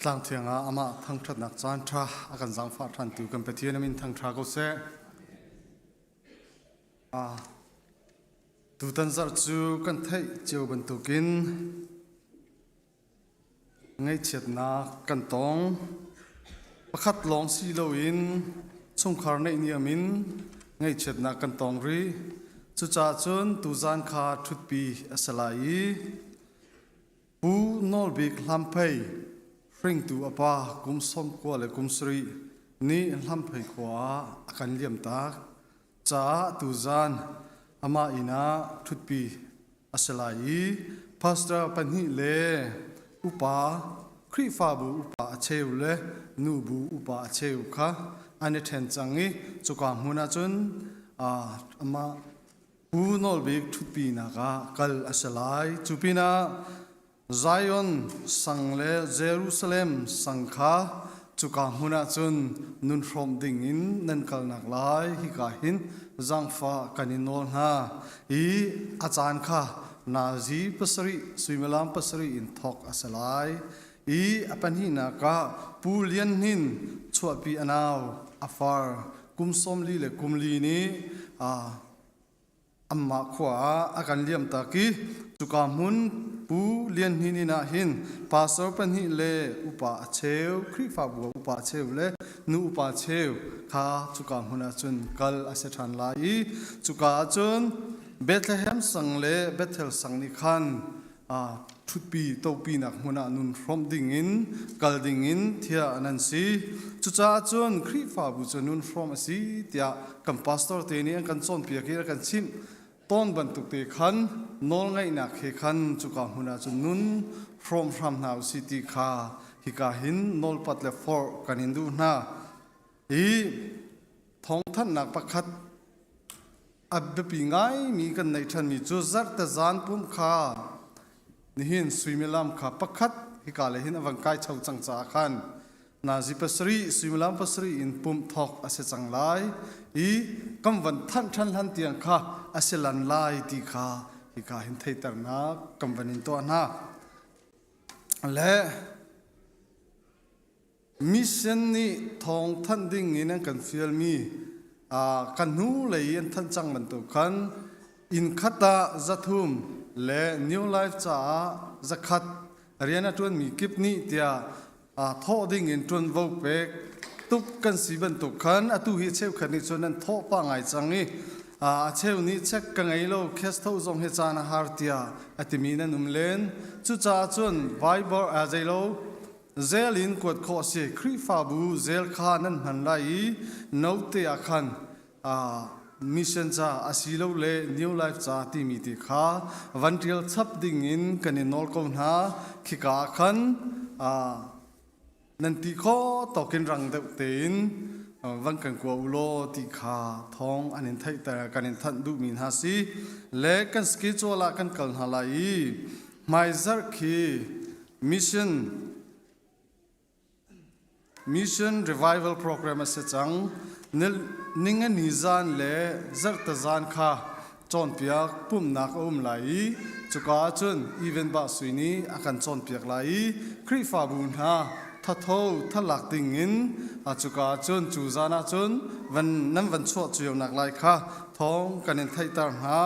ตางเทียงอามาทั้งทัดนักจานทราอาการจังฟ้าทันติวกันไปเที่ยวมินทั้งทราก็เสดูตันจัดจูกันไทยเจียวบรรทุกินไงเฉียดนักกันตองประคัดลองซีโลอินส่งคาร์เนเนียมินไงเฉียดนักกันตองรีจุจ่าจนตูจานคาทุดปีอัสลายปูนอลบิกลำเพยเร่งตัวป้ากุมสมกว่าเลยกุมสรีนี่ลำเพยกว่ากันเลี่ยมตาจ้าตูจานอามาอินาทุดปีอัสลายพาสตราปันหิเลอุปาครีฟาบูอุปาเชวเลนูบูอุปาเชวค่ะอันนี้เทนจังงี้จุกามุนาจนอามาปูนอลบิกทุดปีนักกัลอัสลายจุปีนาไซออนสังเลเยรูซาเล็มสังฆาจุกามุนาจุนนุนพรมดิ่งอินนันกัลนักลายฮิกาหินจังฟ้ากันินโนฮาอีอาจารย์ค่ะนาจีปัสริสุยมลามปัสริอินทอกอัสลายอีอปันหินักปูเลียนหินชวปีอนาวอาฟาร์กุมสมลีเลกุมลีนี้อัมมาขวาอาการเลี่ยมตะกี้จุกามุนปูเลียนหินินาหินปาสอปันหิเลอุปาเชวคริฟาบัวอุปาเชวเลนูอุปาเชวข้าจุกามุนาจุนกัลอาเซทันลายจุกาจุนเบธเลเฮมสังเลเบธเทลสังนิคันทุดปีโตปีนักมุนานุนพรมดิ่งอินกัลดิ่งอินเทียนันซีจุจ้าจุนคริฟาบุจนุนพรมสีเทียกัมพาสตอร์เตนีกันซอนเปียกีกันชิมต้นบรรทุกเตขันนอลไงนักเฮขันจุกามุนาจุนนุนพรมพรามนาวสิติคาฮิกาหินนอลปัตเลฟอร์กันอินดูนาท้องท่านนักประคัดอับปีไงมีกันในทันมีจูซัรตะจานปุ่มคานี่หินสุยมิลามคาประคัดฮิกาเลหินอวังกายชาวจังจากขันนาจิปัสรีสุยมิลามปัสรีอินปุ่มทอกอาเซจังไลกำวันท่านลันเตียงคาอาเซลันไลตีคาฮิกาหินไทยตรนักกำวันอินตัวนาและมิชชันนี้ทองท่านดิ่งอินังกันฟิลมีกันหูเลยยันท่านจังมันตุกันอินขัตาจัตุมและนิวไลฟ์จ้าจักขัดเรียนจวนมีกิบนี้เดียทอดิ่งอินจวนวกเปกตุกกันสีบันตุกันตุฮิเชวขันนี้จวนนั้นทอปังไงจังนี้เชวนี้เช็คกันไงโลเคสเท่าจงเฮจานาฮาร์ติยาติมีนันนุ่มเลนจุจ้าจวนไวบอร์อาเจโลเซลินกวดข้อเสียครีฟาบูเซลคานั้นหันไลนาวเตียขันมิชชั่นจ้าอาศิโลเลนิวไลฟ์จ้าที่มีติขาวันเดียวทับดิ่งอินกันในนอลกอนหาขิกาขันนันติข้อตอกินรังเดวเตินวันกันกว่าอุโลติขาทองอันนี้ไทยแต่กันในทันดูมินฮาซีและกันสกิจวลากันกันฮาไลไม่ซักคีมิชชั่น revival program เสจังนิ่งนิจานเล่จักตะจานข้าจอนเปียกปุ่มนักไหลจุกาจุนอีเวนต์บาสุนีอาการจอนเปียกไหลครีฟาบุญฮาทัดโตทัดหลักติงอินจุกาจุนจูจานาจุนวันชั่วจุยนักไหลข้าท้องกันในไทยตาหา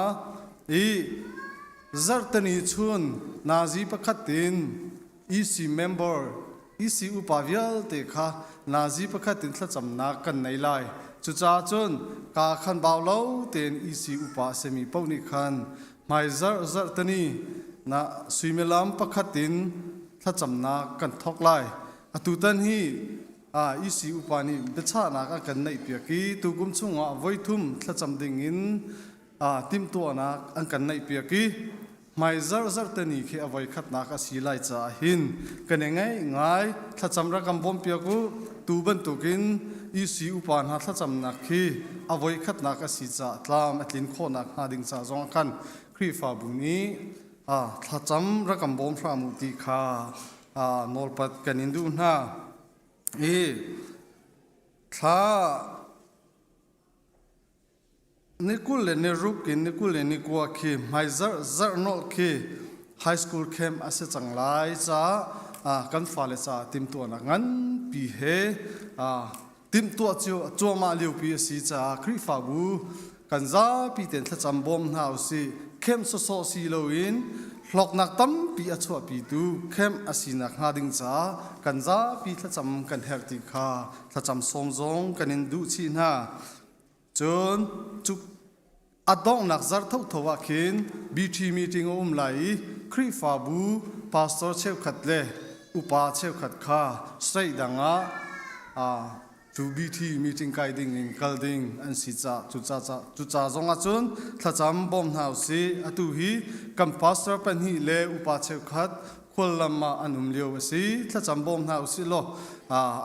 จักตนีชุนนาจีประคัดตินEC member EC อุปาวิลเตค่ะนาจีประคัดตินทัดจำนักกันในไลจุจ้าจุนกาขันบ่าวเล่าเต็นEC อุปาเซมีเป้านิคันไม่จัดตนีนะสุยเมลามประคัดตินทัดจำนักกันทอกไลตุตันฮีEC อุปานี่เบชานักกันในเปียกีตุกุมชุงไว้ทุ่มทัดจำดิ่งอินติมตัวนักอันกันในเปียกีไม่จัดตนีแค่เอาไว้ขัดนักสีไลจ่าหินกันยังไงถ้าจำรักกำบอมเปียกูตูบันตุกินEC อุปาหาถ้าจำนักขี้เอาไว้ขัดนักสีจ่าตามอัดลินโคนักหาดิ่งจ่าจงกันครีฟาบุนี้ถ้าจำรักกำบอมพระมุติคานอลปัดกันอินดูนะถ้านิคุเลนิรุกินนิคุเลนิกัวคีไม่จัดนอลคีไฮสคูลแคมป์อาศัยจังไลจ้า kan fa le cha tim tu na ngan pi he tim tu chu ma liu pi si cha khri fa bu kan za pi ten tha cham bom hau si khem so si lo in lok nak tam pi a chua pi tu khem asina nga ding cha kan za pi tha cham kan her ti kha tha cham som zong kan in du chi na chon chu adong nak zar thau thowa khin BT meeting lai khri fa bu pastor cheu khat le upa cheu khat kha sai danga to BT meeting kai ding in kalding an si cha chu cha zonga chun thacham bom hau si atu hi kam pastor pan hi le upa cheu khat khulama anum leo si thacham bom hau si lo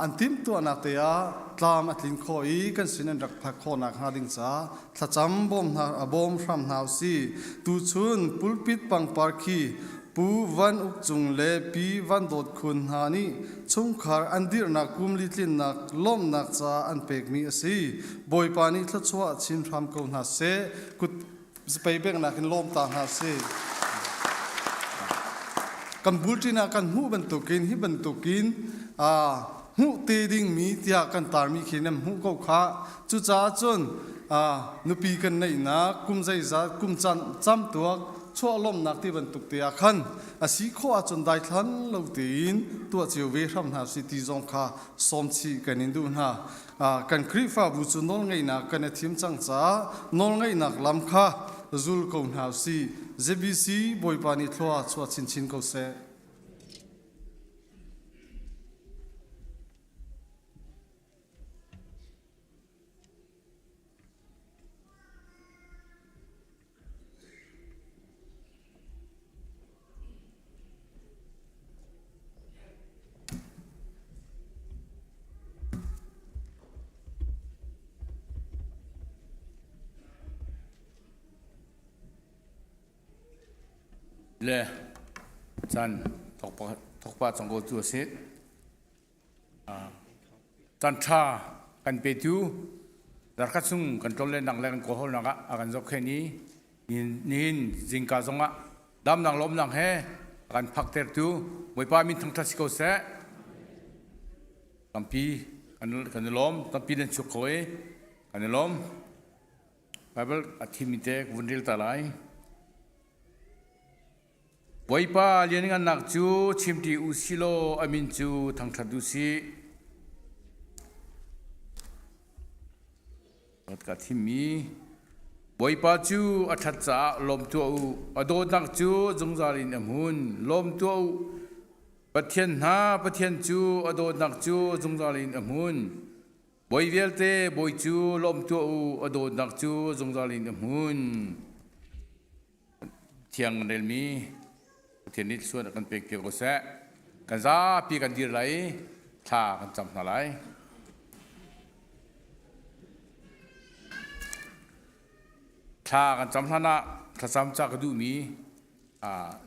antim tu anak te a tlam atlin khoi kan sinan rak phak khona khading cha thacham bom na abom from hau si tu chun pulpit pang parki pu van uk chung le pi van dot khun hani chung khar andir na kumli tlin nak lom nak cha an pek mi asi boy pani thla chwa chin ram ko na se kut spai bek na kin lom ta ha se kan bultina kan hu ban tukin hi ban tukin hu te ding mi tia kan tar mi khinam hu ko kha chu cha chun nupi kan nei na kum zai za kum chan cham tuak chua lom nak ti ban tuk tia khan asi kho a chun dai thlan lo tin tua chiu ve ram na si ti zong kha som chi kan in du na kan kri fa bu chu nol ngai na kan thim chang cha nol ngai nak lam kha zul ko na si ZBC boy pani thwa chua chin chin ko se le chan thokpa changgo chu se tan tha kan pe tu dar kha chung control le nang le kan ko hol naga akan jok kheni nin jingka zonga dam nang lom nang he kan phak ter tu moi pa min thang tha siko se kampi kan lom kampi den chu khoi kan lom bible athimite vundil talai boipa lianing anak chu chimti usilo amin chu thang thadusi ot ka thimi boipa chu athat cha lom tu ado nak chu jungzarin amun lom tu pathian chu ado nak chu jungzarin amun boivelte boi chu lom tu ado nak chu jungzarin amun thiang relmi thiên nít xuân kan pek ke ko se kan za pi kan dir lai tha kan cham na lai tha kan cham na tha cham cha ka du mi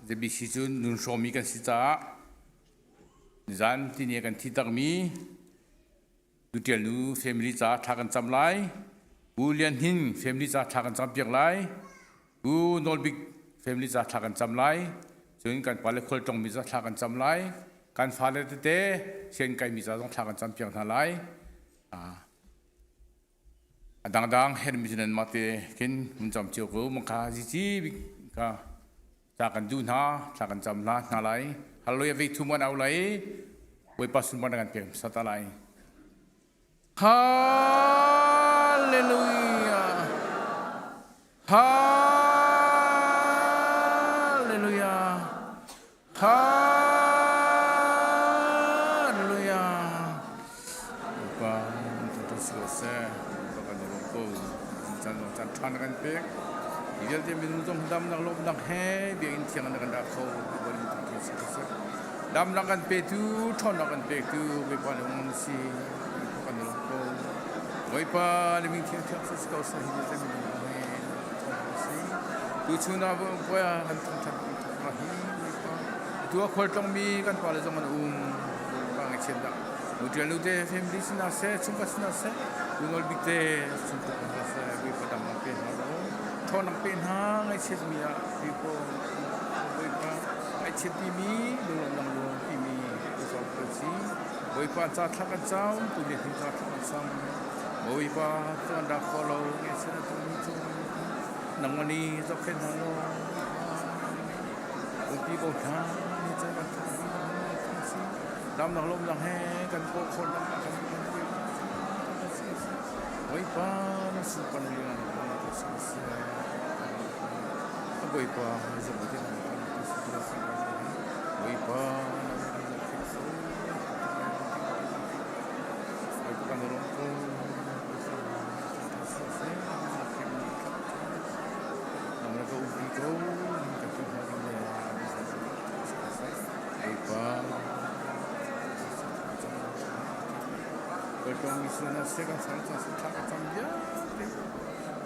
je bi si chun nun so mi kan si cha zan ti ne kan thi tak mi du tel nu family cha tha kan cham lai bu lian hin family cha tha kan cham piak lai bu nol big family cha tha kan cham laiซึ่งการพาเลคอลตรงมีจะทากันจำไล่การพาเลเต้เช่นการมีจะต้องทากันจำเพียงเท่าไรดังๆเห็นมิจฉามาเตะกินมันจำเจียวกูมันขาจีก็ทากันดูนะทากันจำนะนาไรฮัลโหลยังไปทุ่มวันเอาไรไว้ปัสสุบันกันเพียงสัตว์ไรฮาเลลูยาฮาHallelujah. Ba tu selesai. Bakan roko. Jangan tan kan pek. Dia dia minum dam nak lom nak he. Biar intiang nak dak kau. Boleh tu selesai. Dam nak kan pek tu, thon nak kan pek tu. Bepan orang si. Bakan roko. Boipa ni mintiang tiap sesuatu sahih dia minum he. Tu cuna boya kan tan tua khol tong mi kan pala jong an bang chen da mutel nu te family sina se chungka sina se unol bikte chungka se bi padam na pe ha ro thon ang pe ha ngai chet mi ya bi ko bi pa ai chet mi lu lang lu mi 그렇지 뭐이빠 짜 타가 짜 우리 힘짜 타가 짜 뭐이빠 또나 콜로 예스나 좀 낭만이 좋게 나로 우비고 가 이제가 남낭 롬낭 해 간고 콜랑 뭐이빠 수반이야 뭐이빠 이제 못해 뭐이빠 Kalau misalnya saya kan saya tak akan dia,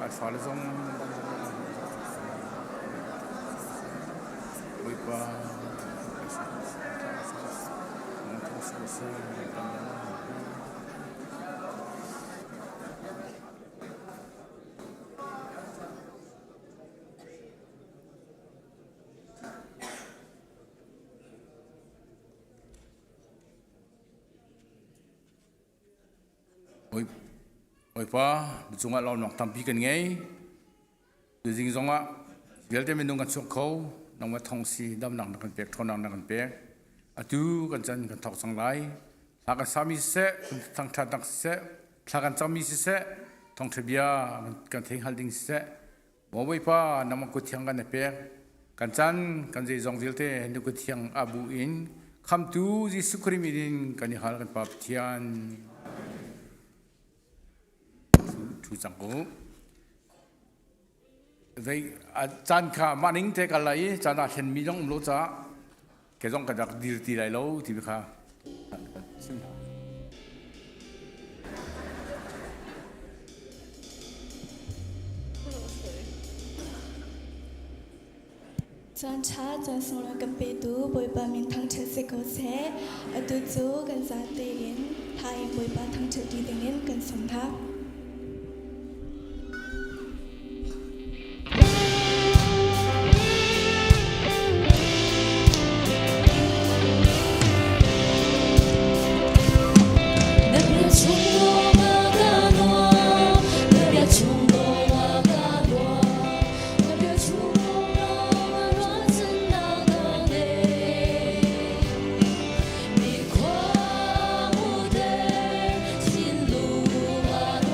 asal zong, lupa, oi pa chunga lo nok tam pi kan ngai tu jing zonga gel te menung kan chok kho nang ma thong si dam nang kan pek thon nang kan pek atu kan chan kan thok sang lai la kan sami se thang tha dak se la kan chami se thong thebia kan theng hal ding se mo oi pa nam ko thiang kan pek kan chan kan je zong gel te nu ko thiang abu in kham tu ji sukrimirin kan hal kan pap thian chú chẳng có vậy chan khá mà nín thế cái này chan đã hiện mi trong lỗ cha cái trong cái đặc đi lại lâu thì khá chan cha chan song la kan pe tu boi ba min thang che se ko se atu chu kan za te in thai boi ba thang che ti ding in kan som tha 내 과무될 진루가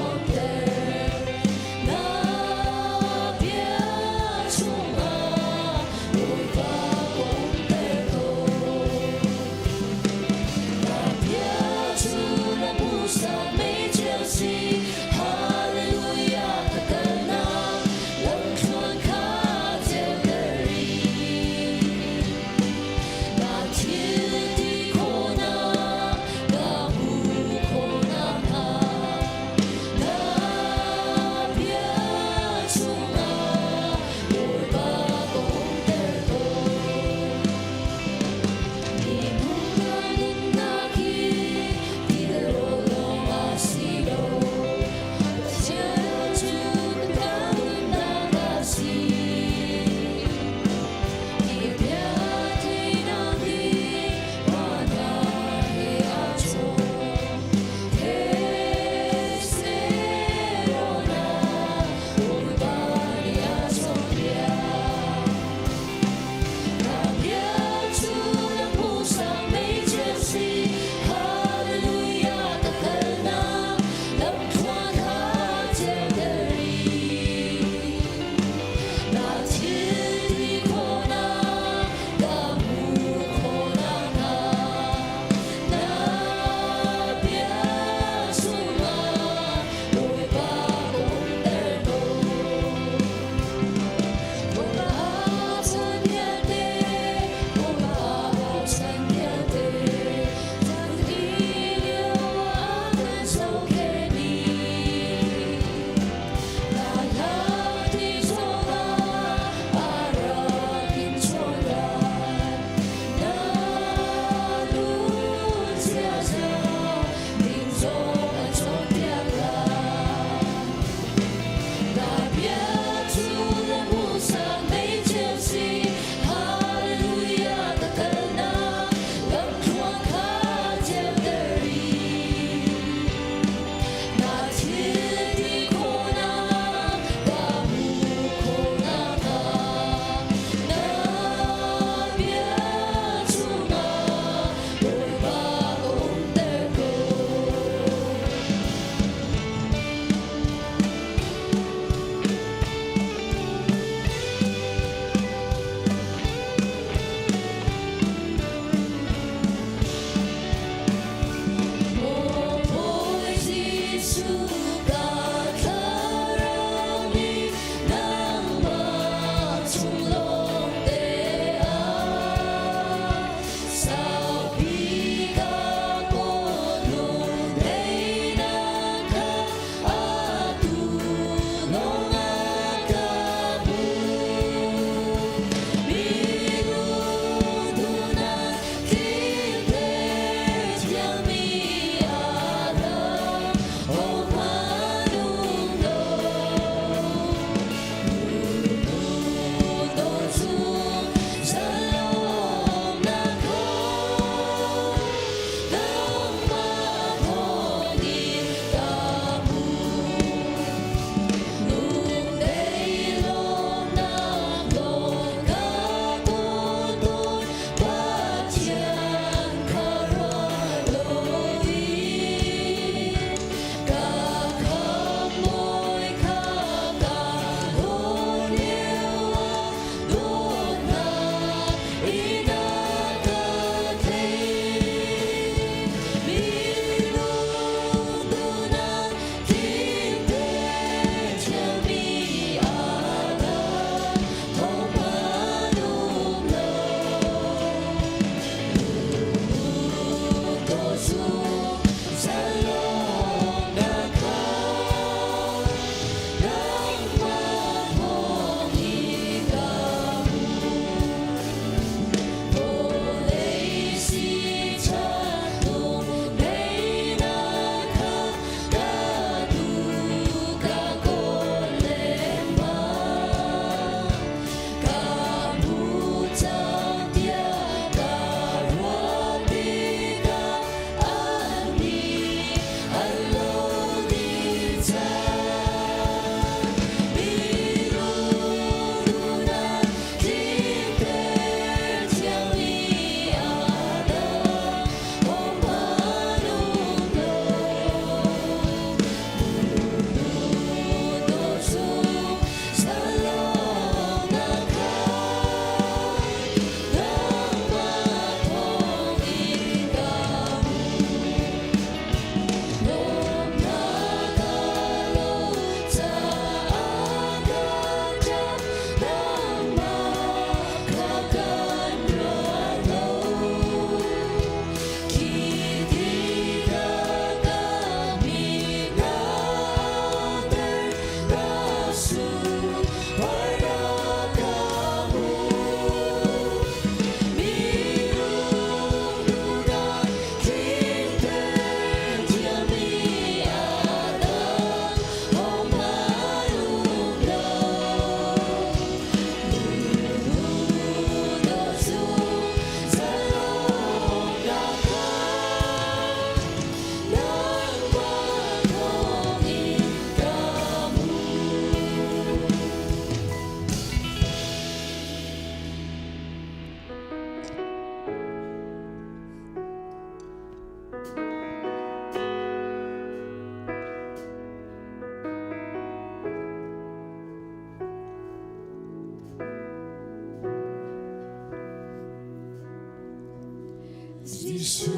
Giêsu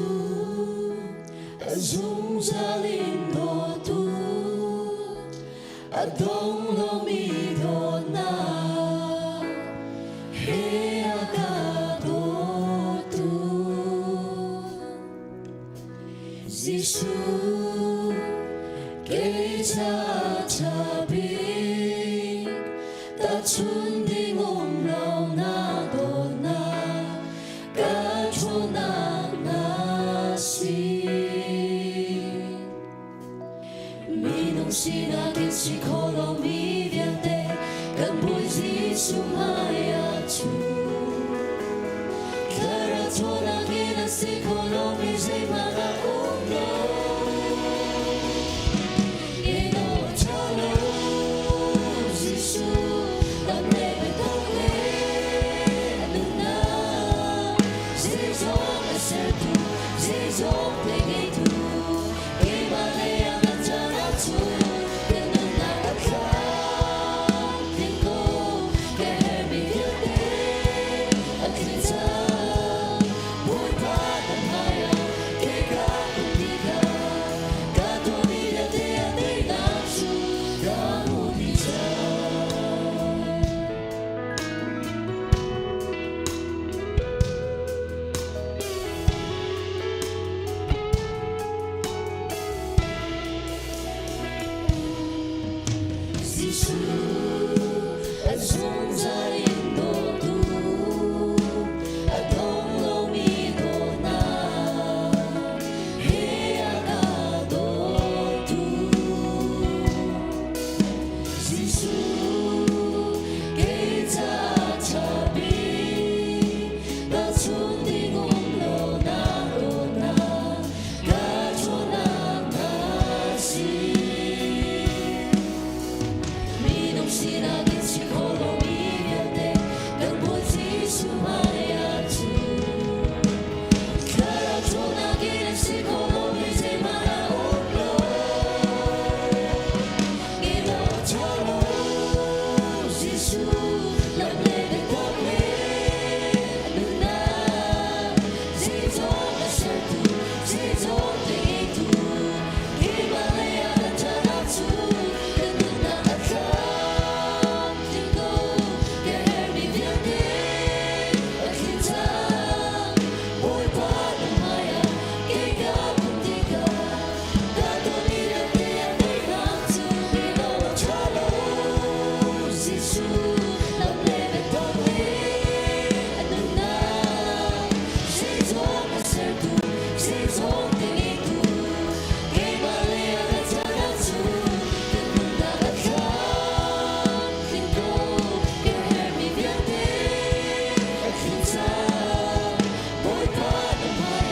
dung ra linh đồ tu đông lo mi đồ na he ca đồ tu Giêsu kể cha cha bi ta chun đi ngom lao na đồ na ca cho na na si mi non si na che si colo mi viate can poi si sumaya chu cara tona che na si colo mi sei mana uno e no chalo Giêsu la neve toque nuna sei giorno sei tu sei giorno e tu che vale a mangiare tu che non ha la cantico che mi viene a critica vuoi fare mai che capitica cattolica te a te nasce da unità Giêsu dung ra linh đồ tu đông lo mi đồ na he ca đồ tu Giêsu kể cha cha bi ta chun đi ngom lo na đồ na ca cho na na si mi non si na che si colo mi viate per poi si sumaya tu cara tona che ne si colo mi sei mana uno e lo chalo Giêsu la neve toque nuna sei giorno sei tu sei giorno e tu che vale a mangiare tu che non ha la cantico che mi viene a critica vuoi fare mai che capitica cattolica te a te nasce e non chalo Giêsu la neve toque nuna sei giorno sei tu sei giorno e tu che vale a mangiare tu che non ha la cantico che mi viene a critica vuoi fare mai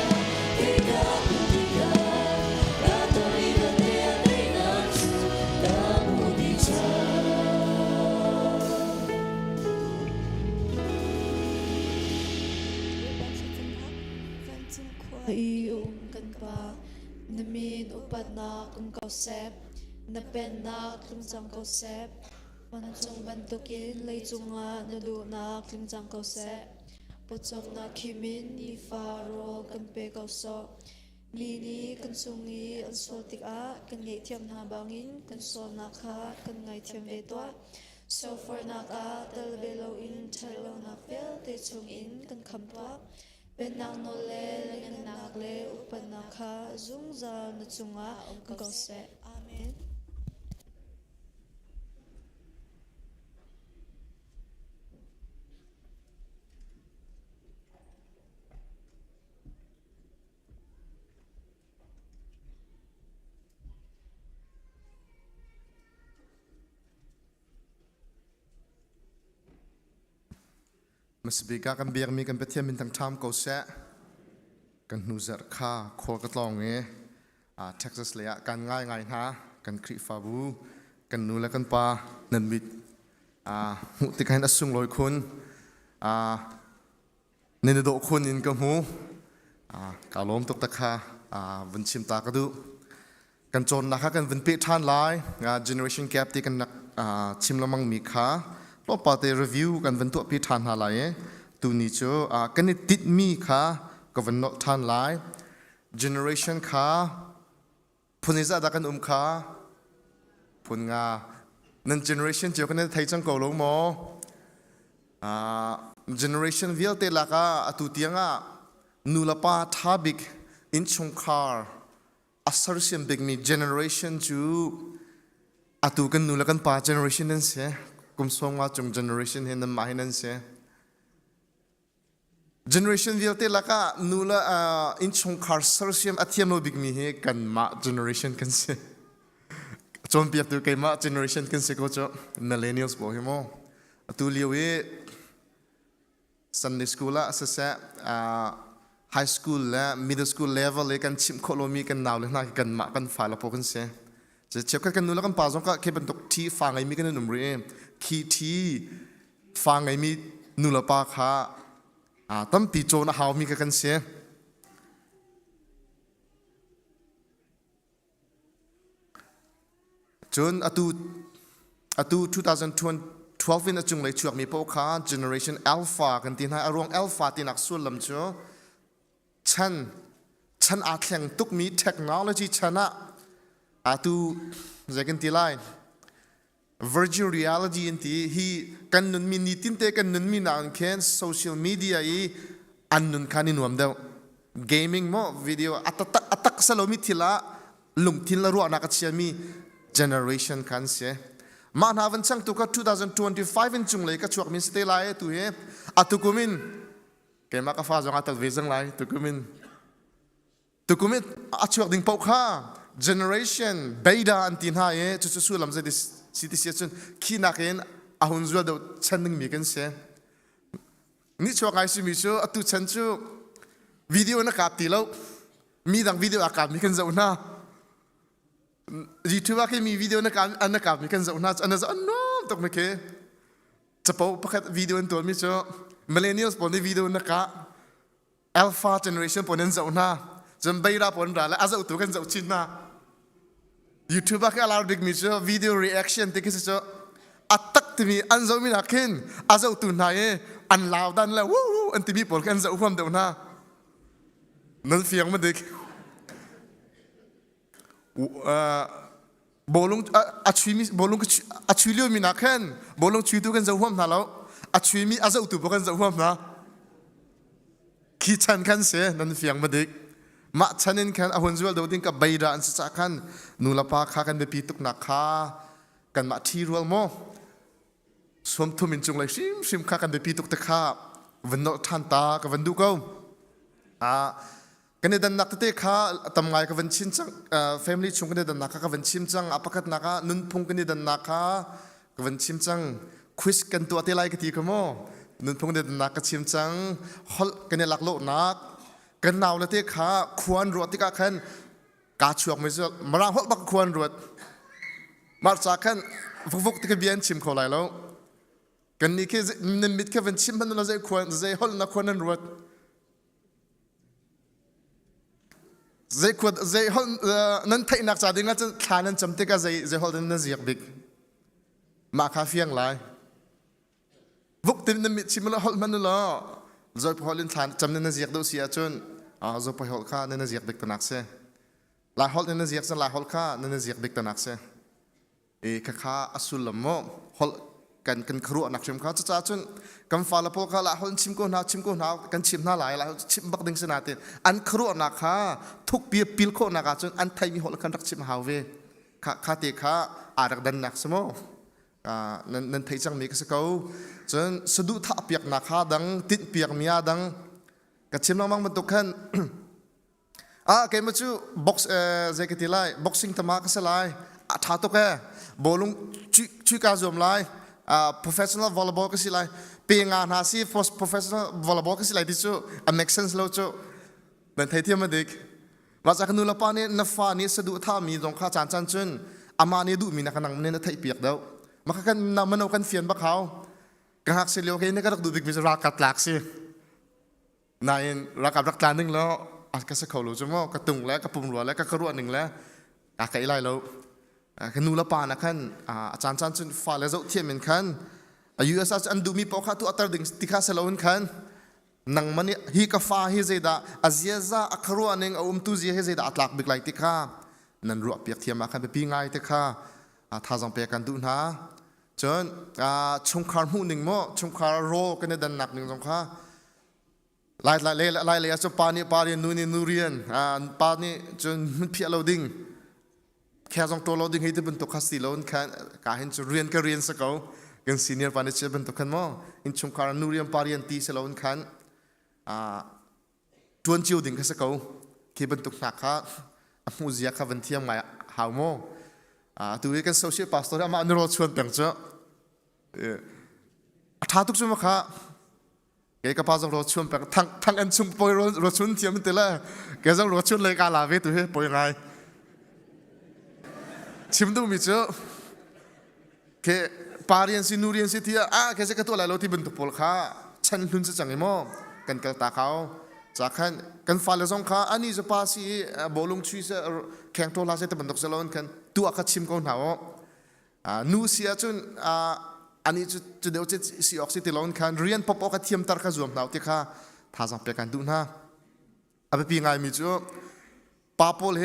che capitica cattolica te a te nasce da unità i kan pa na min upat na kum kau sep na pen na kum chang kau sep man chung ban tukin lei chunga na lu na kum chang kau se pochok na khimin i faro kan pe kau so mi ni kan sungi an sol tik a kan ngei thiam na bangin kan sol na kha kan ngai thiam ve to so for na ka tel belo in thalo na fel te chung in kan kham pa bên nang no le lengan nak le upan na kha zung za na chunga kan kau se amen Masbiga kan biar mi kan petiam min tang tham ko se kan nu zer kha khol ka tlong nge Texas le kan ngai ngai ha kan kri fa bu kan nu la kan pa nan mit hu ti kan asung loi khun ne do khun in ka mu ka lom tok ta kha vun chim ta ka du kan chon na kha kan vun pe than lai generation gap ti kan nak chim lamang mi kha lo pa te review kan vun to pi than ha lai tu ni cho kan tit mi kha ก็วันนอท่านหลาย generation ขาพูนิจะดักันขาพูนงานั่น generation เจ้ากันในไทยจังเกาลงมอgeneration วิลเตลักาตุเตียงะนูลปาทาบิกอินชงคาร์อัศรเสียมบิกมี generation จูตุกันนูลกันปา generation นั่นเสียกุมสงว่าจง generation เห็นนั่นหมายนั่นเสีย generation วิลเตลักานูลอินชงคาร์อัศรเสียมอัธยมโลบิกมีเฮกันมา generation กันเสียจนเปียกตัวเกมา generation กันเสียก็จะ millennials บอกให้โมตุเลียวSunday school ละเสhigh school และ middle school level เลยกันชิมโคโลมีกันนาวเลยนะกันมากันฝ่ายละพวกกันเสียจะเชื่อกันนู้นแล้วกันป่าสงก็แค่เป็นตกที่ฟังไงมีกันหนุ่มเรียมคีที่ฟังไงมีนูละปาค่ะตั้มปีโจนะฮาวมีกันเสียจนอตู2012 in จุงเลยช่วงมีพวกเขา generation alpha กันที่ไหนอารมณ์ alpha ที่นักสู้ลำชัวฉันอาจแข่งตุกมีเทคโนโลยีชนะตูจะกันที่ไร virtual reality อันที่ฮีกันนุนมีนิตินเตกันนุนมีนานแค่ social media อันนุนคันินวมเดา gaming มั้งวิดีโออัตสโลมิทิละลุงทินละรัวนักเชียมี generation กันเสียมาหาวันช่างตุก2025เป็นจุงเลยก็ช่วงมิสเตอร์ไลตัวเฮตุกุมินเกมาก็ฟ้าจงอัตเวซังไลตุกุมินช่วงดิ่งปกข้า generation เบด้าอันที่ไหนจุดสุดลำใจดิสิทิเสียจนขีนักเองอาหุนจัวเดาฉันนึงมีกันเสียนี่ช่วงไงสิมิชัวตุฉันชูวิดีโอนักการตีแล้วมีดังวิดีโออากาศมีกันจะอุณาYouTube ก็มีวิดีโอนักการอันนักการมีกันจะอุณาอันนั้นจะอันนู้นตกไม่เคจะพบประคัตวิดีโอตัวมิชัว millennials ปนในวิดีโอนักการ alpha generation ปนนั้นจะอุณาจนไปรับปนอะไรแล้วอาจจะอุตุกันจะอุชินนะ YouTube ก็อะไรบิ๊กมิชัววิดีโอ reaction ที่คิดจะอัตตักที่มีอันจะมีนักเห็นอาจจะอุตุนายอันลาวดันแล้ววู้อันที่มีปนกันจะอุความเดียวนะนั่นเฟียงมันเด็กบอลงอัจฉริบอลงอัจฉริมีนักเห็นบอลงชีวิตกันจะห่วงนะแล้วอัจฉริมีอาจจะอุตุกันจะห่วงนะคิดฉันกันเสียนั่นเฟียงมาเด็กมาฉันเองกันอาหุนจวลเดี๋ยวดิ้งกับใบด่านสักกันนูลปาข้ากันไปปีตุกนักข้ากันมาที่รัวโมสวมทุ่มินจงเลยชิมข้ากันไปปีตุกตะข้าวันนอทันตากับวันดูเขากันในดันนักเตะข้าทำไงกับวันชิมจังfamily ชงกันในดันนักกับวันชิมจังอภักนักนุนพงกันในดันนักกับวันชิมจังควิสกันตัวเตลัยกันทีก็โมนุนพงกันในดันนักกับชิมจังฮอลกันในหลักโลนักกันนาวละเตะข้าควรรวดที่ก้าขันกาช่วงไม่ใช่มาร่างฮอลบักควรรวดมาจากขันฟุกที่กับเบียนชิมเขาไหลแล้วกันนี่แค่นิมิตแค่วันชิมมันเราจะควรจะฮอลนักควรนั้นรวดใจฮอลนั้นไทยนักจ่าดิ้งจะขานั้นจำเตก็ใจฮอลนั้นเสียบิ๊กมาคาเฟียงไลฟุกที่นั้นมิชิมแล้วฮอลมันนั่นละใจพอลินทานจำนั้นเสียดูเสียจนใจพอฮอลข้านั้นเสียบิ๊กตัวนักเสียลายฮอลนั้นเสียสันลายฮอลข้านั้นเสียบิ๊กตัวนักเสียข้าอสุลละโมฮอลกันครัวนักชิมข้าจะจนกันฟ้าละพวกข้าละฮอลชิมก็หนาวกันชิมหน้าหลายละชิมบักดึงสนาเตนอันครัวนักข้าทุกปีปิลโคนักจนอันไทยมีฮอลกันรักชิมหาวเวข้าเตะข้าอารักดันนักสมอนั้นไทยจังมีกษัตริย์จนสะดุดท่าเปียกนักข้าดังติดเปียกมีอาดังกันชิมน้องมังมันตุกขันแกมาจูบ็อกซ์เจกิติไลบ็อกซิ่งธรรมะก็สลายท่าตุกแกบอลงชื่อการจมไลprofessional volleyball ก็สิไลเปียงานหาซี professional volleyball ก็สิไลที่จูmake sense แล้วจูนั่นไทยเทียมมาดิกมาจากนูลปานี่นัฟฟานี่สะดุดท่ามีตรงข้าจานจันจุนอามานี่ดูมีนักนังเนี่ยไทยเปียกเดียวมากันนำมันเอากันเฟียนบักเขากระหักเสียเลี้ยวแค่นี้ก็ต้องดูบิ๊กมีรักกัดหลักสินายรักกับรักจานหนึ่งแล้วอาจจะสักเขาหรือจะมั่วกระตุงแล้วกระปุ่มหลัวแล้วกระกระรัวหนึ่งแล้วไก่ไล่แล้วกันนูลปานะขันอาจารย์จันจุนฟ้าแล้วเจ้าเทียมเหมือนขันอายุอาศัยอันดูมีปอกข้าตัวอัตราดึงติข้าเสลาเหมือนขัน นังมันฮีกาฟ้าฮีเจดาอาเซียซาอัครัวนึงเอาตุเจียฮีเจดาอัตลักบิกไลติค่ะนันรัวเปียกเทียมมาคันไปปีง่ายติค่ะท่าจังเปียกันดูนะจนชงคาร์มูหนึ่งมั้งชงคาร์โรกันดันหนักหนึ่งสองค่ะไล่เลยจะปานี่นูนี่นูเรียนปานี่จนมันเพี้ยเราดิ้งแค่สองตัวเราดิ้งให้ที่เป็นตัวคัสติโลนค่ะการเห็นจะเรียนก็เรียนสักเอากันซีเนียร์ปานี่จะเป็นตัวขันมั้งอินชงคาร์นูเรียนปาเรียนตีเซโลนขันจวนจิวดิ้งก็สักเอาที่เป็นตัวหนักค่ะมูเซียค่ะวันเที่ยงมาหาวมั้งตัวเองกันโซเชียลพาสตอร์มาอันรอชวนแต่งเจ้าท้าทุกชั่วโมงค่ะแกก็พาจังรอชวนแต่งทั้งอันชุ่มปอยรอชวนเทียมมันเตล่แกจังรอชวนเลยการลาเวตัวเฮ้ปอยไงชิมดูมิเจ้าแกปาเรียนสินูเรียนสิที่แกจะกระตัวอะไรเราที่เป็นตุกปลค่ะฉันลุ้นจะจังไงมั้งกันกระตาเขาจากกันฟ้าเลยสองค่ะอันนี้จะพาสิบอลลงชีสแข่งตัวลาเซตเป็นตุกเซลล์กันตัวขัดชิมก่อนหนาวนูเสียจนอันนี้จะเดี๋ยวจะสีออกซิติลอนกันเรียนพบกับเทียมตารกรวมหนาวที่ค่ะท่าสังเกตกันดูนะเอาไปปีไงมีจ้ะป้าพอลเฮ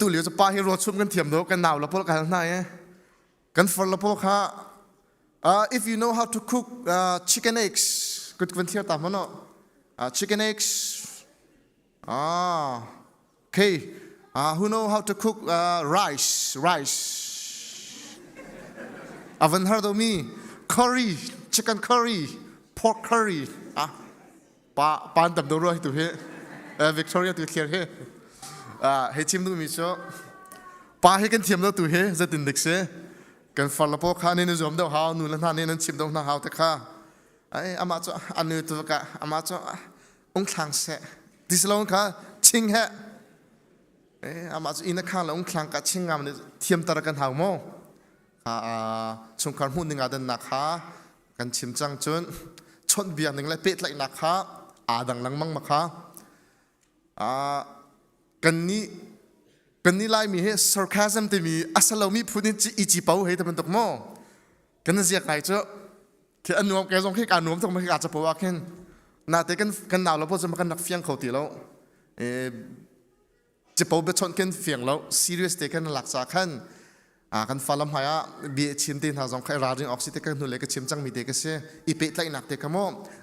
ตุเลียวจะป้าให้รถชุ่มกันเทียมเดียวกันหนาวแล้วพอกันไหนกันฝนแล้วพอค่ะif you know how to cook chicken eggs ก็เป็นเที่ยวตามมันเนาะchicken eggs okay who know how to cook rice haven't heard of me curry chicken curry pork curryปานตับดูด้วยตัวเฮ้Victoria ตัวเขียนเฮ้ให้ชิมดูมิชอปาให้กันเทียมแล้วตัวเฮ้จะติดเด็กเสียกันฟังแล้วพวกข้านี่นึกจำเดียวหาวนู่นแล้วท่านนี่นั่นชิมดูน่าหาวแต่ข้าอามาจ้ะอันนี้ตัวกะอามาจ้ะองค์คลังเสะดิสลองค่ะชิงเฮอามาจ้ะอินข้างแล้วองค์คลังกะชิงงามเนี่ยเทียมตระกันหาวโม่ชงคาร์มูนหนึ่งอาดันนักค่ะกันชิมจังจนชนเบียร์หนึ่งเลยเป็ดเลยนักค่ะดังลังมั่งมาค่ะกันนี้ไล่มีให้ sarcasm ที่มีอาศัยเรามีพูดนี่อีจีเป้าให้แต่เป็นตกโม่กันนั่นเสียไงเจ้าแค่อันนวมแกส่งให้การนวมต้องมาให้การจะพูดว่าแค่น่าแต่กันหนาวแล้วพอจะมากันนักเฟียงเขาตีแล้วจะพูดไปชนกันเฟียงแล้ว serious แต่กันหลักจากกันกันฟังลำหายบีชิมตีนหาสองใครราริงออกซิเตกันหนูเล็กชิมจังมีเด็กเสียอีเป็ดไล่หนักเด็กขโม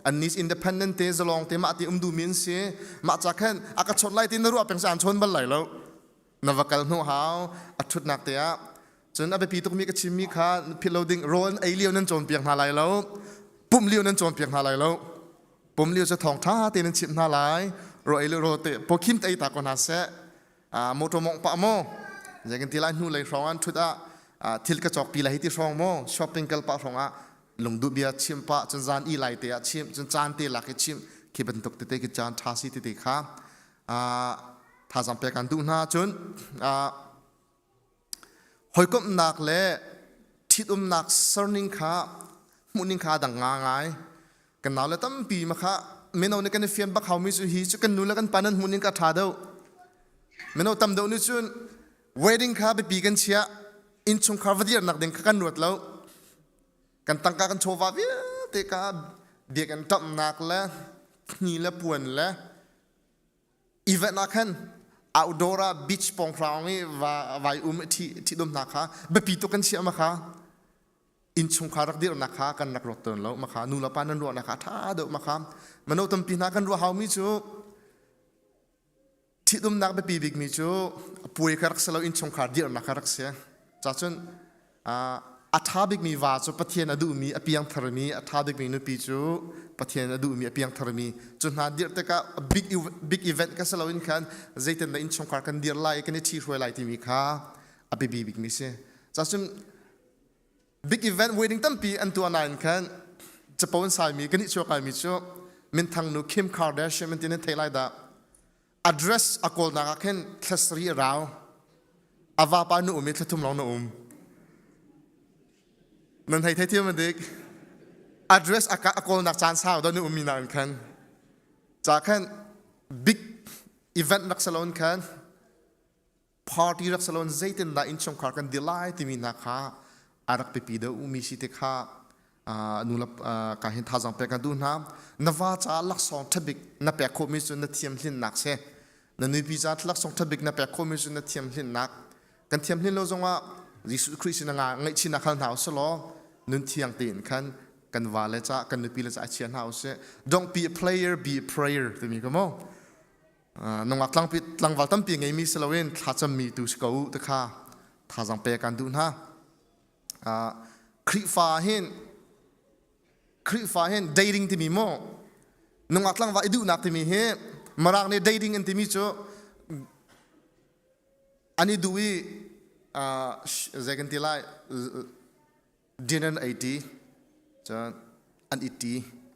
อันนี้ independent เตจะลองเตมาตีดูมินเสียมาจากกันอากาศชนไล่ตีนรู้ว่าเป็นสารชนบันไหลแล้วนวักกันหัวหาวอัดชุดหนักเตะจนเอาไปปีตุกมีกชิมมีค่ะพิลโลดิ้งโรนไอเลี้ยวนั่นโจนเปียงหาไหลแล้วปุ่มเลี้ยวนั่นโจนเปียงหาไหลแล้วปุ่มเลี้ยวจะทองท่าเตนั่นชิมหาไหลโรไอเลี้ยวโรเตพอคิมเตะตากอนหาเสะโมโตมองปะโมอย่างกันทีละนู่นเลยร้อนชุดทิลกระจกปีละให้ที่ช่องโม่ช้อปปิ้งกันปะช่องลงดูเบียชิมปะจนจานอีไลเตะชิมจนจานเตะหลักชิมคิดเป็นตกเตะกิจานทาสีเตะค่ะถ้าจำเป็นกันดูนะจนหอยก็หนักเลยทิดหนักสนิงค่ะมุนิงค่ะดังง่ายกันหนาวเลยตั้มปีมาค่ะเมนูในกันเฟียนบักเขามีสุฮีจุกันนู่นแล้วกันปานันมุนิงค่ะท่าเดียวเมนูตั้มเดียวนี่จน wedding ค่ะไปปีกันเชียอินชงคาร์วดีนักเด้งกันนวดแล้วกันตั้งกันโชว์ว่าเด็กเด็กกันตั้มนักแล้วนี่แล้วปวนแล้วอีเวนต์นักขันoutdoor beach ปองคราวนี่ว่าที่ดมนักค่ะแบบปีตัวกันเชียมาค่ะอินชงคาร์ดีนักค่ะกันนักรถเตือนแล้วมาค่ะนู่นละปานันรัวนักค่ะท่าเดือดมาค่ะมันเอาตั้มปีนักกันรัวเฮามิจูที่ดมนักแบบปีบิ๊กมิจูป่วยคารักเซลอินชงคาร์ดีนักคารักเสียจากจนอัฐาบิกมีว่าจูปะเทียนอดูมีอภิยังธรณีอัฐาบิกมีนุปีจูปะเทียนอดูมีอภิยังธรณีจนหาเดียร์แต่ก็บิ๊กอีเวนต์ก็สลาวินกันใจเต็มในอินชงคาร์กันเดียร์ไล่กันในที่ช่วยไล่ที่มีค่าอภิบิ๊กมีเสียจากจนบิ๊กอีเวนต์เวดิ้งตั้มปีอันตัวนั้นกันจะปนสายมีกันนี่ชัวร์กันมีชัวร์มินทางนูคิมคาร์เดเชียนมันที่นั่นเทไลด้า address อากอลนักกันแคสรีราวอาวาปานุมิททุ่มลองนุนั่นให้เที่ยวมันเด็ก address อากอลนักจานสาวดอนุมีนานกันจากกัน big event นักสลอนกัน party นักสลอนใจเต็มได้อินชงคาร์กันดีไลท์ที่มีนักค่ะอารักไปปีเดอุมีสิทธิ์ค่ะ นูลับการเห็นท่าจังเปกันดูนะนว่าจะลักสองทับิกนับเปกโคมิสุนนัดเทียมหินนักเสนันนุพิจารลักสองทับิกนับเปกโคมิสุนนัดเทียมหินนักกันเทียมหินเราจงว่ายิสุคริสต์นางไงชินักขันหาวสโลนุนเทียงตีนขันกันว่าเลจ้ากันนุพิเลจ้าเชียนหาวเส don't be a player be a prayer ตัวนี้ก็มั้งน้องอักลังปิดลังวัลตั้มปีไงมีสลาเวนถ้าจะมีตุสกาวตะค่ะท่าจังเปกันดูนะคริฟ้าเห็น dating ที่มีมั้งน้องอักลังว่าดูนักที่มีเฮมารักเนี่ย dating อันที่มีจ้ะอันนี้ดูวิเจกันที่ไล่dinner 80จ้ะอัน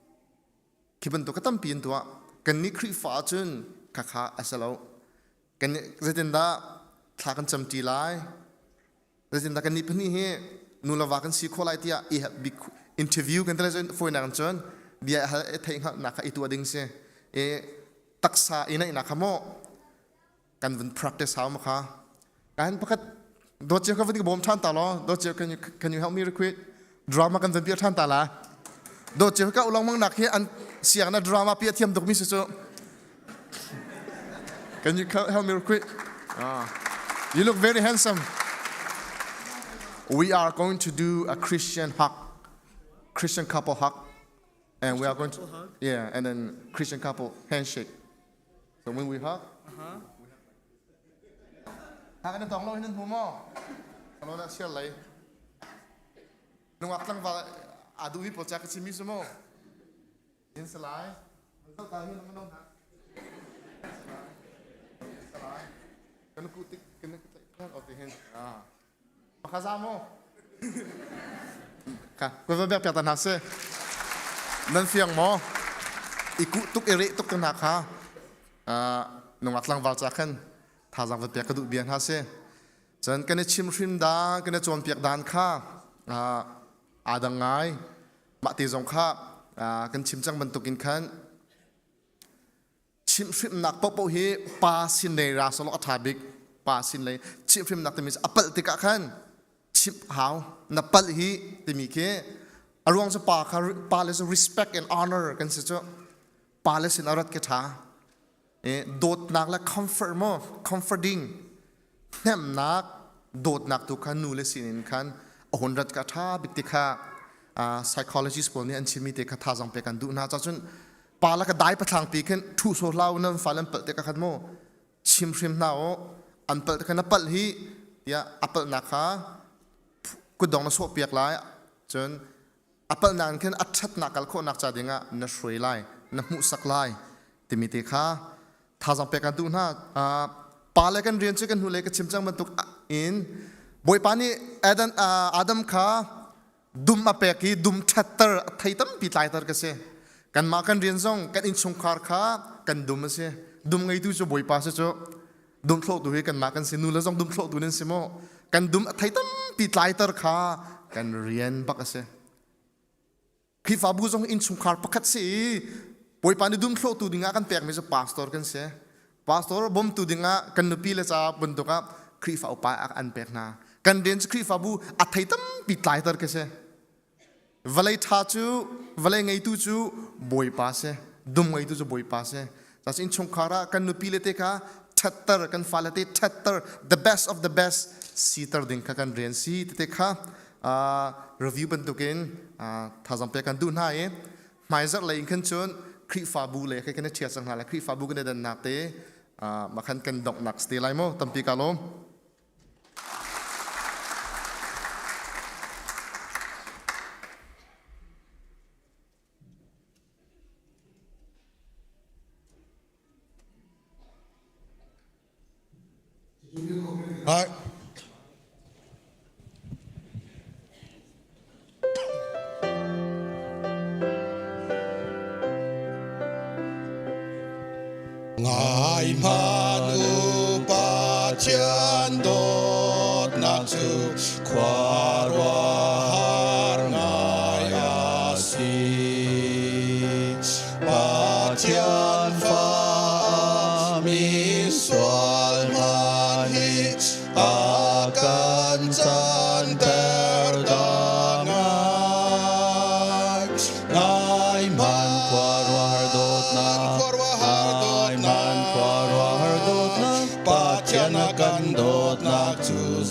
80คิดเป็นตัวก็ตั้มปีนตัวกันนี่คริฟ้าจนข้าอาศัยเรากันเจตินดาถ้ากันจำจีไลเจตินดากันนี่พนี่เฮนูลาวากันซีโคไลที่อีฮับบิอินเทอร์วิวกันแต่ละจนฟอยนักจนเบียร์เทียงนักอีตัวดิ่งเสตักษะอินัยนักโมกันวัน practice หามาค่ะกันพักโดดเจ้าก็วันที่บ่มท่านตาล้อโดดเจ้า can you help me real ดราม่ากันวันเบียร์ท่านตาละโดดเจ้าก็อุลองมังนักเฮอันเสียงนั้นดราม่าเปียเทียมดอกมิสโซCan you help me real quick? You look very handsome. We are going to do a Christian hug, Christian couple hug, and we are going to, yeah, and then Christian couple handshake. So when we hug, hugกันตองเราให้นั่นพูมั่งเราเนี่ยเชื่อเลยนุ่งอักตั้งว่าดูวิปโปรเจกต์ชิมิสโมยินสลายมันต้องการให้น้องนะกันกูติ๊กกันก็เอาตีเห็นมาข้าซ้ำมั้งค่ะกูจะแบบตันหักเสนั่นเฟียงมั้งอีกุตุกเอริตุกตันหักค่ะนุ่งอักลังวาลจากขันท่าจังวัดเปียกกระดูกเบียนหักเสจนกันชิมชิมดากันจวนเปียกดานค่ะอาดังไงมาตีจงค่ะกันชิมจังบรรทุกินขันชิมฟิมนักปปฮีปาสินเลยราสโลอัฐาบิกปาสินเลยชิมฟิมนักที่มีอัปเปิลติกะขันชิมหาวนับเปิลฮีที่มีแค่อารมณ์จะปาเลส respect and honor กันสิจ๊ะปาเลสินอารัตเกถาโดดนักและ comfort มั้ง comforting แนมนักโดดนักทุกขันนูเลสินินขันอหุนรัตกะถาบิกติกะpsychologist พวกนี้อันชิมิติกะท่าจังเปกันดูน่าจะจนปาละก็ได้ประทังปีขึ้นทุโซลาวนั่นฟ้าเล่นเปิดเด็กขันโมชิมน่าโออันเปิดขันนับเปิดฮียาอัปเปิลนักฮะกุดองนัสโซเปียกไล่จนอัปเปิลนันขึ้นอัดชัดนักกัลโคนักจ่าดิ่งะนัสวยไล่นับมุสักไล่ติมิติค่ะท่าจังเปกันดูน่าปาละกันเรียนช่วยกันหูเล็กชิมจังบรรทุกอินบอยปานี่อาดัมค่ะดุมมาเปกีดุมชัตเตอร์ไทยตั้มปีไลเตอร์กันเสกันมากันเรียนส่งกันอินชงคาร์ค่ะกันดุมมาเสดุมไงตู้จะบอยปาเสจ้ะดุมโคลดูให้กันมากันเสนูแล้วส่งดุมโคลดูนั่นเสโมกันดุมไทยตั้มปีไลเตอร์ค่ะกันเรียนบักเสคีฟ้าบูส่งอินชงคาร์ปักเสบอยปานี่ดุมโคลดูดิ่งกันเปียกไม่ใช่พาสตอร์กันเสพาสตอร์บ่มตูดิ่งกันนุปีเลยจ้าบนตัวกับคีฟ้าอุปาอันเปียกนากันเรียนคีฟ้าบูอัไทยตั้มปีไลเตอร์กันเสวันท่าจูวันไงตู้จูบอยป้าเสดุมไงตู้จูบอยป้าเสแต่สิ่งชงคาระกันนุปีเลติกาทัตเตอร์กันฟาเลติทัตเตอร์ the best of the best ซีเตอร์ดิ่งกันเรียนซีติกาreview บรรทุกินท่าจำเป็นกันดูน่าหมายจากเลยขันชนครีฟาบูเลยแค่กันเชียร์สังหารเลยครีฟาบูกันเดินนักเตะมาขันกันดอกนักสตีไลโมตั้มปีกาลมはい。Ngài man upatian dot naksu kwarwar ngài asi patian fa mi swal mani akan san terdangan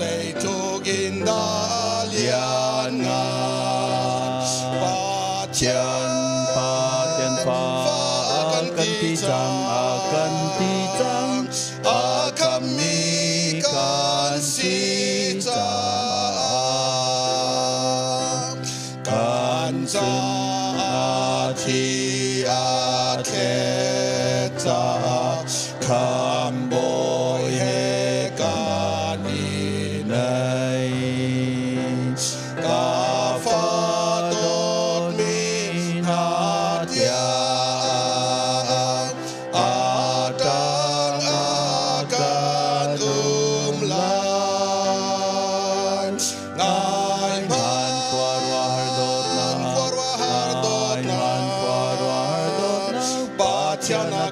dây chúc in đã liên ngàn ba Thiên pha cần ti chang a kami kan si chang kan cha thi a the cha kam boy he kan ni nei ka fa dot mi na tia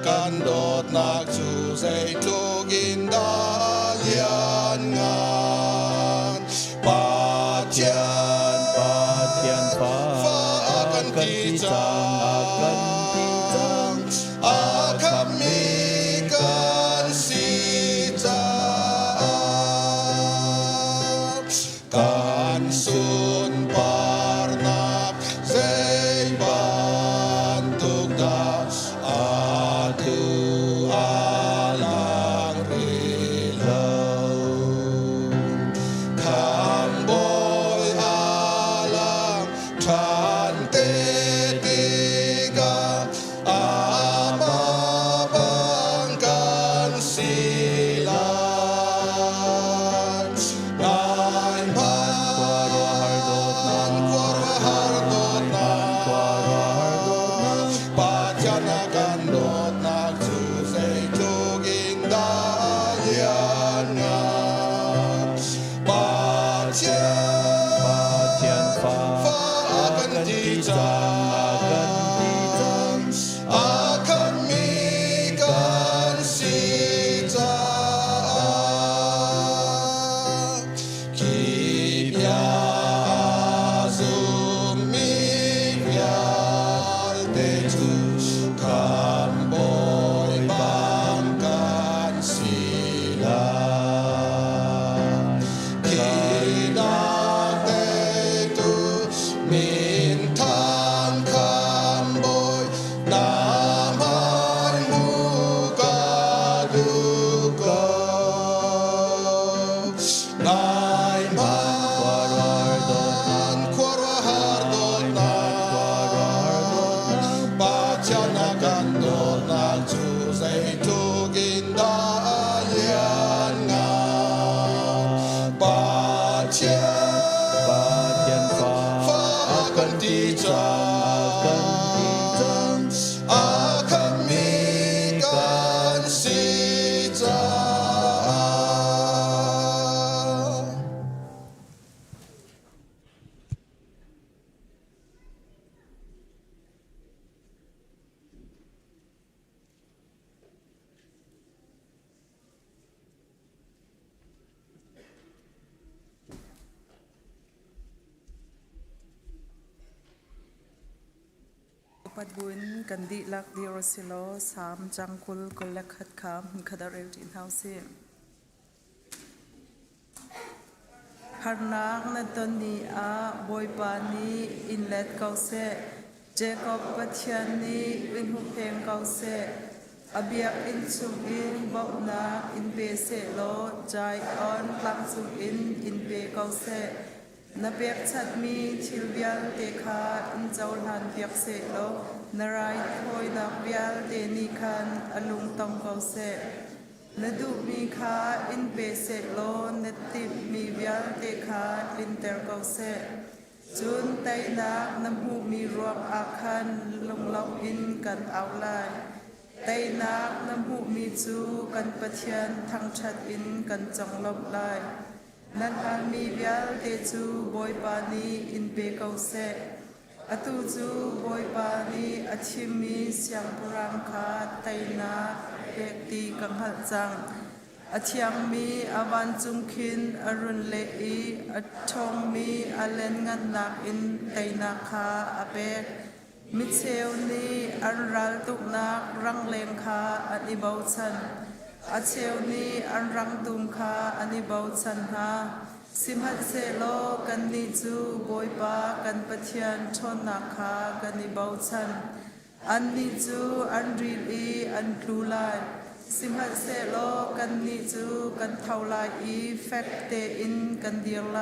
kan dot nak chu sei tugin da lian ngan pa tian fa kan ti chang a kami kan si chang kan sun parnap sei bantuk da tu alang rilau kam boy alang than te tiga ama bangkan silan nai man korwa hardot pachana kandot nak chu sei chugin da lian ngan pachyan fa kan ti chang a kami kan si chang ki pya zum mi pya te chu kam boy bang kan sila kina te tu min tham kam boy na mai mu ka du ko nai man korwa hardot na pachana kandot nak chu sei tugin da lian ngan pachyan fa kan ti chang a kami kan si chang. Pat bun kan di lak di rosilo sam jangkul kolak khat kam khadar in house harnak na toni a boy pani inlet kause Jacob pathiani in hu pheng kause abiak in sum in bokna in pe se lo jai on tlang sum in pe kause na pek chat mi thilbial te kha in chawlan pek se lo narai thoi na bial te ni khan alung tong kause na du mi kha in pe se lo na tip mi bial te kha in ter kause chun tai na nam hu mi ruak akhan lung lok in kan aulai tai na nam hu mi chu kan pathian thang chat in kan chong lop lai nan han mi bial te chu boy pani in pe kause atu chu boy pani achim mi siang purang kha taina pek ti kang hal chang athiang mi awan chung khin arun le I athong mi alen ngan nak in taina kha apek mitcheu ni arral tuk nak rang leng kha an ibau chan อาเชลนีอันรังดุมคาอันนี้เบาชันหาสิมหัดเซโลกันนิจูบอยปากันปะเทียนชนนาคากันนิเบาชันอันนิจูอันรีลีอันกลูไลสิมหัดเซโลกันนิจูกันเท่าไลอีเฟกเตอินกันเดียร์ไล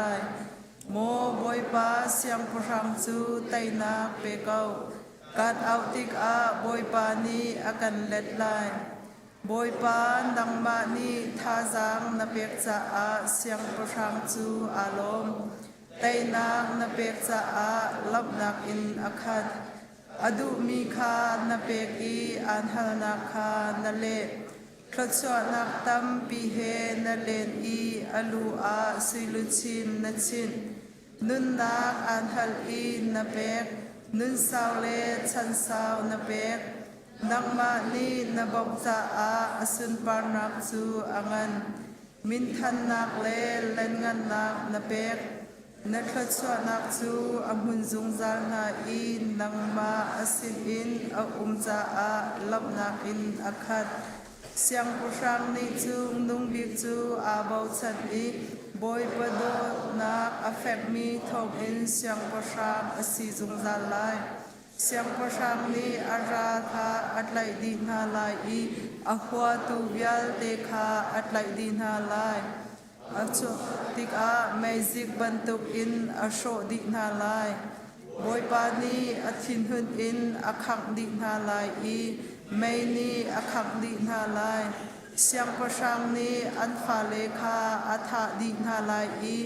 โมบอยปาเสียงพรังจูไตนาเปเกาการเอาติกอาบอยปานีอากันเล็ดไลบอยปานังมานีท่าจางนาเปกจะอาเสียงพรังจูอารมณ์ไตนานาเปกจะอาลับนักอินอาคัดอดุมีคานาเปกอีอันฮานาคานาเลคลดสวนักตัมปีเฮนาเลนอีอลูอาซิลุชินนาชินนุนนักอันฮัลอีนาเปกนุนสาวเลชันสาวนาเปกนักมานีนาบอกจะอาอสุนปานักจูอังันมินทันนักเลเล่นงันนักนาเปกนักชวนักจูอมุนจุงจางนาอีนังมาอสินอินอุมจาอาลับนักอินอาคัดเสียงผู้ฟังนิจูนุ่งบิกจูอาเบาชันอีบอยปะโดนักอเฟกมีทองอินเสียงผู้ฟังอสิจุงจางไลเสียงผู้ฟังนี้อาราธาอัดไหลดีนาไลอีอหัวตูวิลเตคาอัดไหลดีนาไลอาโชติกาเมจิกบันตุกอินอาโชดินาไลบอยปานีอาทินหุนอินอาคังดินาไลอีเมนีอาคังดินาไลเสียงประชังนีอันฟาเลคาอัฐาดินาไลอี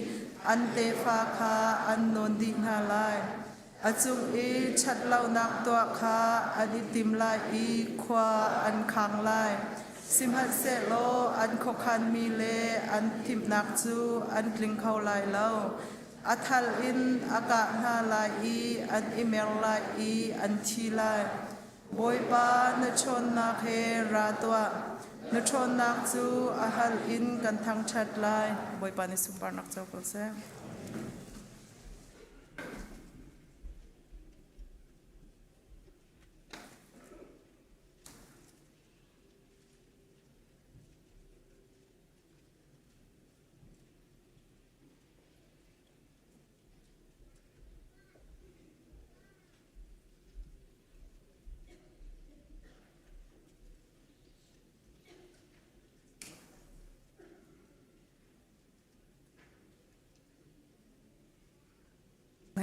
อันเตฟาคาอันนนดินาไลอาจุงอีชัดเล่านักตัวคาอันติมไลอีควาอันคังไลสิมหัดเซโลอันขคันมีเลอันทิมนักจูอันกลิงเขาไลเล่าอัทัลอินอากานาไลอีอันอิเมลไลอีอันทีไลบอยปานชนนักเฮราตัวนชนนักจูอาฮัลอินกันทั้งชัดไลบอยปานิสุปานักเจ้าก็เซ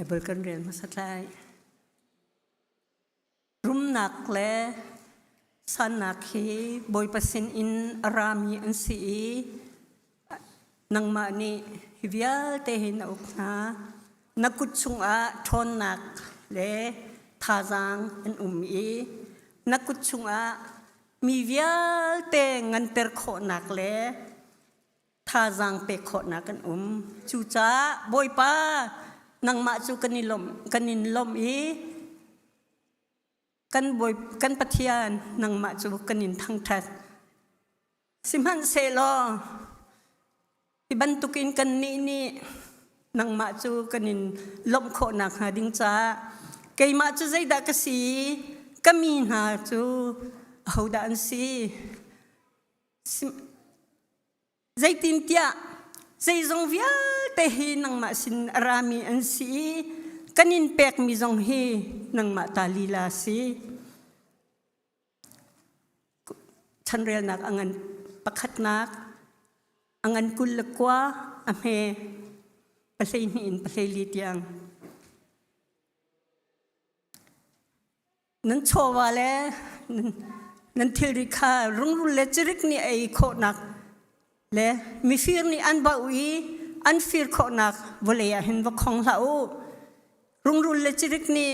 ไบเบิลกันเรียนมาสักไลรุมนักเลสันนักเฮบอยปัสินอินอารามีอันสีนังมานีฮิวิลเตหินอุกนานักกุศลอาทนนักเลท่าจางอันอีนักกุศลอามีวิลเตงันเตอร์โคนักเลท่าจางเปโคนักอันจูจ้าบอยป้านังมาจูกันนิลมอีกันบอยกันปะเทียนนังมาจูกันนินทั้งทัดสิมหันเซโลที่บรรทุกินกันนี่นังมาจูกันนินลมโคนักหาดิงจ้าเกยมาจูใจดักสีก็มีหาจูเอาดันสีใจตินเตียใจจงวิลเตฮีนังมาสินรามีอันสีกันินเป็กมีจงฮีนังมาตาลีลาสีฉันเรียนนักอันประคัดนักอันกุลกว่าอเมปะเลนินปะเลลีเตียงนั้นโชว์ว่าแล้วนั้นเทริคารุ่งรุ่งเลจริกนี่ไอโคนักและมีฟิร์นี่อันบ่าวอีอันฟิร์โคนักวเลยเห็นว่าของเรารุ่งรุ่งเลจริกนี่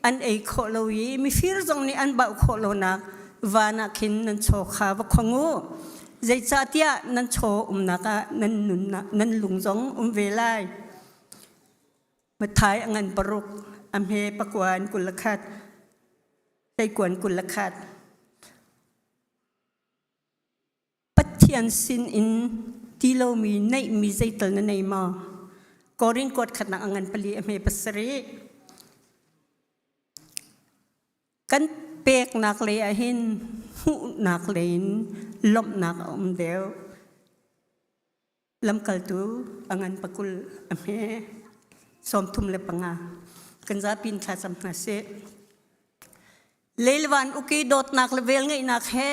อันไอโคลวีมีฟิร์จงนี่อันบ่าวโคลนักวานักหินนันโชขาว่าของงูใจจ่าเตียนันโชนักนันนุนนันลุงจงเวลัยมาท้ายอันปรุกอเมปกวนกุลขัดใจกวนกุลขัดเทียนสินอินที่เรามีในมีใจตลในมากอรินกอดขัดนักอันปลีอเมปัสรีกันเปกนักเลยหินหูนักเลน lom nak deo lam kal tu angan pakul ame som thum le panga kan za pin tha sam na se leilwan uki dot nak level ngai nak he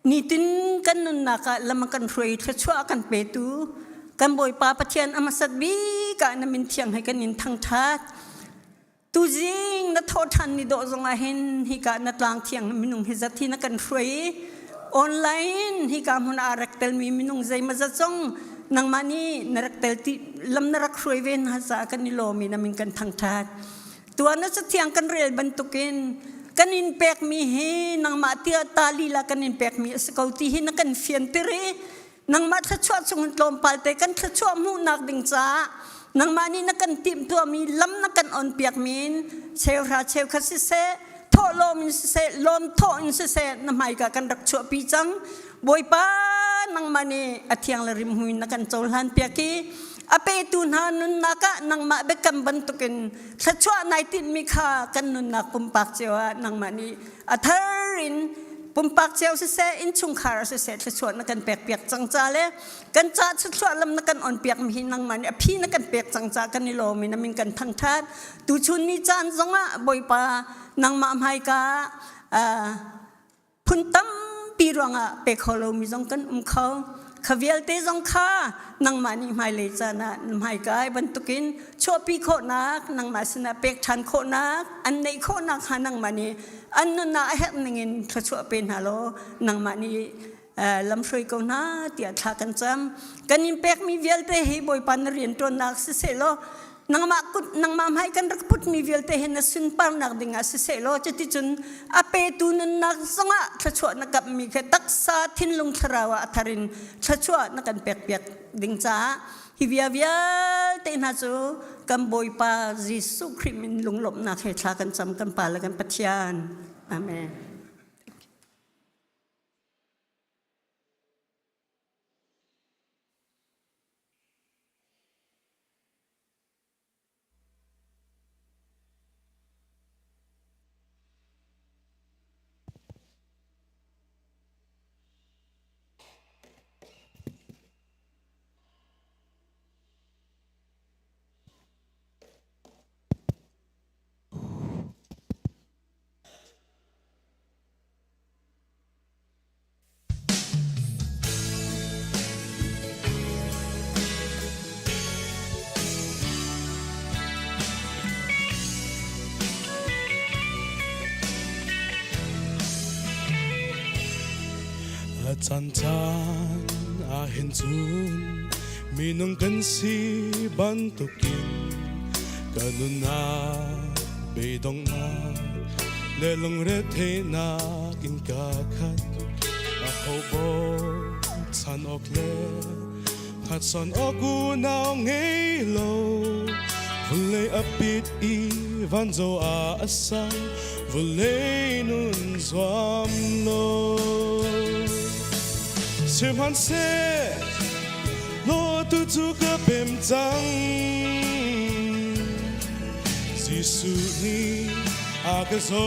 nitin kan nun naka lam kan roi thachwa kan pe tu kan boi pa pathian amasat bi ka namin thiang hai kan in thang that tu jing na tho than ni do zong a hen hi ka na tlang thiang minung hi zathi na kan roi online hi ka mun arak tel mi minung zai ma za chong nang mani narak tel ti lam narak roi ven ha za kan ni lo mi na min kan thang that tu ana sa thiang kan rel bantukin kanin pek mi he nang ma tia tali la kanin pek mi skauti hi na kan fian tere nang ma thachwa chung tlom palte kan thachwa mu nak ding cha nang mani na kan tim tu mi lam na kan on piak min cheu ra cheu khasi se tho lom se lom tho in se na mai ka kan rak chua pi chang boi pa nang mani athiang la rim hui na kan chol han piaki ape tu na nun naka nang ma be kam bantukin thachwa nai tin mi kha kan nun nak pumpak chewa nang mani atharin pumpak cheu se in chung khar se thachwa na kan pek pek chang cha le kan cha thachwa lam na kan on pek mi nang mani aphi na kan pek chang cha kan ni lo mi na min kan thang that tu chun ni chan zonga boi pa nang ma mai ka phun tam pi ronga pe kholo mi jong kan kho khavial te jong kha nang mani mai le chana mai kai bantukin chopi kho nak nang masina pek than kho nak an nei kho nak ha nang mani an na het ningin thachwa pen halo nang mani lam shroi ko na tia tha kan cham kanin pek mi vial te hi boi pan rian to nak se lo nang ma mai kan rak put mi vial te hen sun par nak dinga se lo chati chun ape tu nun nak zonga thachwa na kap mi khe taksa thin lung tharawa atharin thachwa na kan pek pek ding cha hi via te na chu kam boi pa jisu krimin lung lop na khe tha kan cham kan pa la kan pathian amen chan chan a hin chun minung kan si bantukin kanuna beidong na lelong re the na kin ka khat a hobo chan ok le khat son oku naw ngei lo vule apit i van zo a asang vule nun zwam lo Chim han se lo tu tu ka bem chang Jisu ni a ka zo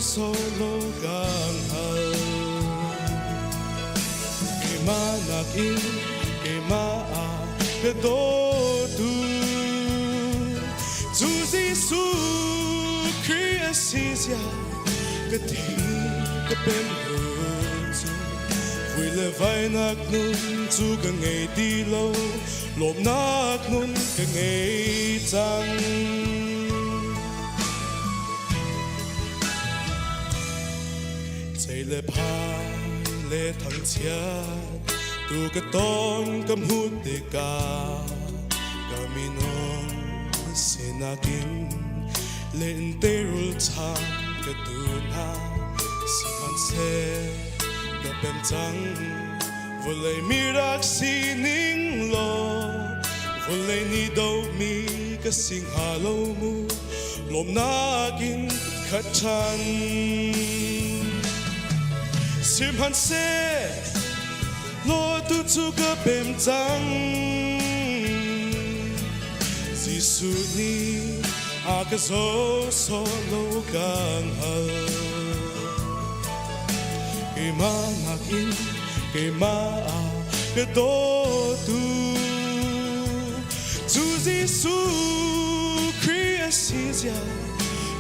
so lo gang hal Ke ma nak in ke ma a ka do tu Tu Jisu Christia ka ti ka bem Vui le vai nak nun chu ka ngei ti lo lom nak nun ka ngei chang Chei le phai le thang chia tu ka ton kam hut te ka mi non sinakin le interul chang ka tu na siman se Bem chang volei mirak sining lo volei ni do mi ka sing halo mu lom nakin khachan sim han se lo tu chu ka bem chang Jisu ni a ka zo so lo kang hal Ke ma nakin cái ma cái tổ tu Chúa Giêsu Christ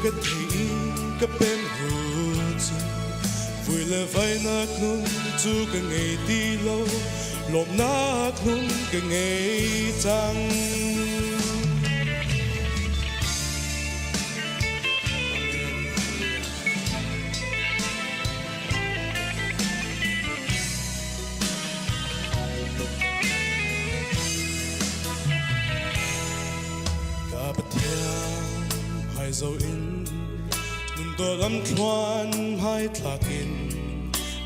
cái thị cái bên hữu vui là vai nát nun Chúa cái ngày đi lâu lộp nát nun cái ngày trăng hai dấu in nun to lam thuan hai thakin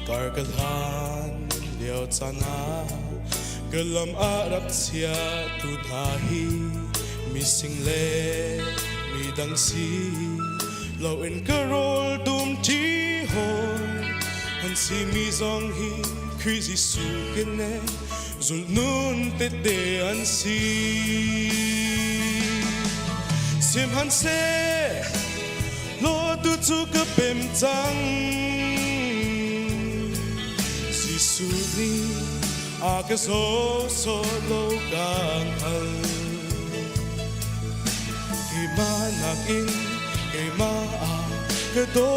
kar kalhan leo chana kalam arap sia tu thahi mi sing le mi dang si lo in karol dum chi hoi han si mi zong hi crazy su kene zul nun te de an si sim han se lo tu chu ka pem chang si su ni a ka so lo kang hal ki ma na in ke ma a ka do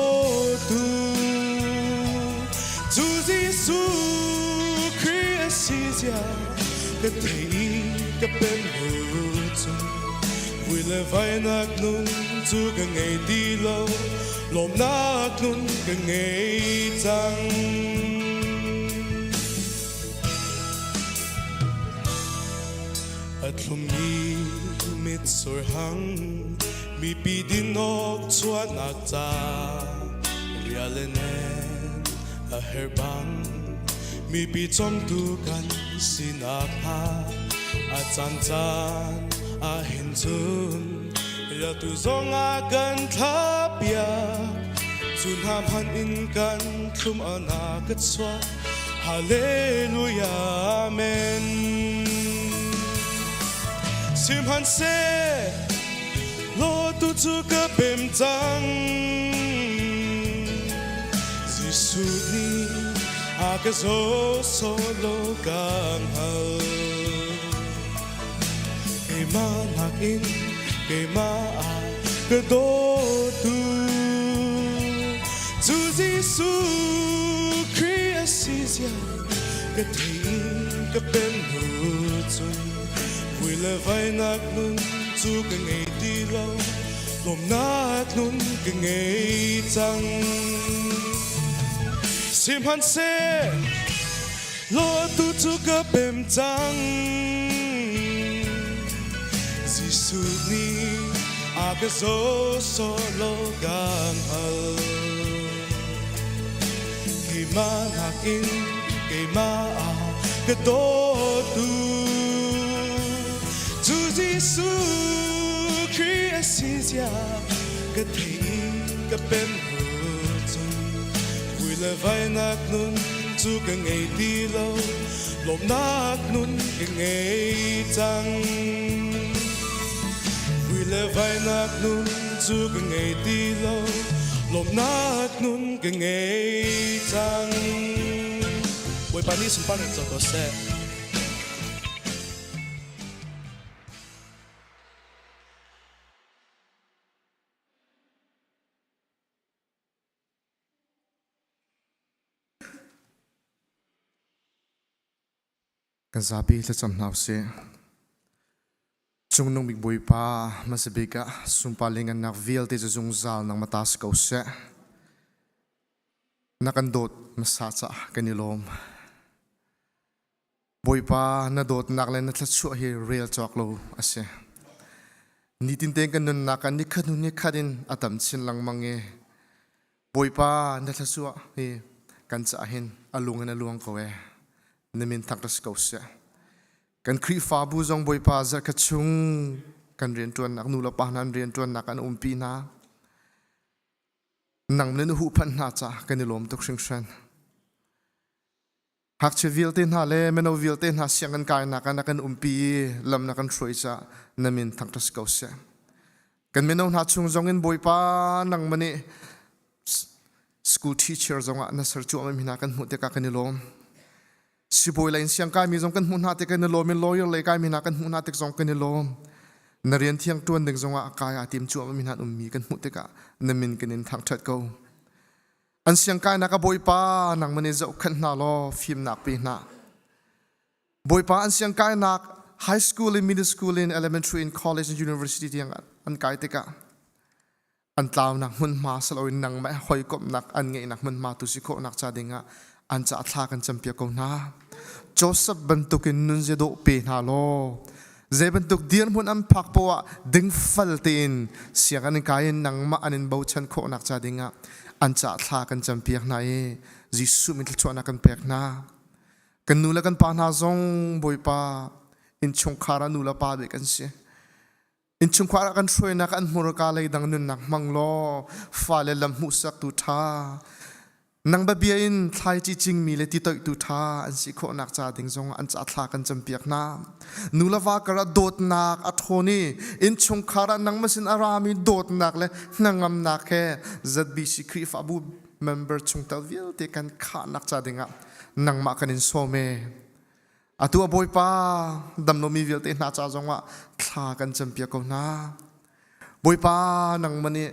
tu chu Giêsu Christ ya ka thei ka pem hu chu vui là vai nát nun chu cái ngày đi lâu lom nát nun cái ngày trăng at lumi mit sor hang mi pi din nok chuan nak cha rialenen a herbang mi pi chom tu kan sinak ha a chan chan a hin chun ra tu zong a kan thapia chun ham han in kan thum ana kat swa hallelujah amen sim han se lo tu chu ka pem chang Giêsu ni a ka zo so lo kang hal cái ma hạc in cái ma à cái đô tu Chúa Giêsu Christ ya cái thị cái bên hữu chung vui là vai nát nun Chúa cái ngày đi lâu lom nát nun cái ngày trăng sim han se lo tu Chúa cái bên trăng Giêsu ni a ka zo so lo gang hal ki ma hak in ki ma a ka do tu Chúa Giêsu Christ ya ka thei ka pen hu chu vui là vai nát nun chu ka ngày đi lâu lom nát nun ka ngày trăng le vai nát nun chu cái ngày đi lâu lom nát nun cái ngày trăng buổi ban đi sum pan cho tôi sẽ kan zabi le cham nau se chung nong big boy pa masabika sumpa lingan nak vial te zung zal nang matas ko se nakandot masacha kanilom boy pa na dot naklen na tlatsu hi real choklo ase ni tin teng kan nun nakan ni khanu ni khadin atam chin lang mange boy pa na tlatsu hi kan cha hin alungan aluang ko e namin takras ko se kan kri fa bu zong boy pa za ka chung kan rian tuan nak nula pa nan rian tuan nak an umpi na nang len hu phan na cha kan lom tok sing shan hak che vil te na le meno vil te na siang kan kai na kan umpi lam na kan throi cha namin takras ko se kan meno na chung zong in boy pa nang mani school teacher zong a na sar chu am hina kan mu te ka kan lom สิบอยเลยเสียงกายมีจงกันหุ่นหาติกันโลมีลอยเลยกายมีนักกันหุ่นหาติจงกันโลนเรียนเที่ยงตัวหนึ่งจงว่ากายอาติมจัวมีนัดมีกันหุ่นติกะนมินกันนินทางชัดกูอันเสียงกายนักบอยป้านังมันจะขันนาโลฟิล์มนักปีนาบอยป้าอันเสียงกายนัก high school in middle school in elementary in college and university ที่อันกายติกะอันตาวนักมันมาสลอยนังไม่หอยกบนักอันเงยนักมันมาตุสิโคนักจาดิงะอันจะอัตลากันจำเปียกเอานะโจเซฟบันตุกินนุนเจโดเปนาโลเจบันตุกเดียนหุ่นอันพักปัวดึงฟัลตินเสียงอันกายนังมาอันเบาชันโคนักจาดิงะอันจะอัตลากันจำเปียกนายจิสุมิลชวนักกันเปียกนากันนูละกันปานาซงบอยปาอินชงคารานูละปาเบกันเสียอินชงคารากันช่วยนักอันมุรกาเลยดังนุนนักมังโลฟาเลลำมุสักตุทานังบะเบียอินทายจีจิงมีเลติตอยตุทาอันสิโคนักจาดิงซงอันจะอัตลากันจำเปียกนานูละวากระโดดนักอัทโทนีอินชงคารานังมัสินอารามีโดดนักเลยนังงำนักแค่จัดบิสิครีฟาบูmember ชงเตวิลที่กันขานักจาดิงะนังมากันอินโซเมอตัวบอยป้าดำโนมีวิลเตน่าจ้าจงว่าทากันจำเปียกนาบอยป้านังมันนี่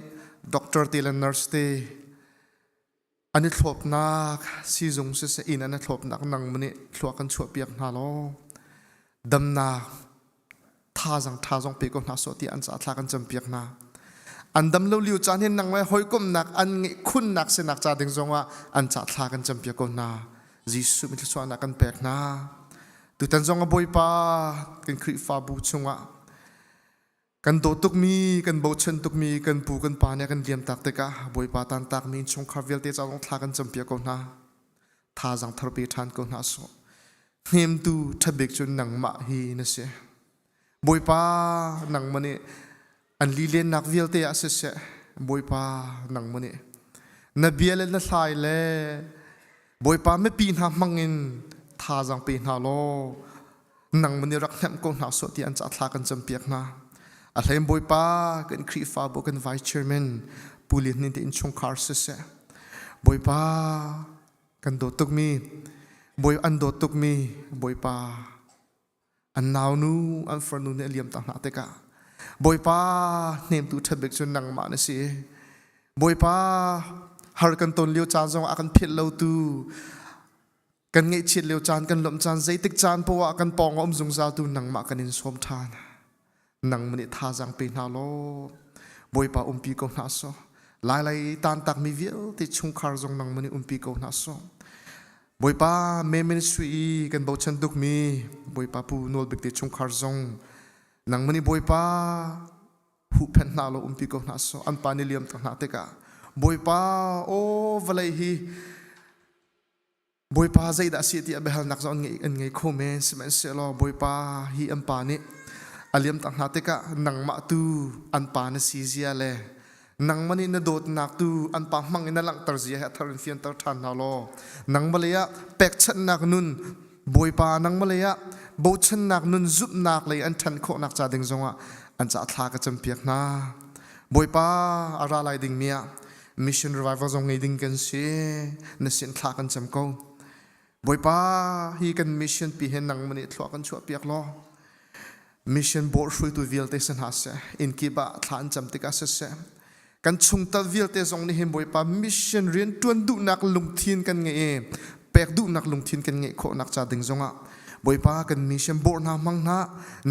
ด็อกเตอร์ตีและนัร์สตีอันนี้ทบนักซีจงเสียอินอันนี้ทบนักนังมันนี่ทวกันชัวเปียกนาโลดำนาท่าจังเปียกนาสติอันจะทากันจำเปียกนาอันดำเลี้ยวจานเห็นนังไว้หอยก้มนักอันงี้คุณนักเสนักจาดิงจงว่าอันจะทากันจำเปียกนาจิสุมิทสวานักกันเปียกนาตุตันจงบอยป้ากันคริฟาบูชงว่ากันโดตุกมีกันโบชันตุกมีกันปูกันปาเนี่ยกันเลียมตักเตกะบอยป้าตันตักมีชงคาร์เวลเตจะลงทากันจำเปียกนาท่าจังทรปีทันกนาโซเฮมตูทับเบกจนนังมาฮีนะเสบอยป้านังมันเนี่ยอันลีเลนนักวิลเตอเสเสบอยป้านังมันเนี่ยนบีเลนละสายเล่บอยป้าไม่ปีนหามังเงินท่าจังปีนหาโลนังมันเนี่ยรักแหมกงหาสวดที่อันจะทากันจำเปียกนะอะไรบอยป้ากันครีฟาบุกันไวท์เชอร์แมนปูลินนี่ที่อินชงคาร์เสเสบอยป้ากันโดตุกมีบอยอันโดตุกมีบอยป้าอันนาวนูอันฟรนูเนี่ยเลียมต่างหากเตกะบอยป้าเนมตูทับเบกจนนังมาเนสิบอยป้าฮาร์กันตนเลี้ยวจานจงอากันเพิดเล่าตูกันเงยชิดเลี้ยวจานกันลมจานใจติกจานเพราะว่ากันปองอมจงซาตูนังมากันอินสมทานนังมันนี่ท่าจังเป็นฮาโลบอยป้าปีกงนาโซหลายๆตานตักมีวิลที่ชงคาร์จงนังมันนี่ปีกงนาโซบอยป้าเมมินิสทรีกันบ่ชันดุกมีบอยป้าปูโนลเบกที่ชงคาร์จงนังมันนี่บอยป้าหูเพนนาโลปีกงนาโซอันปานิเลียมต่างหากเตกะบอยป้าโอ้วลัยฮีบอยป้าใจดัชที่อเบฮัลนักจอนไงโคเมนสมัยเสลอบอยป้าฮีอันปานิอาเลียมต่างหากเตกะนังมาตูอันปานิซีเซียเลนังมันนี่นโดดนักตูอันปามังอินลังตรเสียเหตุทารินเฟียนตรทันนาโลนังมาเลยะเป็กชันนักนุนบอยป้านังมาเลยะโบชันนักนุนจุบนักเลยอันทันโคนักจาดิงจงอ่ะอันจะทากระจำเปียกนาบอยป้าอะไรไรดิ่งเมียMission Revival จงไงดิ่งกันสินสินทากันจำกูบอยป้าฮีกัน Mission ปีเห็นนังมันนี่ทว่ากันชัวเปียกล้อ Mission Board ช่วยตัววิลเตสันหาเสอินกีบะทานจำติกาเสกันชงตาวิลเตจงนี่เห็นบอยป้า Mission เรียนตวนดุนักลงทีนกันไงแปกดุนักลงทีนกันไงโคนักจาดิงจงอ่ะบอยป้ากัน Mission Board นามังนะ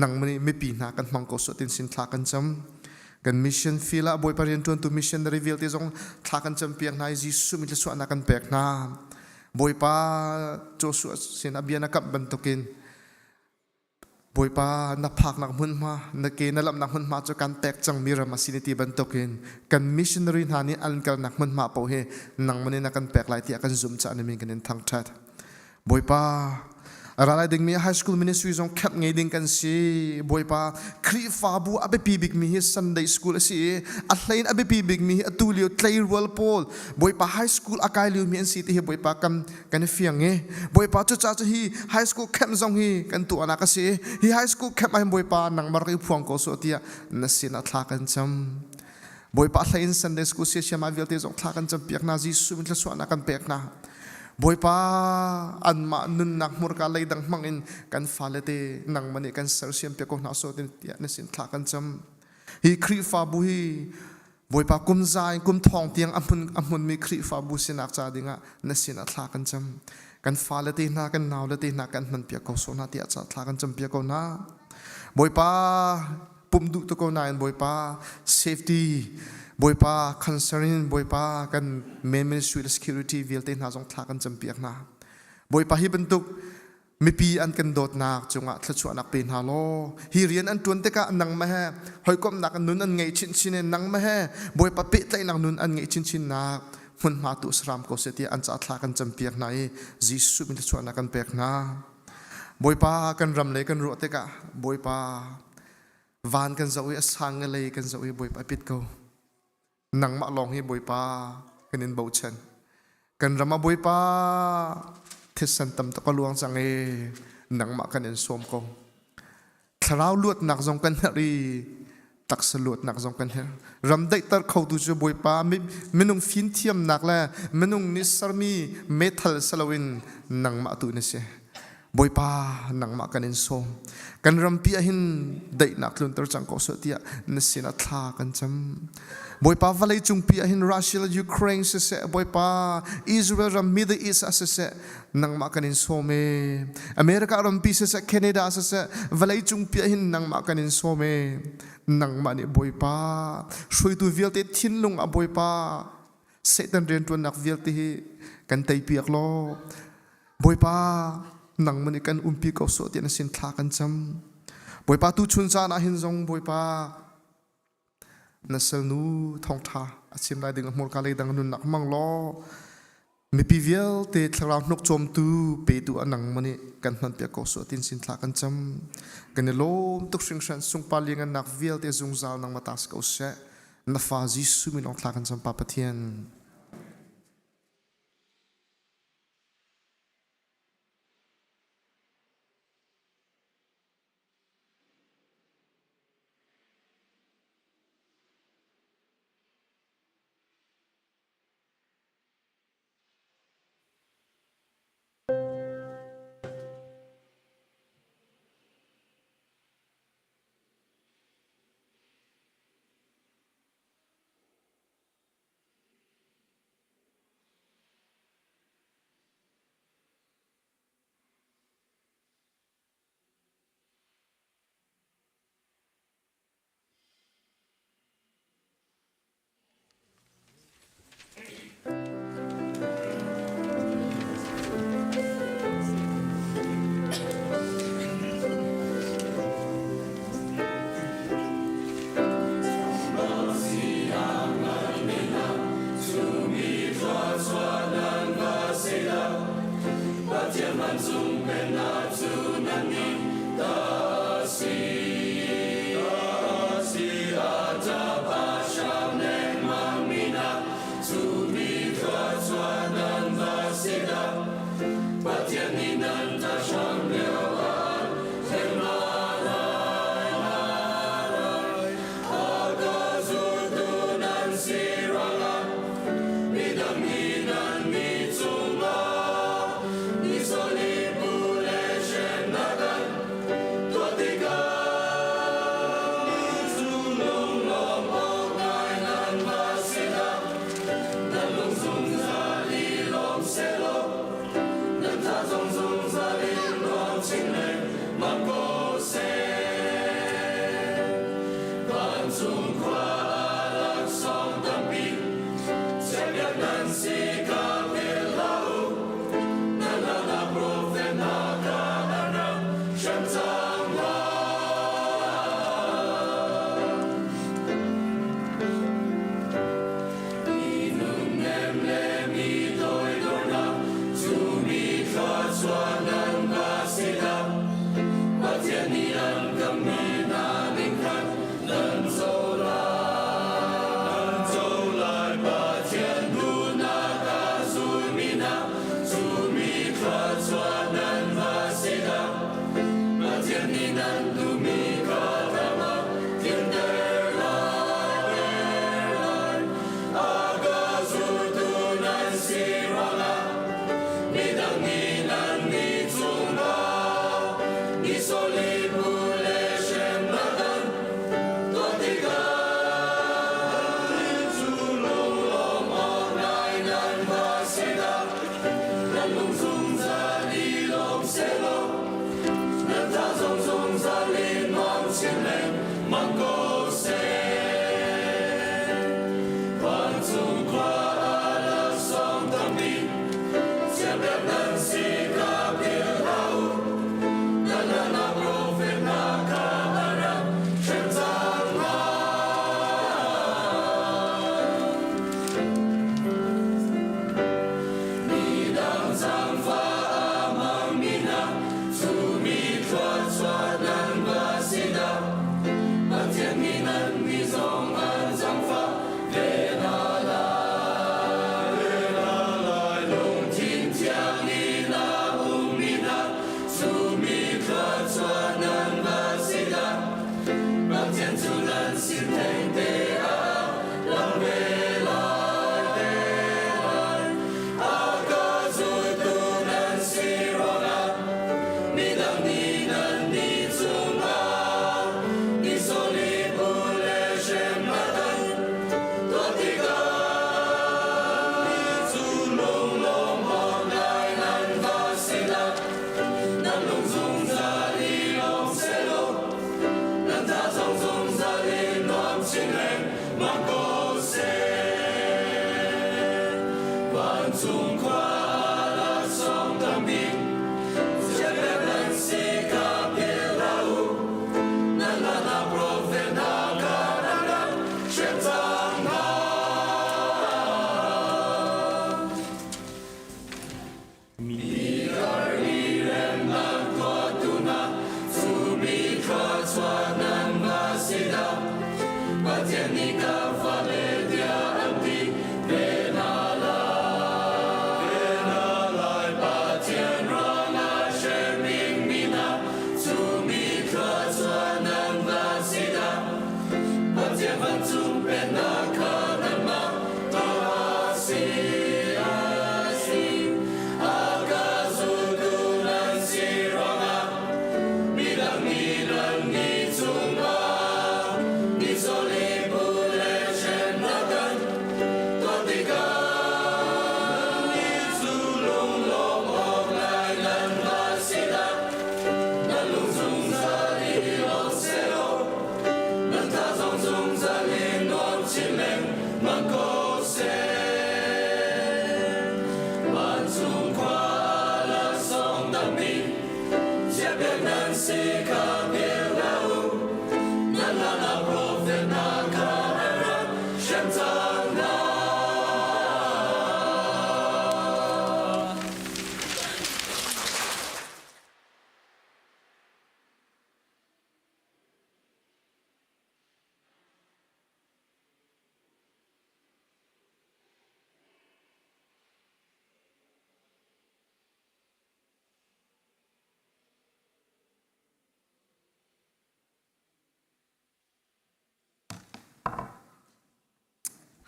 นังมันนี่ไม่ปีนากันมังก็สุดตินสินทากันจำกันมิชชั่นฟิลาบอยปารีนตัวตัวมิชชั่นรีวิลที่จงทากันจำเปียกนายจิสุมิลสวนากันเปียกนาบอยปาโจสุเซนอเบียนักบันทุกินบอยปานับพักนักหุ่นมานักเกณฑ์นับนักหุ่นมาจกันแตกจังมีรามาสินิติบันทุกินกันมิชชั่นรีนานี่อันกันนักหุ่นมาเป่าเฮนังมันนี่นักกันเปียกหลายที่กันซุ่มจ่านี่มีกันในทางชัดบอยปาอะไรดิ่งมี high school ministry จงแคบไงดิ่งกันสิบอยป้าครีฟาบูอเบปีบิกมี Sunday school สิอัลเลนอเบปีบิกมีตูเลียวเทย์วอลโพลบอยป้า high school อากาศเลียวมีอันสิที่บอยป้ากันเฟียงเงบอยป้าจุดจ้าจะฮี high school แคบจงฮีกันตัวนักสิฮี high school แคบไอ้บอยป้านังมาร์กิพวงโกสุติยานัสินัทลากันจำบอยป้าเลน Sunday school เสียมาวิลเตจงทลากันจำเปียกนาจิสุมิลสวนากันเปียกนาบ boi pa an ma nun nak mur ka lei dang mangin kan falete nang mani kan ser siam pe ko na so tin tia na sin thla kan cham hi khri fa bu hi boi pa kum zai kum thong tiang amun mi khri fa bu sinak cha dinga na sin a thla kan cham kan falete na kan naw le te na kan man pe ko so na tia cha thla kan cham pe ko na boi pa pum du to ko na boi pa safety boi pa concern boi pa kan ministry security vilte na jong thla kan champiak na boi pa hi bentuk mi pi an kan dot nak chunga thla chu anak pe na lo hi rian an tun te ka nang ma he hoi kom nak nun an ngei chin chin nang ma he boi pa pe tlai nak nun an ngei chin chin nak mun ma tu sram ko se ti an cha thla kan champiak na e jisu min chu anak kan pek na boi pa kan ram le kan ro te ka boi pa van kan zawi asang le kan zawi boi pa pit ko nang ma long hi boi pa kanin bau chen kan rama boi pa thisan tam ta kaluang sang e nang ma kanin som ko tharau luat nak jong kan ri tak salut nak jong kan her ram dai tar khau tu chu boi pa minung fin thiam nak la minung ni sarmi metal salawin nang ma tu ni se boi pa nang ma kanin som kan ram pi hin dai nak lun tar chang ko so tia na sina thla kan cham boi pa valai chung pi hin Russia Ukraine se boi pa Israel ram Middle East se nang ma kanin some America ram pi se Canada se valai chung pi hin nang ma kanin some nang ma ni boi pa shui tu vialte thin lung a boi pa Satan ren tu nak vialte hi kan tai piak lo boi pa nang mani kan umpi ko so tian sin thla kan cham boi pa tu chun cha na hin jong boi pa nasal nu thong tha achim lai ding mor ka le dang nun nak mang lo mi pi vial te thla nok chom tu pe tu anang mani kan man pe ko so tin sin thla kan cham kan lo tuk sing san sung pa ling an nak vial te zung zal nang matas ko se na fa ji su mi long thla kan cham pa pathian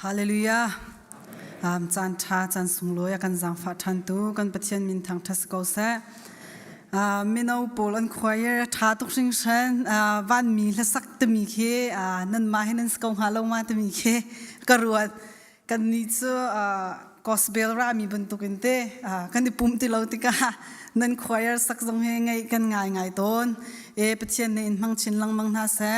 Hallelujah. Chan tha chan sungloya kan zang fa than tu kan pathian min thang thas ko se. Mino pol an choir tha tuk sing shan van mi la sak te mi khe nan ma hinan skong halo ma te mi khe karuat kan ni chu gospel ra mi buntukin te kan di pum ti lo ti ka nan choir sak zong he ngai kan ngai ton pathian ne in mang chin lang mang na se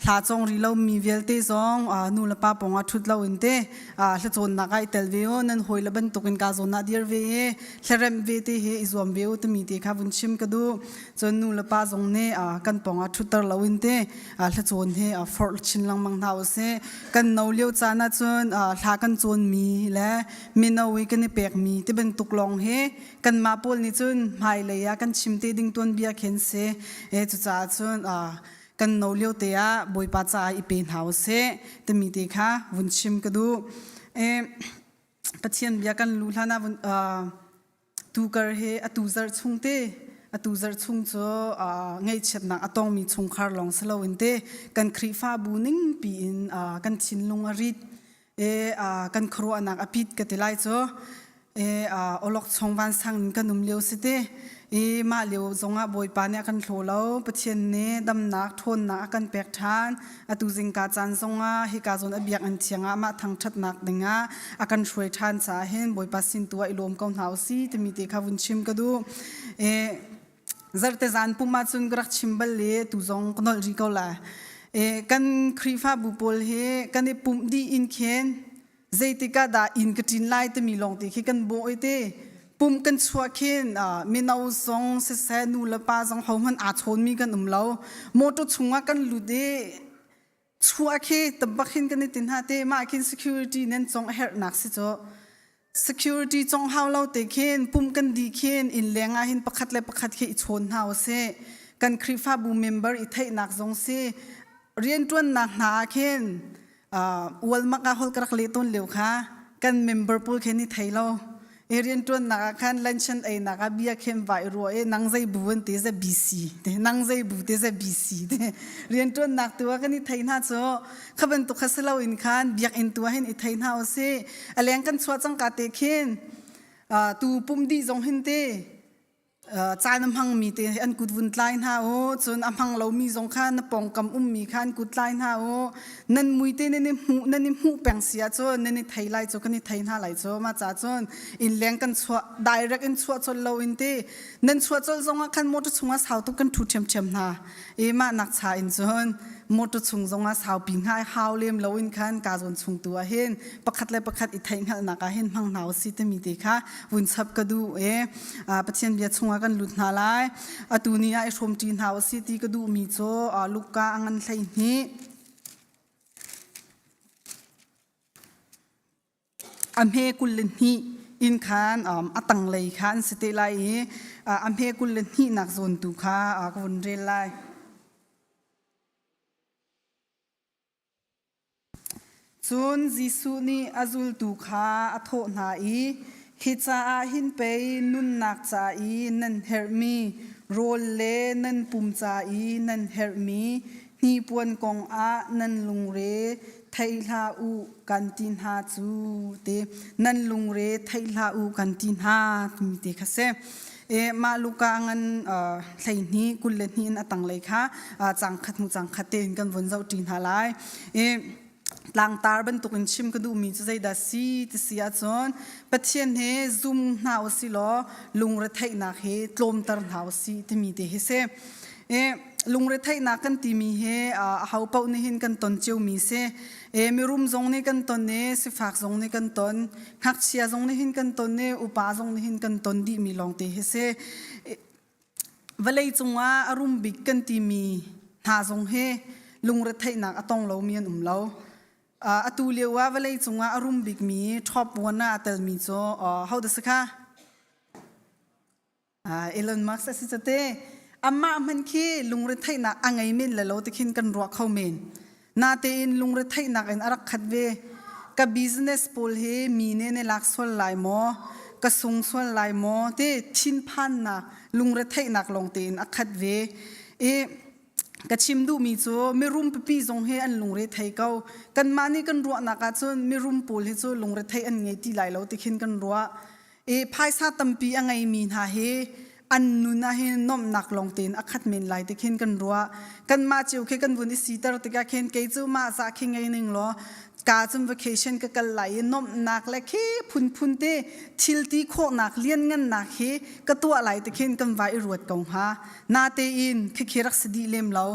thla chong ri lo mi vel te zong nu la pa ponga thut lo in te hla chon na kai tel veo nan hoi la ban tukin ka zon na dir ve hlarem ve te he izom veo te mi te kha bun chim ka du chon nu la pa zong ne kan ponga thutar lo in te hla chon he for chin lang mang na se kan no leo cha na chon hla kan chon mi le mi no wi kan pek mi te ban tuk long he kan ma pol ni chun mai le ya kan chim te ding ton bia khen se cha chun kan no leo te a boi pa cha I pen house se te mi te kha vun chim ka du pathian bia kan lu hlana tu kar he atu zar chung te atu zar chung cho ngai chet na atong mi chung khar long selo in te kan khri fa bu ning pi in kan chin lung a rit kan khro anak apit ka te lai cho olok chongwan sang kan num leo se te มาเลียวจงบอยปานเนี่ยกันโถเราประเทศนี้ดำนักทนนักกันแปกทานตุจิงกาจันจงฮิกาจนอเบียกอันเทียงมาทางชัดนักดึงอากันช่วยทานสาเห็นบอยปัสินตัวอิลมกองเท้าซีจะมีเตะขวุนชิมก็ดูzartezan puma chun grak chimbal le tu zong knol ri ko la kan khrifa bu pol he kan pum di in khen zeitika da in katin lai te mi long ti khi kan bo ite pum kan chua khen mi nau zong se se nu la pa zong hom han a chon mi kan lo mo to chunga kan lu de chua khe tabakhin kan tin ha te ma kin security nen chong her nak si cho security จงเฮาเราเตะเคนปุ่มกันดีเคนอินแรงหินประคัดและประคัดเขชนเฮาเซกันคริฟ้าบูเมมเบอร์อีไทยนักจงเซเรียนจวนนักหนาเคนวัลมักอาฮอลกระเลตุนเหลวค่ะกันเมมเบอร์ปูเคนนี่ไทยเราเรียนจวนนักขันลันชันไอนักเบียเคนไวรัวนังใจบูนเตจะบีซีนังใจบูเตจะบีซีเรียนจวนนักตัวกันนี่ไทยน่าจะขบันตุขัสเลาอินขันเบียกอินตัวเห็นอีไทยน่าเซอะไรกันสวดจังกาเตเคนตูปุ่มดีจงเห็นเตจานพังมีเตอันกุดวุ่นไลน์ฮาโอจนพังเรามีจงขันปองกำมีขันกุดไลน์ฮาโอนั่นมุยเตนั่นหูแปงเสียจนนั่นไทยไลจนกันนี่ไทยน่าไลจนมาจ้าจนอินแรงกันสวด direct อินสวดจนเราอินเตนั่นสวดจนจงขันมดชงอาสาวตุกันทุเทียมนามานักชาอินจนมดชงจงอาสาวปิงให้ฮาวเลียมเราอินขันกาจนชงตัวเห็นประคัดเลยประคัดอีไทยหันนักเห็นพังหนาวสิเตมีเตค่ะวุ่นชับกระดูประเทศเบียดชงกันหลุดนาไลตัวนี้ไอ้ชมจีนหาวสิตีกระดูมีโจลูกกาอันไทยนี้อเมกุลเลนีอินคานอตังเลยคานสเตไลอเมกุลเลนีนักโซนตุค่ะกวนเรไลส่วนจิสุนีอาจุลตุค่ะอโทนาอีฮิจาหินเปย์นุนนักจาอีนันเฮร์มีโรลเลนันปุ่มจาอีนันเฮร์มีนีปวนกองอานันลุงเรไทลาอูกันตินฮาจูเตนันลุงเรไทลาอูกันตินฮามีเตค่ะเซมาลูกางันไทยนี้กุลเลนีนตังเลยค่ะจังขัดมุจังขัดเตนกันวนเจ้าจีนฮาไลหลังตาบันตุกันชิมก็ดูมีใจดัซีที่เสียจนประเทศเฮซุ่มหนาวสิล้อลุงระไทยนักเฮตลมตรหนาวสิที่มีเดเฮเซลุงระไทยนักกันที่มีเฮเขาเป่าในหินกันตนเจียวมีเซมีรุมจงในกันตนเนสิฝากจงในกันตนหักเชียจงในหินกันตนเนอุปาจงในหินกันตนดีมีลองเตเฮเซเวลาจงว่าอารมณ์บิกกันที่มีหาจงเฮลุงระไทยนักอตองเราเมียนเราตูเลียวว่าเวลาจงว่าอารมณ์บิกมีท็อปวันน่ะแต่มีโจเขาเดสค่ะเอลอนมัสก์สิจะเตอามามันคีลุงเรไทยนักอังไงเมนแล้วเราติขินกันรัวเข้าเมนนาเตอินลุงเรไทยนักอินอารักขัดเวกับบิสเนสโพลเฮมีเนในลักส่วนลายหมอกระสุงส่วนลายหมอเตทินพันนักลุงเรไทยนักลงเตอินอักขัดเวกัชิมดูมีโจไม่รุมปีจงเฮอันลุงเรไทยเก่ากันมานี่กันรัวนักจนไม่รุมปูลเฮโจลุงเรไทยอันไงที่ไหลเราติขินกันรัวภายซาตัมปีอังไงมีนาเฮอันนุนเฮนอมนักลงเตนอักขัดเมนไหลติขินกันรัวกันมาเจียวแค่กันวันที่สีตาติกาเคนเกจูมาจากเข่งไงหนึ่งล้อกาจุมวัคเคชันก็กันไหลนมนักและแค่พุนเตทิลตีโคนักเลี้ยนเงินนักเฮก็ตัวไหลติขินกันไว้รวดกงฮานาเตอินแค่รักษดีเลมเรา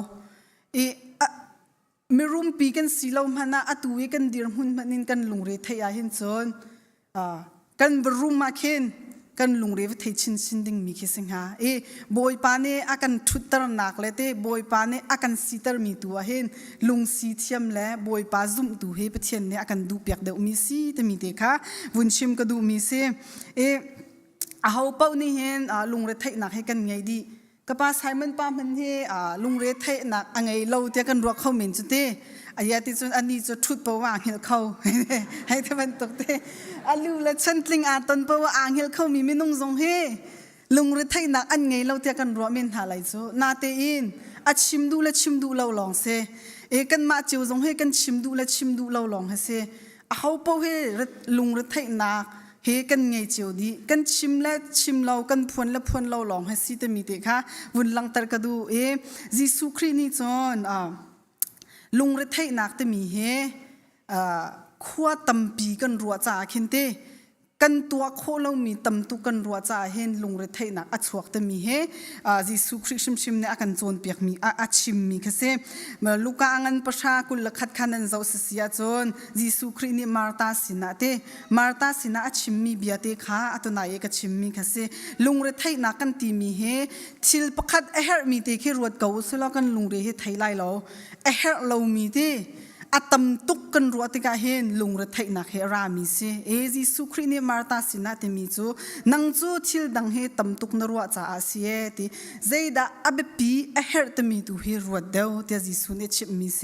ไม่รุมปีกันสีเรามานะอตุยกันดีรหุ่นมันนินกันลุงเรทยาเห็นจนกันบรุมมาเคนกันลุงเรวเทชินดิ่งมีคิสิงหาบอยปาเนอากันทุตรนักเลยเตบอยปาเนอากันสีตรมีตัวเห็นลุงสีเทียมและบอยปาซุ่มตัวเฮปเทียนเนี่ยอากันดูเปียกเดวมีสีแต่มีเด็กค่ะวุ้นชิมก็ดูมีเซเขาเป้านี่เห็นลุงเรทยนักให้กันไงดีกับป้าไซมันป้ามันที่ลุงเรทยนักอังไงเราเทียกันรัวเข้าเหม็นจุดเตอายาติจนอันนี้จะทุดปะว่าเหี่ยวเข้าให้ที่มันตกเตอาลูและฉันตลิงอาตนปะว่าอ่างเหี่ยวเข้ามีไม่นุ่งทรงเฮลุงเรทยนักอันไงเราเทียกันรัวเมนหาไหลโซนาเตอินอัดชิมดูและชิมดูเราลองเซกันมาเจียวทรงเฮกันชิมดูและชิมดูเราลองเฮเซเขาเป้าเฮลุงเรทยนัก เฮกันไงเจียวดีกันชิมและชิมเรากันพวนและพวนเราลองให้สิตมีเตค่ะวุ่นลังตรกดูยิสุครินี่จอนลุงเรไทยนักตมีเฮขั้วตำปีกันรัวจ่าเข็นเตกันตัวโคเรามีตำตุกันรัวจ่าเห็นลุงเรไทยนักอัดสวกตมีเฮยิสุคริชิมเนี่ยกันจนเปียกมีอัดชิมมีค่ะเซมาลูกอังันประชากุลขัดขันนันเจ้าเสียจนยิสุครินี่มาร์ตาสินะเตมาร์ตาสินะอัดชิมมีเบียเตค่ะอัตนายกชิมมีค่ะเซลุงเรไทยนักกันตีมีเฮทิลประคัดเฮร์มีเตแค่รวดเก่าสละกันลุงเรไทยไล่เราเฮร์เรามีเตอาตมตุกกันรัวติกาเห็นลุงระไทยนักเฮรามิเซยิสุครินีมาร์ตาสินะเตมิจูนังจูทิลดังเฮตมตุกนรัวจ่าอาเซียติเจดาอับปีเฮร์ตมิดูเฮรัวเดวเตยิสุเนชิมิเซ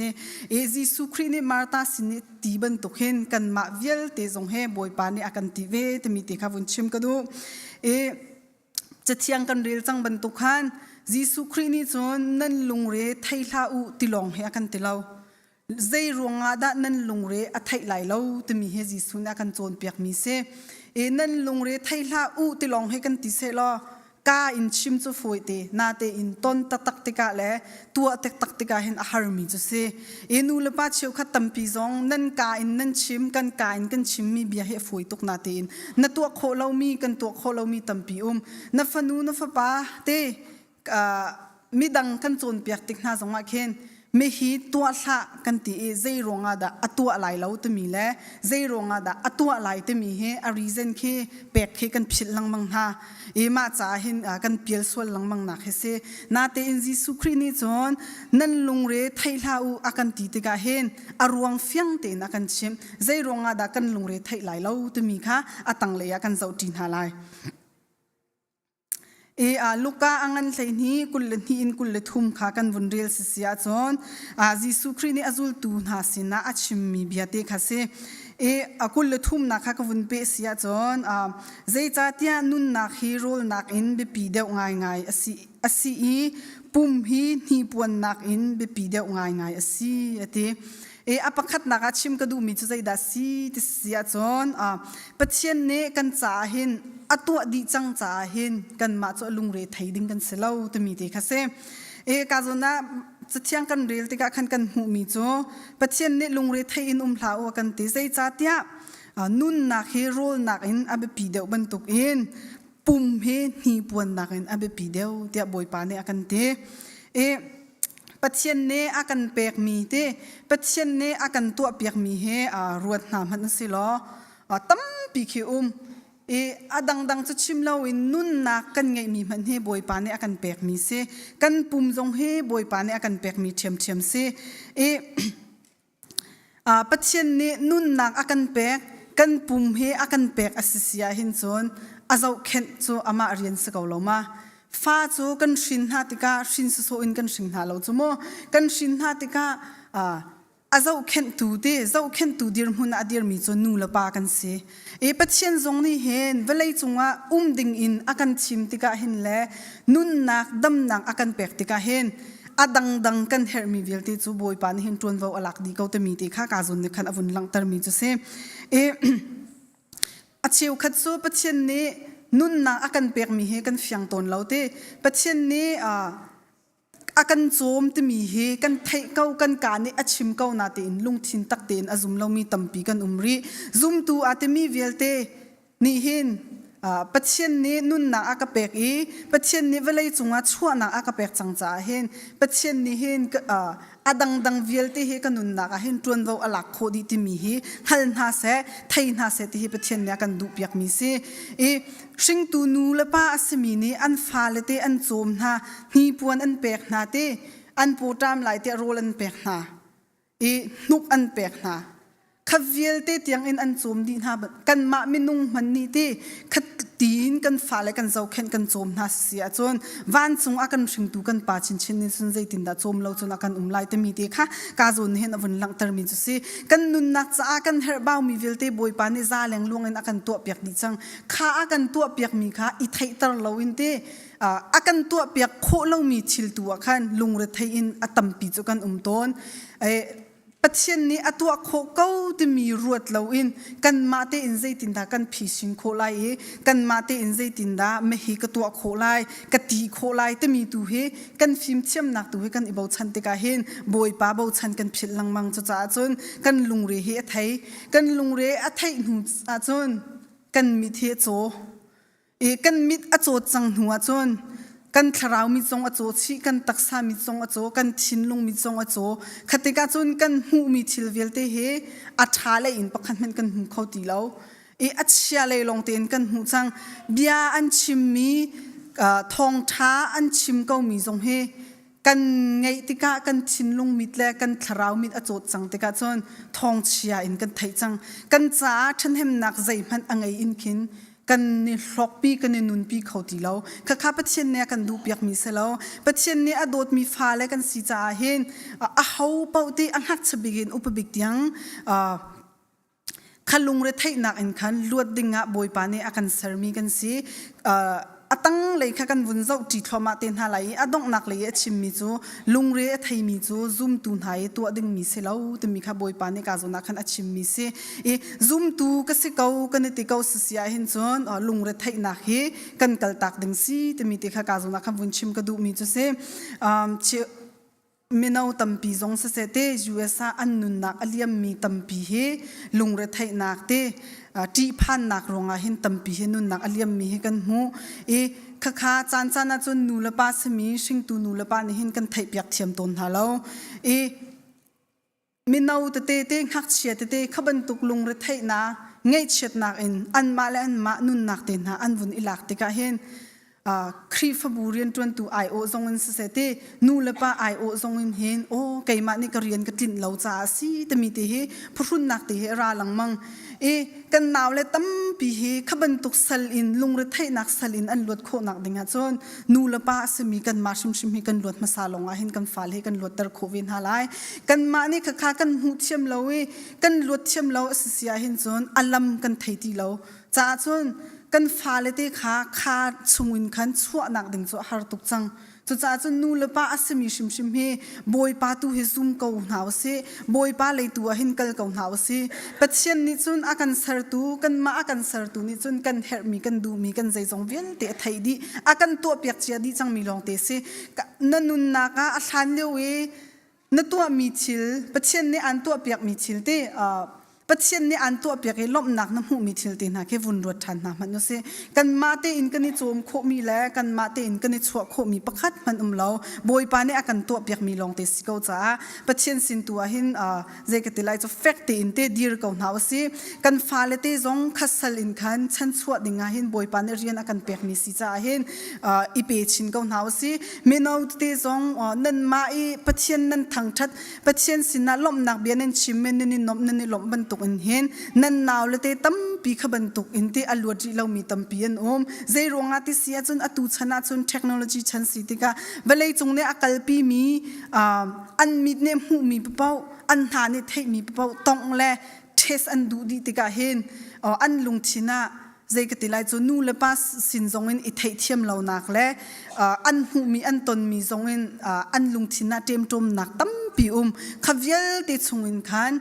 ยิสุครินีมาร์ตาสินะตีบันตุกเห็นกันมาเวลเตจงเฮบอยปานีอากันตีเวเตมิเตขาวุนชิมกันดูจะเที่ยงกันเรียลจังบันตุกฮันยิสุครินีจนนั่นลุงเรไทยลาอุติลองเฮอากันติเลาใจรวงอาดานั่นลุงเรอไทยไหลเล่าตมีเฮจิสุนักันโจนเปียกมีเซนั่นลุงเรไทยลาอุติลองให้กันติเซลอกาอินชิมจูฟอยเตนาเตอินต้นตักติกาเลตัวเตตักติกาเห็นอาหารมีจูเซนูเลปาเชียวขัดตัมปีซองนั่นกาอินนั่นชิมกันกาอินกันชิมมีเบียเฮฟอยตุกนาเตอินนั่นตัวโคเรามีกันตัวโคเรามีตัมปีนั่นฟนูนั่นฟปาเตมีดังกันโจนเปียกติกนาสงอาเคนไม่ฮีตัวละกันตีใจรองอาดาตัวอะไรเราตมีแล้วใจรองอาดาตัวอะไรตมีเฮอารีเซนเคเปกเคกันพิลลังมังฮามาจ่าเห็นกันเปียลส่วนลังมังนักเฮเซนาเตอินจิสุครินิจอนนั่นลุงเรไทยลาอูอากันตีติกาเห็นอารวงเฟียงเตนักันชิมใจรองอาดากันลุงเรไทยไหลเราตมีค่ะตังเลยกันเจ้าจีนฮาไลลูกอังันเลยนี้กุลนี้อินกุลทุ่มขากันวนเรียลเสียจนยิสุครินีอจุลตูนหาสินะอัชิมมีเบียเตค่ะเซกุลทุ่มนักข้ากันวนเปเสียจนใจจัดยานุนนักฮีโร่นักอินเบปีเดวง่ายอสีปุ่มฮีนีปวนนักอินเบปีเดวง่ายอสีอปคัดนักชิมกระดูมีจุดใจดัสซีติเสียจนปัจเจนเนกันจ่าเห็นตัวดีจังจ่าเห็นกันมาจลุงเรไทยดิ้งกันเสลาตมีเตค่ะเซกาจนะจะเที่ยงกันเรียลติกาขันกันหูมีจ่อปัจเจนเนลุงเรไทยอินลาวกันเตใจจัดยานุนนักเฮโร่นักอินอาเบปีเดวบันตุกอินปุ่มเฮนีปวนนักอินอาเบปีเดวเตียบอยปาเนอากันเตปัจเจนเนอากันเปียกมีเตปัจเจนเนอากันตัวเปียกมีเฮรวดน้ำมันสิล้อตั้มปีคิวดังจะชิมเราอินนุ่นนักกันไงมีมันเฮบอยปาเนอากันเปียกมีเซกันปุ่มจงเฮบอยปาเนอากันเปียกมีเทียมเซปัจเจนเนนุ่นนักอากันเปียกกันปุ่มเฮอากันเปียกอสิเสียหินโซนอาเจ้าเข็นโซอามาเรียนสกาวเรามาฟ้าจูกันชินหาติกาชินสุอินกันชินหาเราจูโมกันชินหาติกาอาเจ้าเข็นตูเดเจ้าเข็นตูเดียร์มุนอาเดียร์มีจนนูละปากันเสีปัจเจียนจงนี่เห็นเวลาจงว่าดิงอินอากันชิมติกาเห็นแลนุนนักดำนักอากันเปกติกาเห็นดังกันเฮร์มีเวลติจูบอยปานเห็นจวนว่าอลักดีเขาจะมีติข้ากาจุนในขันอวุนลังตรมีจูเซอาเชียวขัดซูปัจเจียนนี้นุ่นนักอากันเปียกมีเฮกันเฟียงตนเราเต้ปัจเจนนี้อากันโจมจะมีเฮกันไทยเก้ากันการนี้อาชิมเก้านาเตนลุงทินตักเตนอาจุมเรามีตัมปีกันรีซุมตูอาจจะมีเวลเตนี่เห็นปัจเจนนี้นุ่นนักอากาเปียกปัจเจนนี้เวลาจงอาชั่วนักอากาเปียกจังจ้าเห็นปัจเจนนี้เห็นดังเวลเตเฮกันนุ่นนักเห็นจวนเราอลักโคดีที่มีเฮฮัลนาเสไทยนาเสที่ปัจเจนนี้กันดูเปียกมีเสชิงตูนูละป้าอสมีนี้อันฟ้าเลเตอันโจมนาฮีปวนอันเปียกนาเตอันโปรตามหลายเตโรลันเปียกนานุกอันเปียกนาขับเวลเตเตียงอินอันโจมดีนากันมามินุงมันนี่เตขัดตีนกันฟ้าเลยกันเจ้าเข็นกันโจมนาเสียจนวันสงอากันชิงตูกันป่าชินนี่สนใจตินดาโจมเราจนอากันไล่เตมีเตค่ะกาจนเห็นอวันหลังตรมีจุสิกันนุนนักจะอากันเฮร์บ้ามีเวลเตบอยปานิซาแหลงลวงอินอากันตัวเปียกดีจังข้าอากันตัวเปียกมีค่ะอีไทยตรเราอินเตอากันตัวเปียกโคเรามีชิลตัวขันลุงเรไทยอินอัตมปีจุกันต้นปั ปัจเจกนี้ตัวโคเก้าที่มีรวดเหลาอินกันมาเตอินใจตินดากันผีสิงโคไลกันมาเตอินใจตินดาไม่ฮีก็ตัวโคไลกตีโคไลที่มีตัวเฮกันฟิล์มเชื่อมนักตัวเฮกันอีบ่าวชันติกาเห็นบอยป้าบ่าวชันกันผิดลังมังจ้าจนกันลุงเรเฮไทยกันลุงเรอไทยหนูจนกันมิเทโจกันมิดอโจจังหัวจนกันคราวมิจงอโจชีกันตักษามิจงอโจกันชินลงมิจงอโจขติกาจนกันหูมิทิลเวลเตเฮอัฐาเลอินปักขันมันกันหูเขาตีแล้วอัจฉริยะเลยลงเตียนกันหูจังเบียอันชิมมีทองท้าอันชิมเก้ามีจงเฮกันไงติกากันชินลงมิดแลกันคราวมิดอโจจังติกาจนทองเชียอินกันไทยจังกันจ้าฉันเห็นนักใจมันอังไงอินคินกันนี่หลอกปีกันนี่นุนปีเขาตีแล้วข้าปัจเจกเนี่ยกันดูเปียกมีเสแล้วปัจเจกเนี่ยอดมีฟ้าและกันสีจ่าเห็นเขาเป่าตีอังหักจะบิกินอุปบิกยังขันลุงเรทัยนักอินขันลวดดิ่งบอยปานี่อากันเสริมีกันสิตั้งเลยค่ะกันวุ่นเจ้าจีทอมาเต็นหาไหลดงนักเลยชิมมีจูลุงเรไทยมีจูซุ่มตูนหายตัวดึงมีเสแล้วแต่มีข้าบอยปานี่กาจนักขันชิมมีเสซุ่มตูก็สิเกากันติเกาเสียเห็นจนลุงเรไทยนักเฮกันกัลตักดึงสิแต่มีติข้ากาจนักขันวุ่นชิมก็ดูมีจูเสมีนาวตัมปีจงเสเตยูเอสอันนุนนักอเลียมมีตัมปีเฮลุงเรไทยนักเตที่พันนักรองเห็นตัมปีเฮนุนนักอเลียมมีเฮกันหูข้าจานจานจนนูละป้าสมีชิงตูนูละป้านี่เห็นกันไทยเปียกเทียมตนหาเรามีนาวเตหักเชียเตขบันตุกลุงเรไทยนักไงเช็ดนักอันมาและอันมานุนนักเตนหาอันวุ่นอิลักติกาเห็นครีฟบูเรียนจวนตัวไอโอทรงอินเสเตนูเลปะไอโอทรงอินเห็นโอ้ไก่มานี่ก็เรียนก็ตินเหล่าจ้าสิแต่มีเตะพรุ่นนักเตะราหลังมังกันหนาวเลยตั้มปีเฮขบันตุกสลินลุงเรไทยนักสลินอันลวดโคนักดิ่งจนนูเลปะสมีกันมาชิมให้กันลวดมาซาลงเห็นกันฟ้าให้กันลวดตะโควินหาไลกันมานี่ข้ากันหูเทียมเรากันลวดเทียมเราเสียเห็นจนอัลลัมกันไทยตีเราจ้าจนกันฟ้าเลยที่ขาชงวินขันชั่วนักดึงชั่วหาตุกจังจุดจ้าจนนูเลป้าอาศมีชิมเฮบอยป้าตัวเฮซุ่มเกาหนาวเสบอยป้าเลยตัวเห็นกันเกาหนาวเสปัจเจียนนี่จนอากันสารตูกันมาอากันสารตูนี่จนกันเฮมีกันดูมีกันใจจงเวียนเตะไทยดีอากันตัวเปียกเจียดีจังมีลองเตะเสนั่นนุนนักอาชันเลวนั่นตัวมีชิลปัจเจียนนี่อันตัวเปียกมีชิลเตปัจเจียนนี่อันตัวเปียกลมหนักน้ำหูมีทิลตินหาแค่วุ่นรวดทันนะมันก็เสกันมาเตอินกันนี่โจมโคมีแล้วกันมาเตอินกันนี่ชั่วโคมีประคัดมันเราบอยปานี่อากันตัวเปียกมีลองเตสิเกาจ้าปัจเจียนสินตัวหินเจกติไลจะเฟกเตอินเตดีร์เกาหนาวเสกันฟ้าเลเตจงคัสลินคันฉันชั่วดิ่งหินบอยปานี่เรียนอากันเปียกมีสิจ้าหินอีเปชินเกาหนาวเสเมนเอาเตจงนั่นมาปัจเจียนนั่นทางชัดปัจเจียนสินน่ะลมหนักเบียนนั่นชิมนั่นนี่นบนั่นนี่ลมบรรทุกอินเห็นนั่นนาวเลยเตตั้มปีขบันตุกอินเตอลวดจีเรามีตั้มปีนใจรองอาทิเสียจนอตุชนะจนเทคโนโลยีชั้นสิติกาเวลาจงเนี่ยอากาศปีมีอันมีเนี่ยหูมีเป้าอันหาเนี่ยเทมีเป้าต้องแลเทสอันดูดีติกาเห็นอันลุงชินะใจกติไลจนนู่เลปัสสินจงเงินอิทธิเทียมเราหนักและอันหูมีอันตนมีจงเงินอันลุงชินะเตรียมจมหนักตั้มปีขวิลเตชงเงินขัน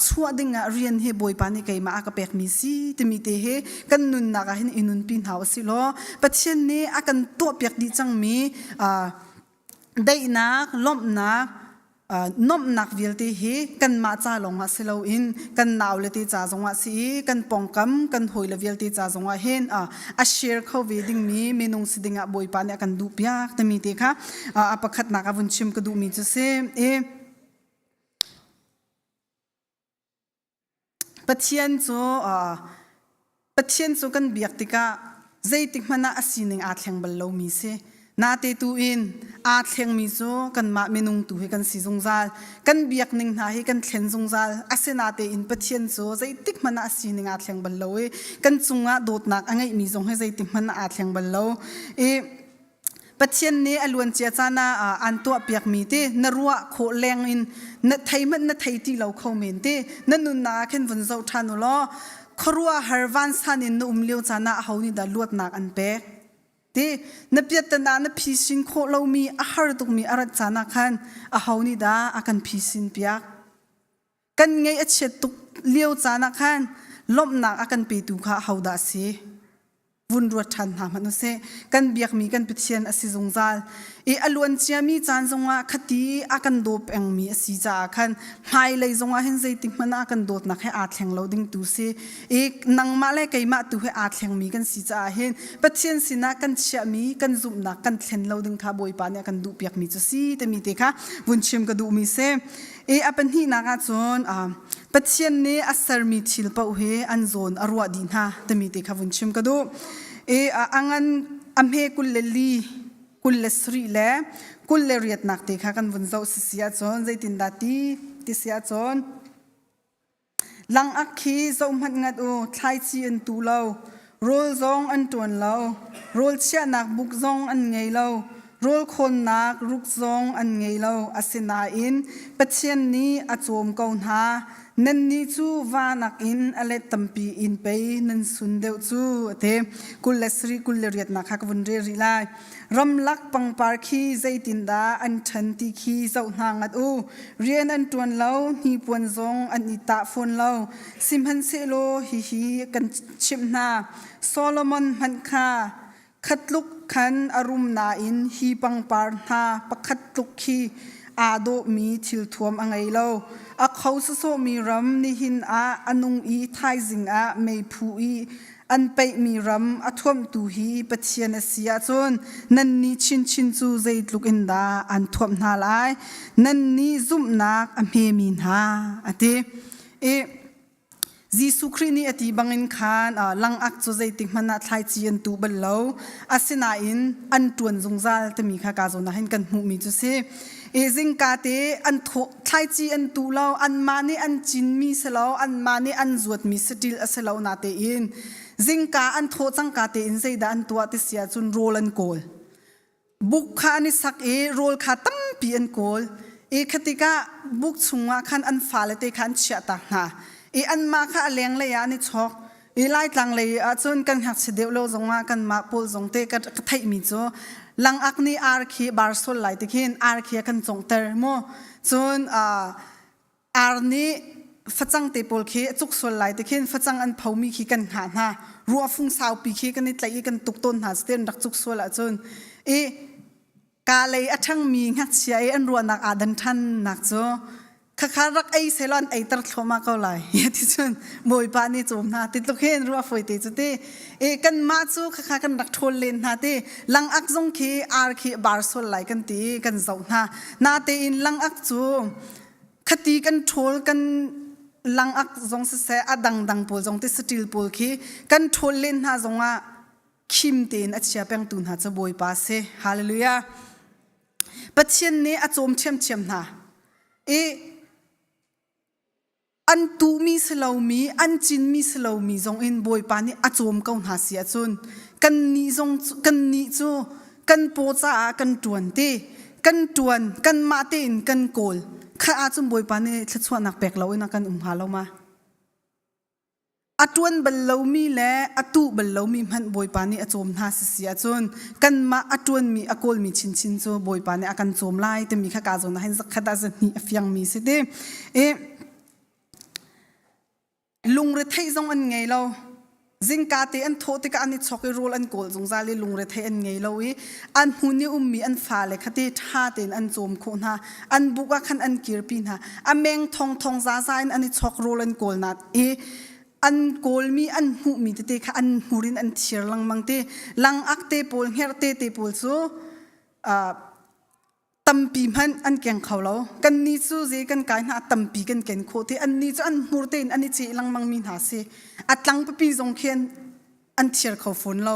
ชั่วดิ่งเรียนเฮบอยปานี่ไกมาอากาเปกมีสิแต่มีเตเฮกันนุนนักเห็นอินุนปินหาวสิโลปัจเจกนี้อากันตัวเปียกดีจังมีได้นักล้มนักนบนักวิลตีเฮกันมาจ้าลงมาสิเราอินกันนาวเลตีจ้าจงว่าสิกันปองกำกันหอยเลวิลตีจ้าจงว่าเห็นอาเชียร์เขาเวดิ้งมีเมนงสิดิ้งบอยปานกันดูเปียกแต่มีเตค่ะประคัดนักวุ่นชิมก็ดูมีจะเสปัจเจียนโจกันเบียกติกาใจติกมันน่าสิหนึ่งอาเทียงบลเรามีเสนาเตตูอินอาเทียงมีโจกันมาเมนุงตูให้กันสีจงจาลกันเบียกหนึ่งหาให้กันเทียนจงจาลอาเซนาเตอินปัจเจียนโจใจติกมันน่าสิหนึ่งอาเทียงบลเรากันจุงอาโดดนักอะไรมีจงให้ใจติกมันน่าอาเทียงบลเราปัจเจียนนี้อลวนเจียจานาอันตัวเปียกมีเตนรัวโคแรงอินนไทยมันนไทยที่เราเข้าเมนเตนั่นนุนนาเข็นวันเจ้าทานุล้อครัวฮาร์วันสันอินนุ่มเลี้ยวจานาเขานี่ดาลวดนักอันเป๊กเตนเปียตนานพิสินโคเรามีอาหารตุกมีอารัจานาคันเขานี่ดาอากันพิสินเปียก กันไงเช็ดตุกเลี้ยวจานักขันลบหนักกันไปตุค่ะเขาด่าสิวุ่นรวดทันหามันนุเสกันเบียกมีกันปิดเชียนอสิจงจาลอลวนเชียมีจานจงว่าคดีกันโดบเองมีอสิจาคันไม่เลยจงว่าเห็นใจติมันกันโดดนักให้อาแทงเราดิ้งตุเสนังมาเลยไกมาตุให้อาแทงมีกันสิจาเห็นปิดเชียนสินะกันเชียมีกันจุ่มนักกันแทงเราดิ้งขาบอยปานเนี่ยกันดูเบียกมีจุสิแต่มีเตค่ะวุ่นเชียมก็ดูมีเสเป็นที่นักจนปัจเจียนนี้อัศมีทิลปะอุเฮอันโซนอรัวดินฮะแต่มีแต่ขบุญชิมก็ดูอังันอัมเฮกุลเลลีกุลเลสรีเล่กุลเลเรียดนักเตค่ะกันวุ่นเจ้าสิเสียจนใจตินดาตีติเสียจนลังอักขีจงมันงัดอูทายจีอันตูเลาโรลจงอันตวนเลาโรลเชียนักบุกจงอันไงเลาโรลคนนักรุกจงอันไงเราอาศินาอินปัจเจียนนี้อาจมกอนหานันนี้จูวานักอินอเลตัมปีอินไปนันสุนเดวจูเทกุลเลสรีกุลเลเรียดนักฮักวันเรียไลรำลักปังปาร์คีใจตินดาอันทันติคีเจ้าหางอัดอูเรียนอันตวนเราฮีปวนจงอันอิตาฟนเราซิมฮันเซโลฮีกันชิมนาโซโลมอนมันคาขัดลุกขันอารมณ์นาอินฮีปังปาร์นาปะขัดลุกขีอาโดมีทิลทวมอังไงเราเขาโซมีรำนิหินอนุงอีไทจิงไม่ผู้อีอันไปมีรำทวมตูฮีปัจเจียนเสียจนนันนี้ชินจูใจลุกอินดาอันทวมนาลายนันนี้ซุ่มนักอเมมินฮาJesu Christ ni ati bangin khan lang ak cho zai tik mana thlai chi an tu bal lo asina in an tuan zungzal te mi kha ka zo na hin kan mu mi chu se jing ka te an tho thlai chi an tu lo an mani an chin mi se lo an mani an zuat mi setil aselo na te in jing ka an tho chang ka te in zai da an tua te sia chun rol an kol buk kha ni sak rol kha tam pi an kol khatika buk chunga khan an fale te khan chia ta naอันมาค่ะเลี้ยงเลยอันนี้ช็อกไล่ตังเลยจนกันหักเสด็จเราจงว่ากันมาปูจงเตกันไทยมีจ้หลังอักนี้อาร์คีบาร์โซลไลติขินอาร์คีกันจงเตอร์โมจนอาร์นี้ฟัจังเตปอลคีจุกโซลไลติขินฟัจังอันเผามีขีกันหาหน้ารัวฟุ้งสาวปีขีกันนี่ไล่กันตุกต้นหาสเตนดักจุกโซลจนกาเลยทั้งมีหักเชียอันรัวนักอาดันทันนักจ้ข้ารักไอเซลอนไอตรัสมาเขาเลยที่สุดมวยปานี่จมนาติดตุกเห็นรัวฝอยติดจุดที่กันมาจูข้ากันรักทนเลนนาที่ลังอักจงคีอาร์คีบาร์โซลไลกันตีกันเจ้านาตีอินลังอักจูคดีกันทนกันลังอักจงเสียอดังปูจงที่สติลปูคีกันทนเลนนาจงว่าคิมเตนอัจฉริยะตุนหาจะมวยปาเซฮาเลลูยาปัจเจียนนี้อาจมเชี่ยมนาอันตูมีสลามีอันจินมีสลามีจงอินบอยปานี่อาจมก้าวหาเสียจนกันนี้จงกันนี้จูกันโปจ้ากันตวนเตกันตวนกันมาเตนกันโกลข้าอาจมบอยปานี่ทัดชวนนักแปลกเราอินักกันหาเรามาอัตวนบัลลามีและอัตุบัลลามีมันบอยปานี่อาจมหาเสียจนกันมาอัตวนมีอโกลมีชินจูบอยปานี่อากันจมไล่แต่มีข้ากาจงนะเห็นสักขดาจะนี่ฟังมีสิเดลุงเรทัยจงอันไงเราจิงกาเตอันโทติกอันนี้ช็อกโรลอันโกลจงซาลีลุงเรทัยอันไงเราอันหุ่นนี่มีอันฟ้าเลยคดีท่าเตนอันโจมคนฮะอันบุกขันอันกิรปินฮะอันเมงทองซาซาอันนี้ช็อกโรลอันโกลนัดอันโกลมีอันหูมีเตค่ะอันหูรินอันเชียร์ลังมังเตลังอักเตปูลเฮร์เตปูลซูตัมปีมันอันเก่งเขาเรากันนี้จูเจกันการหาตัมปีกันเก่งโคที่อันนี้จูอันมูเตนอันนี้เจลังมังมีหาเสอัดลังปปีจงเขียนอันเชียร์เขาฝนเรา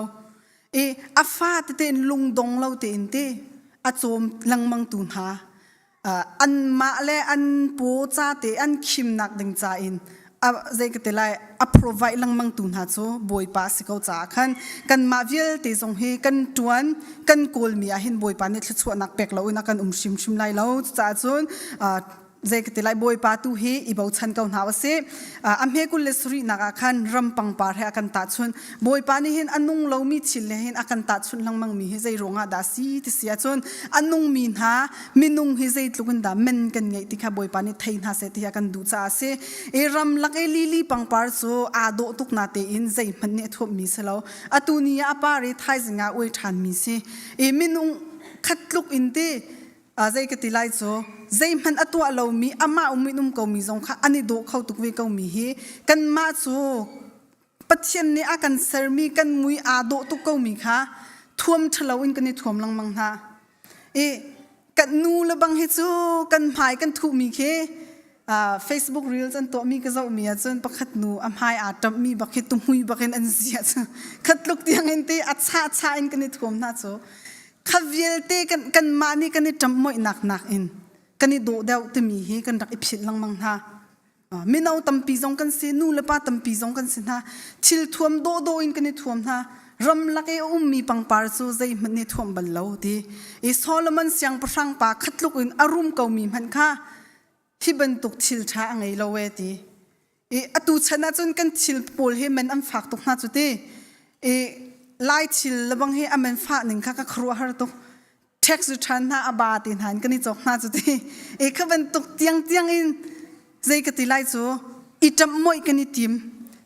อาฟ้าเตนลุงดงเราเตนเตอาโจมลังมังตุนหาอันมาเลอันโปจ้าเตอันคิมนักดึงจ่าอินใจก็เตลัยprovide ลังมังตุนหาโซบอยปาสิเขาจ่าขันกันมาเวลเตจงเฮกันตวนกันโกลมีอาหินบอยปานี่ชัวนักเป็กเราอินักกันชิมไล่เราจ่าจน ใจกติไลบอยปาตูเฮอีบ่าวชันเกาหนาวเสอัมเฮกุลเลสรีนักขันรำปังปาร์เฮอากันตัดชนบอยปานี่เห็นอันนุ่งเรามีชิลเลเห็นอากันตัดชนลังมังมีเฮใจรงอาดาซีติเสียชนอันนุ่งมีนหามีนุ่งเฮใจตุกันดาเมนกันไงที่ข้าบอยปานี่ไทยนาเสติอากันดูจ้าเสรำลักลีลีปังปาร์โซอาโดตุกนาเตอินใจมันเนทวมีเสลาอตูนีอาปาริไทยสิงาอวยทานมีเสมีนุ่งขัดลุกอินเตใจกติไลโซใจมันอตัวเรามีอามาอุมินุ่มเกามีจงค่ะอันนี้โดเข้าตุกเวเกามีเฮกันมาโซปัจเจกนี้อากันเสร์มีกันมุยอาโดตุกเกามีค่ะท่วมทะเลาอินกันนี่ท่วมลังมังฮะกันนูละบังเฮซูกันหายกันถูมีเคFacebook Reels อันตัวมีก็จะมีจนประคัดนูอัมหายอาจจะมีบักเฮตุมุยบักเฮนอันเสียขัดลุกเตียงเอ็นตีอัดชาอินกันนี่ท่วมน่าโซข้าเวลเตกันมานี่กันนี่จำไม่หนักอินกันนี่โดดเดาตมีเฮกันรักอิพิลังมังฮะไม่เอาตั้มปีจงกันเสียนู่นละป้าตั้มปีจงกันเสียนะชิลท่วมโดอินกันนี่ท่วมนะรำลักมีปังปาร์ซูใจมันนี่ท่วมบัลลาวดีโซโลมอนเสียงประชังปากขัดลุกอินอารมณ์เกามีมันค่ะที่บรรทุกชิลช้าไงเราเวทีอตูชนะจนกันชิลปูลเฮมันอันฝากตกหน้าจุดที่ไล่ชิลแล้วบางเฮอมันฝากหนึ่งค่ะก็ครัวฮาร์ตุเท็กซ์ชันหน้าอาบาตินหันกันนี่จกหน้าจุดที่เขาบรรทุกเตียงอินใจกติไล่จูจำมวยกันนี่ทีม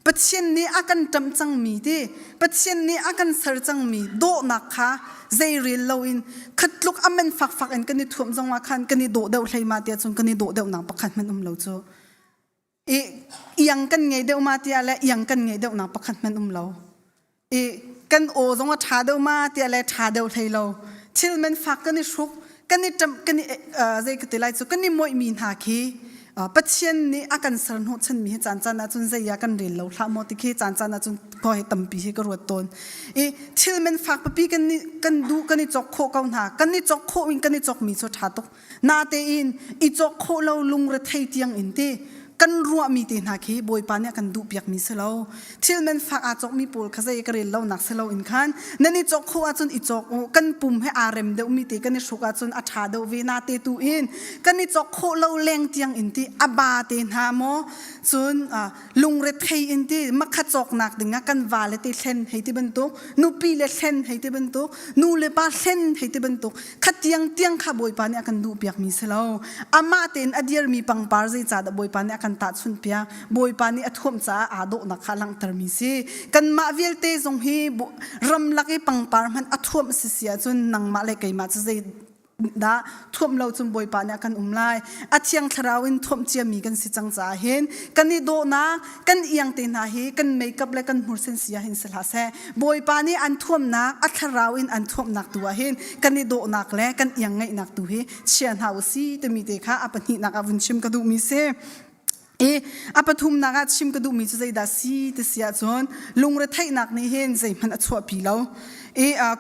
ปัจเจกนี้อากันจำจังมีดีปัจเจกนี้อากันเสร์จังมีโดนักค่ะใจเรียนเราอินขัดลุกอมันฝากอินกันนี่ท่วมจังว่าคันกันนี่โดเดาใช้มาเตียจนกันนี่โดเดาหนังประคันมันเราจูยังกันไงเดามาเตียและยังกันไงเดาหนังประคันมันเรากันโอจังว่าชาเดามาเตียและชาเดาใช้เราชิลมันฝากกันนี่ชุกกันนี่จำกันนี่ใจกติไลจูกันนี่มวยมีหาคีปัจเจกนี้อาการสารหดฉันมีจานจานาจุนใจยากันเรียนเราทำมติเคจานจานาจุนก็ให้ตั้มปีให้กระโดดต้นชิลมันฝากปีกันดูกันนี่จอกโคกันหากันนี่จอกโคอินกันนี่จอกมีสุดท้ายตกนาเตอินจอกโคเราลุงระเทียงอินเตกันรัวมีเตนาคีบอยปานเนี่ยกันดูเปียกมีเสลาชิลมันฝากอาจอกมีปูลข้าใจกระเรียนเราหนักเสลาอินคันนั่นนี่จอกโคอาจนจอกกันปุ่มให้อารมเดวมีเตกันนี่ชุกอาจนอัฐาเดวเวนาเตตูอินกันนี่จอกโคเราแรงเตียงอินที่อบาเตนหาโมจนลุงเรทให้อินที่มักขจอกหนักดึงกันวาเลติเช่นให้ที่บรรทุกนูปีเลเช่นให้ที่บรรทุกนูเลปาเช่นให้ที่บรรทุกขัดเตียงข้าบอยปานเนี่ยกันดูเปียกมีเสลาอามาเตนอดียร์มีปังปาร์ใจจ่าดบอยปานเนี่ยกันตัดสุนเปียบอยปานี่อัฐวมจ้าอาโดนักขลังตรมีสิกันมาเวลเตจงฮีรำลักปังปาร์มันอัฐวมเสียจนนังมาเลยไกมาจะใจด่าท่วมเราจนบอยปานี่กันไล่อัฐยังทราวินท่วมเจียมีกันสิจังจ้าเห็นกันนี่โดนักกันเอียงเตนาฮีกันเมคับและกันหัวเส้นเสียเห็นสละแซ่บอยปานี่อันท่วมนักอัฐราวินอันท่วมนักตัวเห็นกันนี่โดนักและกันเอียงไงนักตัวเฮเชียนหาวซีแต่มีเด็กค่ะอปนินักอวุนชิมกระดูมีเซอาปทุมนักชิมกระดูมีใจดาซีติเสียจนลุงระไทยนักนี่เห็นใจมันอัศวปีแล้ว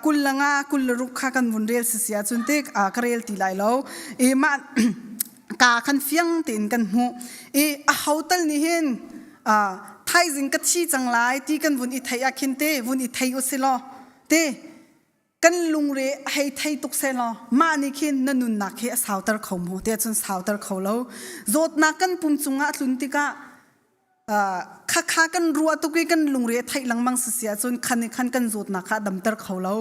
กุลงากุลรุกขากันวนเรียลเสียจนเด็กกระเรียลตีไหลแล้วมากาขันเฟียงเต็นกันหูเขาตัลนี่เห็นไทยจิงกัดชีจังไรที่กันวนอิไทยอาคินเตวนอิไทยอุสิลอเตกันลุงเรให้ไทยตุกเซลมานี่คินนันนุนนักเฮสาวตร์เขาโมเดียจนสาวตร์เขาแล้วโจดนักกันปุ่มจุงอาลุนติกะข้ากันรัวตุกี้กันลุงเรไทยหลังมังเสียจนคันกันโจดนักดำตร์เขาแล้ว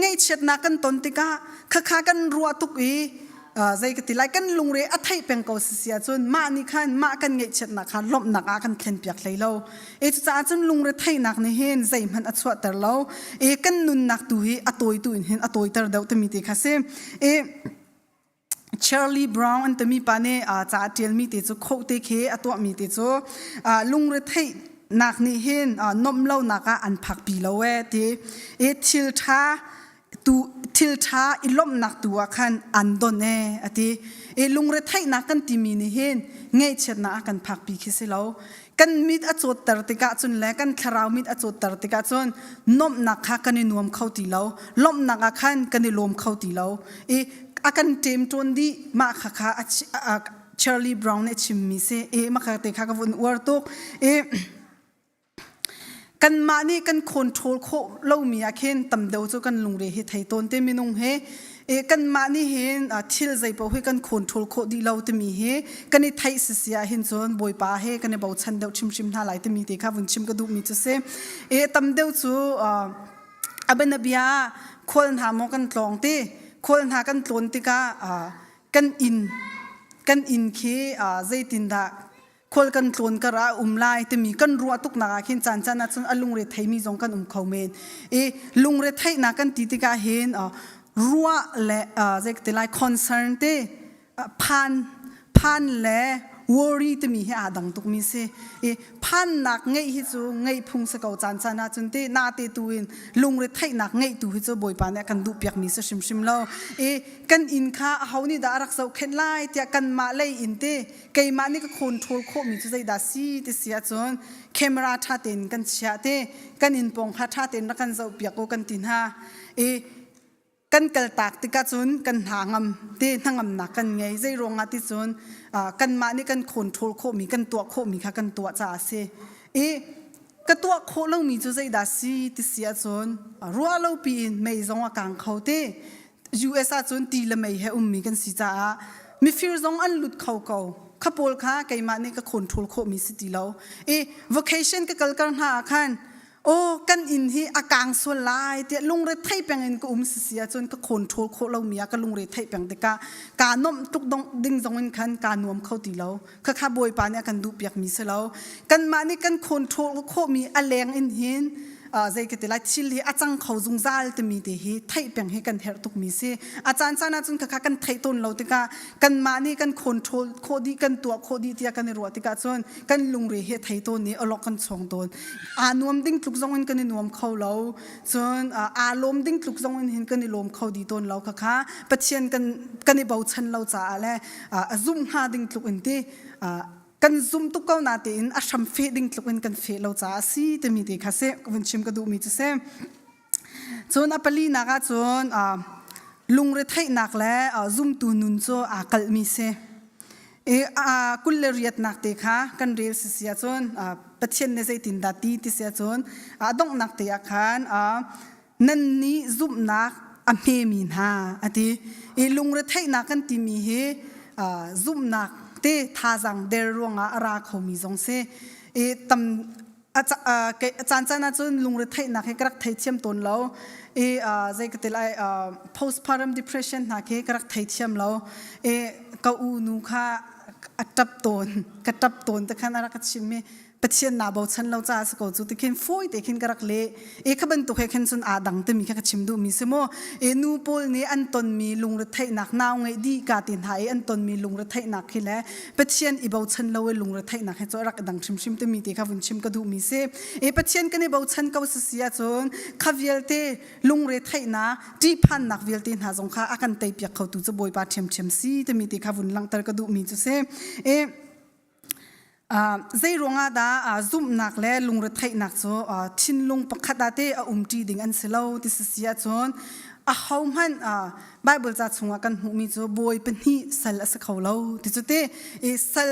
ไงเช็ดนักกันตนติกะข้ากันรัวตุกี้ใจกติไลกันลุงเรอไทยเป็นเกาเสียจนมานี่คันมากันไงเช็ดนักลบนักกันเคลนเปียกเลยแล้วจะจนลุงเรไทยนักนี่เห็นใจมันอัศวตร์แล้วกันนุนนักตุยอตัวตุยเห็นอตัวตร์เดาตมีติค่ะเซเชอร์ลีบราวน์อันตมีปานเนจ่าเจลมีติจูโคเตเคอตัวมีติจูลุงเรไทยนักนี่เห็นนมเล่านักอันผักปีแล้วทีทิลท่าอิลมนักตัวขันอันโดนเน่อติลุงเรไทยนักกันที่มีนี่เห็นไงเช่นนักกันพักปีคิดสิแล้วกันมิดอจุดตร์ติกาจนและกันคราวมิดอจุดตร์ติกาจนนมนักฮักกันนวมเข้าตีแล้วลมนักขันกันลมเข้าตีแล้วอากันเต็มจนดีมาฮักเชอร์ลีบราวน์เนี่ยชิมมิเซมาฮักเตะฮักวันวอร์ตุกกันมานี่กันคอนโทรลโคเล่ามีอาเคนตำเดาจูกันลุงเรฮิไทยต้นเตมินุงเฮ กันมานี่เห็นทิลใจพอให้กันคนทุลโคดีเราตมีเฮกันในไทยเสียเห็นส่วนบอยป้าเฮกันในบ่าวชันเดาชิมท่าไหลตมีเด็กค่ะวันชิมก็ดูมีจะเซตำเดาจูอับนบียาคนหามกันตรองตีคนหากันตรนติกากันอินคีใจตินดาคนกันตรนกระไลแต่มีกันรัวตุกนักเห็นจานนัดจนลุงเรทไทยมีจงกันเขาเมนลุงเรทไทยนักกันติกาเห็นรัวและใจติไลคอนเซิร์นเตพันและวอรี่ตมีให้ดังตุกมีเสพันนักไงฮิจูไงพุงสกาวจานนัดจนเตนาเตตุวินลุงเรทไทยนักไงตุฮิจูบอยปานเนี่ยกันดูเปียกมีเสชิมแล้วกันอินข้าเขานี่ดารักษาเข็นไล่เตียกันมาเลยอินเตไกมานี่ก็คนทัวร์โคมีจุดใจดาซีเตเสียจนแคมราท่าเต็นกันเชียเตกันอินปองท่าเต็นแล้วกันจะเปียกกันตินฮากันกลตากติกาจุนกันหางมเตทั้งนักกันไงใจรองอาทิจุนกันมานี่กันคนทัวร์โคมีกันตัวโคมีค่ะกันตัวจ่าเสก็ตัวโคเรามีจุดใจดาซีเตเสียจนรัวเราปีนไม่จงว่ากางเขาเตUS จนตีละไม่ให้มีกันสิจ้ามีฟิลซองอันหลุดเขาขบวนค้าไกมานี่ก็คนทุลโคมีสติแล้ว vocation ก็กลหาคันโอ้กันอินที่อากางส่วนลายเตียลุงเรทไทยเปียงอินก็เสียจนก็คนทุลโคเรามีก็ลุงเรทไทยเปียงแต่การนมตุกดงดิ่งจงอินคันการนวมเขาตีแล้วข้าบอยปานเนี่ยกันดูเปียกมีเสแล้วกันมานี่กันคนทุลโคมีอแรงอินเห็นใจก็ติดไล่ชิลอาจารย์เขาจงใจจะมีเดฮีไทยเปียงให้กันเฮรตุกมีเสอาจารย์จานาจนข้ากันไทยต้นเราติกากันมานี่กันคนโทโคดีกันตัวโคดีที่กันในรัวติกาจนกันลุงเรเฮไทยต้นนี้อลอกกันสองต้นนวมดิ้งทุกจงอินกันในนวมเขาเราจนลมดิ้งทุกจงอินเห็นกันในลมเขาดีต้นเราข้าปัจเจียนกันในเบาชันเราจ่าและซุ่มหาดิ้งทุกอินที่กันซุ่มตุกเก้านาตีนอาชัมเฟดิ้งตุกอินกันเฟเราจ้าซีแต่มีเด็กค่ะเซ่วันชิมก็ดูมีจะเซ่จนอปลีนักจนลุงเรทให้นักแล้วซุ่มตูนุนโซกัลมีเซ่กุลเลรียดนักเด็กค่ะกันเรียนเสียจนปัจเจนในใจตินดาตีที่เสียจนดงนักเด็กค่ะนั่นนี่ซุ่มนักเมมินฮาอดีลุงเรทให้นักกันที่มีเฮซุ่มนักเตท่าจังเดรวงราเขามีจงเสตำอาจารย์จันจนลุงเรทไทยนักให้กระไทยเทียมตนแล้วใจก็ติดไล่ postpartum depression นักให้กระไทยเทียมแล้วก็อูนูค่ะจับตนแต่ขันอะไรก็ชิมปัจเจียนนาบชันเราจ้าสกอจุดที่เข็นฟุ้ยแต่เข็นกระเละขบันตุกให้เข็นส่วนดังแต่มีแค่ชิมดูมีเสมอนูโพลนี้อันตนมีลุงเรทไทยนักนาวไงดีกาตินหายอันตนมีลุงเรทไทยนักให้แล้วปัจเจียนบชันเราลุงเรทไทยนักให้จอรักดังชิมแต่มีแต่ข้าวันชิมก็ดูมีเสปัจเจียนกันในบชันก็เสียจนข้าเวลเตลุงเรทไทยนักจีพันนักเวลเตหาจงข้าอาการไตเปียกเขาตุจะบอยปาเทียมซีแต่มีแต่ข้าวันหลังแต่ก็ดูมีจุเสใจรองดาซุ่มนักและลุงเรทไทยนักโซชินลุงปักขัดเตจีดิ่งอันเสลาวที่เสียจนเขามันไบเบิลจะชงกันหูมีโซบอยเป็นที่สัลสักเขาเลาที่สุดสัล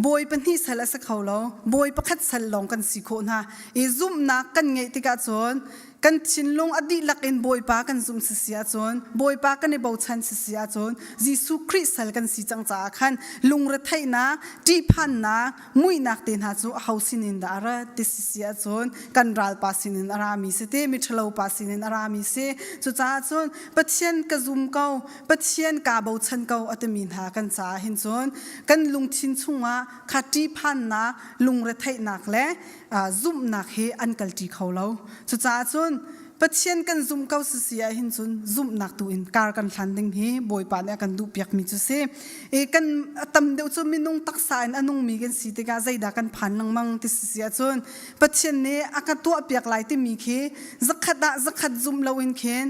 บอยเป็นที่สัลสักเขาเลาบอยปักขัดสัลลองกันสิโคนฮะซุ่มนักกันไงที่กาจนกันชินลงอดีลักอินบอยปากันซุ่มเสียจนบอยปากันในเบาชันเสียจนยิสุคริสต์กันสิจังจ้าขันลุงเรทไทยนะจีพันนะมุยนักเดินหาจูเฮาสินินดาระติเสียจนกันรัลปาสินินอารามิเสเตมิทลาวปาสินินอารามิเสจุจ้าจนปัจเจียนกซุ่มเก้าปัจเจียนกาเบาชันเก้าอัตมินหากันจ้าเห็นจนกันลุงชินชุงะขัดจีพันนะลุงเรทไทยนักและซุ่มนักเฮอันกัลจีเขาเล่าจุจ้าจนปัจเจียนกันซุ่มเก้าเสียหินจนซุ่มนักตัวอินการกันทันดิงเฮบอยปานเนี่ยกันดูเปียกมีจุเสกันตำเดียวจนมีนุ่งตักสายอันนุ่งมีกันสีติกาใจด่ากันผ่านนังมังติเสียจนปัจเจียนเนี่ยอาการตัวเปียกไหลที่มีเฮจักขัดซุ่มเราอินเคน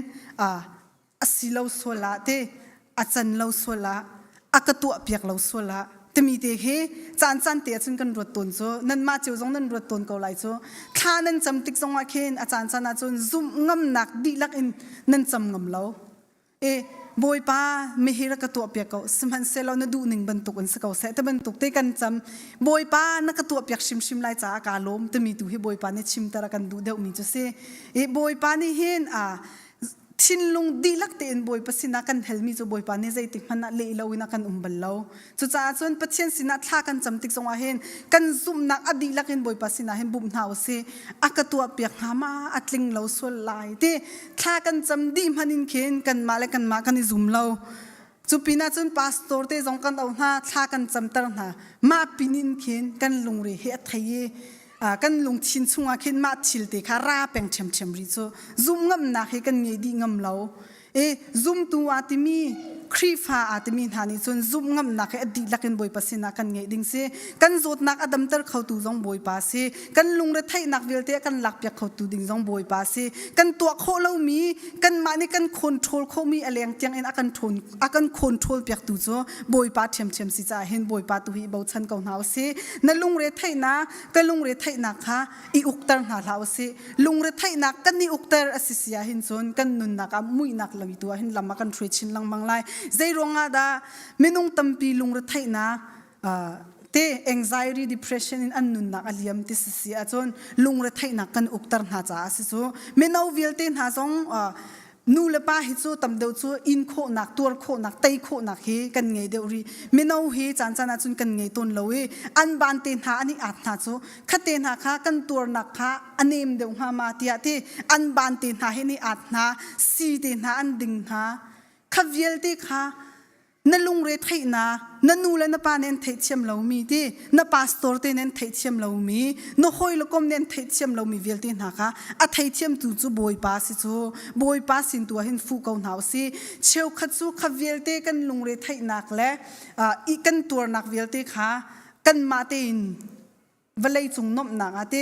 สิเราสวละเตอาจารย์เราสวละอาการตัวเปียกเราสวละแต่มีเด็กเฮจานเตียจนกันรวดตนโซนั่นมาเจียวจงนั่นรวดตนเกาไหลโซข้านั่นจำติกจงว่าเคนอาจารย์จานาจนซุ่มงำหนักดีลักอินนั่นจำงำเราบอยป้าไม่เฮรักตัวเปียกเขาสมันเซลเราเนดูหนึ่งบรรทุกอันสกาวเสแต่บรรทุกเตกันจำบอยป้านักตัวเปียกชิมไล่จ้ากาลมแต่มีตัวให้บอยป้าเนี่ยชิมตระกันดูเดามีจะเสบอยป้านี่เห็น ชินลุงดีลักเตียนบอยปัสสินากันเฮลมีจูบอยปานี่ใจติมันน่ะเลี้ยวินักกันบัลลาวจุจ้าจนปัจเจนสินาท่ากันจำติกสงอาเห็นกันซุ่มนักอดีลักเห็นบอยปัสสินาเห็นบุมหาวเสอากตัวเปียกหามาอัดลิงเหลาส่วนลายเตท่ากันจำดีมันอินเคนกันมาเลยกันมากันซุ่มเหลาจูปีน่าจนพาสตอร์เตจงกันเอาหน้าท่ากันจำตระหน้ามาปีนินเคนกันลุงเรเฮตไทยกันลุงชินซุงอาเคนมาชิลเตคาราเป็งเชมริโซซุ่มงำนักให้กันเงดีงำเหลาซุ่มตัวอาติมีครีฟ้าอาติมีฐานิส่วนซุ่มงำนักให้อดีตลักกันบอยปัสสินากันเงดิ้งเซกันโจดนักอดัมเตอร์เขาตูจงบอยปัสเซกันลุงเรไทยนักเวลเตกันหลักเปียกเขาตูดิ้งจงบอยปัสเซกันตัวโคเล่ามีกันมานี่กันคอนโทรลเขามีอะไรอย่างเจียงเอ็นอากันคอนโทรลเปียกตูโจบอยปัสเชมสิจ้าเห็นบอยปัสตุฮีเบาชันเก่าหนาวเซนั่นลุงเรไทยนะกันลุงเรไทยนักฮะอีอุกเตอร์หาลาวเซลุงเรไทยนักกันนี่อุกเตอร์อสิเสียเห็นโซนกันนุนนักมุยนักลวิตัวเห็นลำมากันทรีชินลังมังไลใจรองอาดาไม่นุ่งตั้มปีลุงรถไทยนะเต anxiety depression in อันนุนนักอลียมติสเสียจนลุงรถไทยนักกันอุกตรหาจ้าสิซูไม่น่าวิลเตนหาซองนูเลป้าฮิจูตั้มเดียวจูอินโคนักตัวโคนักไตโคนักเฮกันไงเดียวรีไม่น่าเฮจันจันอาจุนกันไงต้นเลวอันบานเตนหาอันนี้อาจหาจูขัดเตนหาข้ากันตัวนักข้าอันเนมเดียวหามาเตียเตอันบานเตนหาเฮนี่อาจหาซีเตนหาอันดิ่งหาขวิลเตข้านั่นลุงเรทไทยนะนั่นนูเลนป้าเน้นไทยเชื่อมเรามีที่นั่นพาสตอร์เตเน้นไทยเชื่อมเรามีนั่นหอยลูกกอมเน้นไทยเชื่อมเรามีเวลตีนะคะอัไทยเชื่อมจู่บอยป้าสิจู่บอยป้าสินตัวเห็นฟูเกาหนาวสิเชี่ยวขัดจู่ขับเวลตีกันลุงเรทไทยนักและอีกันตัวนักเวลตีค่ะกันมาเตินเวลัยจงนบหนักอาเต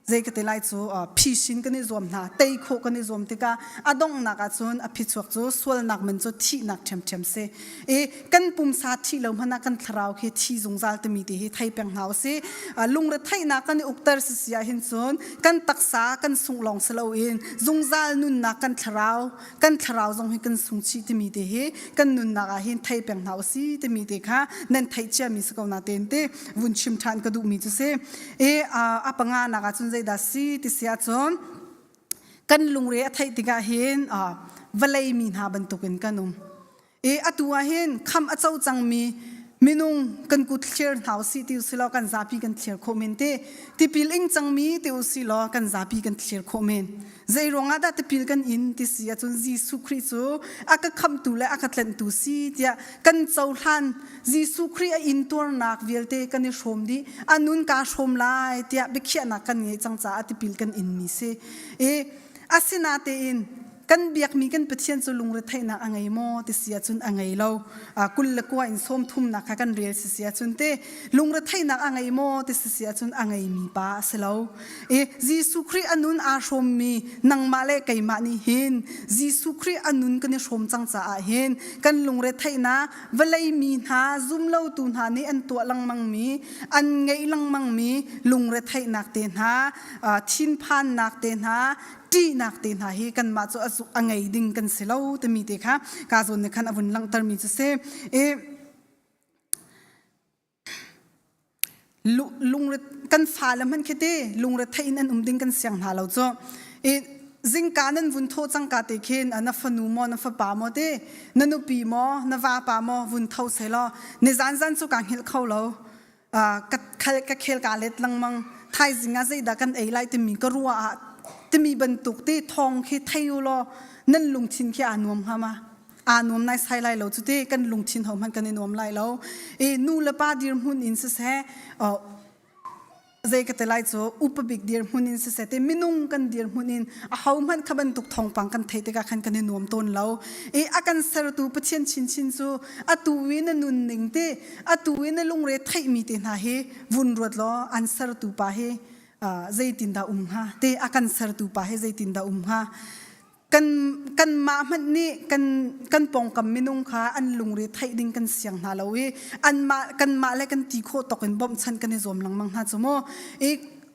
ใจก็เตไลจูพิชินกันนี่รวมนะเตยโคกันนี่รวมติกาอดงนักจนอภิชวกจูสวลนักมันจูที่นักเชมเซกันปุ่มสาธิเราพนักกันคราวคือที่จงจัลตมีที่ไทยเป็นหาวเซลุงระไทยนักกันอุกเตอร์เสียหินซนกันตักษากันส่งลองสลาวินจงจัลนุนนักกันคราวจงให้กันส่งชีตมีที่กันนุนนักหินไทยเป็นหาวซีตมีที่ค่ะนั่นไทยเชื่อมีสกาวนาเตนเตวุนชิมทานกระดูมีจุเซอปังงานักจนใจดัสซีติเสียจนกันลุงเรียไทยติกาเห็นวลัยมีนาบันตุกันกันอตัวเห็นคำอเจ้าจังมีมินุงกันกุดเชียร์หาวซีติวสิลอกันซาปีกันเชียร์คอมเมนต์ติปิลอิงจังมีติวสิลอกันซาปีกันเชียร์คอมเมนต์ใจรองอาดาติปิลกันอินติเสียจนจีสุคริโซอาก็คำตุและอาก็เล่นตุซีเดียกันเจ้าทันจีสุคริอินตัวนักเวลเตกันในชมดีอันนุนกาชมไล่เดียเบคียนักกันเงยจังจ้าติปิลกันอินมีเซอาศินาเตอินกันเบียกมีกันเปลี่ยนจุลุงรถไทยนักอังไงโมติเสียจนอังไงเรากุลละกว่าอินส้มทุ่มนักกันเรียลเสียจนเตลุงรถไทยนักอังไงโมติเสียจนอังไงมีป้าเสลาจีสุครีอนุนอาชมมีนังมาเลไกมานีเห็นจีสุครีอนุนกันชมจังจ้าเห็นกันลุงรถไทยนักเวลัยมีหาซุ่มเล่าตุนหานี่อันตัวลังมังมีอันไงลังมังมีลุงรถไทยนักเตนหาชินพันนักเตนหาที่นักเตนหาเฮกันมาจะอังไงดิ่งกันเสลาแต่มีเด็กค่ะกาจนในขันอวุนลังตรมีจะเซลุงรถกันฟ้าแล้วมันแค่เดลุงรถไทยนั่นดิ่งกันเสียงหาเราจ้ะจิงการนั้นวุนโทจังกาเตเคนนัฟนูมอนัฟปามอเดนันุปีมอนวาปามอวุนเท่าเสลาในจันสุกังเฮลเข้าเรากัเคลกาเล็ดลังมังไทยจิงอาใจดักันไลท์มีกรัวจะมีบรรทุกที่ทองที่ไทยโลนั่นลุงชินแค่อานวมฮะมาอานวมในไซไลเราจุดที่กันลุงชินเขามันกันในนวมไลเรานูเลป้าดีร์มุนอินเสเใจก็แต่ไลจูอุปบิกดีร์มุนอินเสเแต่ไม่นุ่งกันดีร์มุนอินเขามันขบันทุกทองปังกันไทยแต่กันกันในนวมต้นเราอากันเสรตูปเชียนชินซูตูวินนุนหนึ่งเตตูวินลุงเรทไทยมีเตน่าเฮวุนรวดล้ออันเสรตูป้าเฮใจตินดาฮะเตอากันเสรตูป้าเฮใจตินดาฮะกันมามันนี่กันปองกับมินุงค่ะอันลุงเรไทยดิ้งกันเสียงนาลาวีอันมากันมาและกันตีโคตกกันบ่มชันกันในรวมหลังมังฮะสมม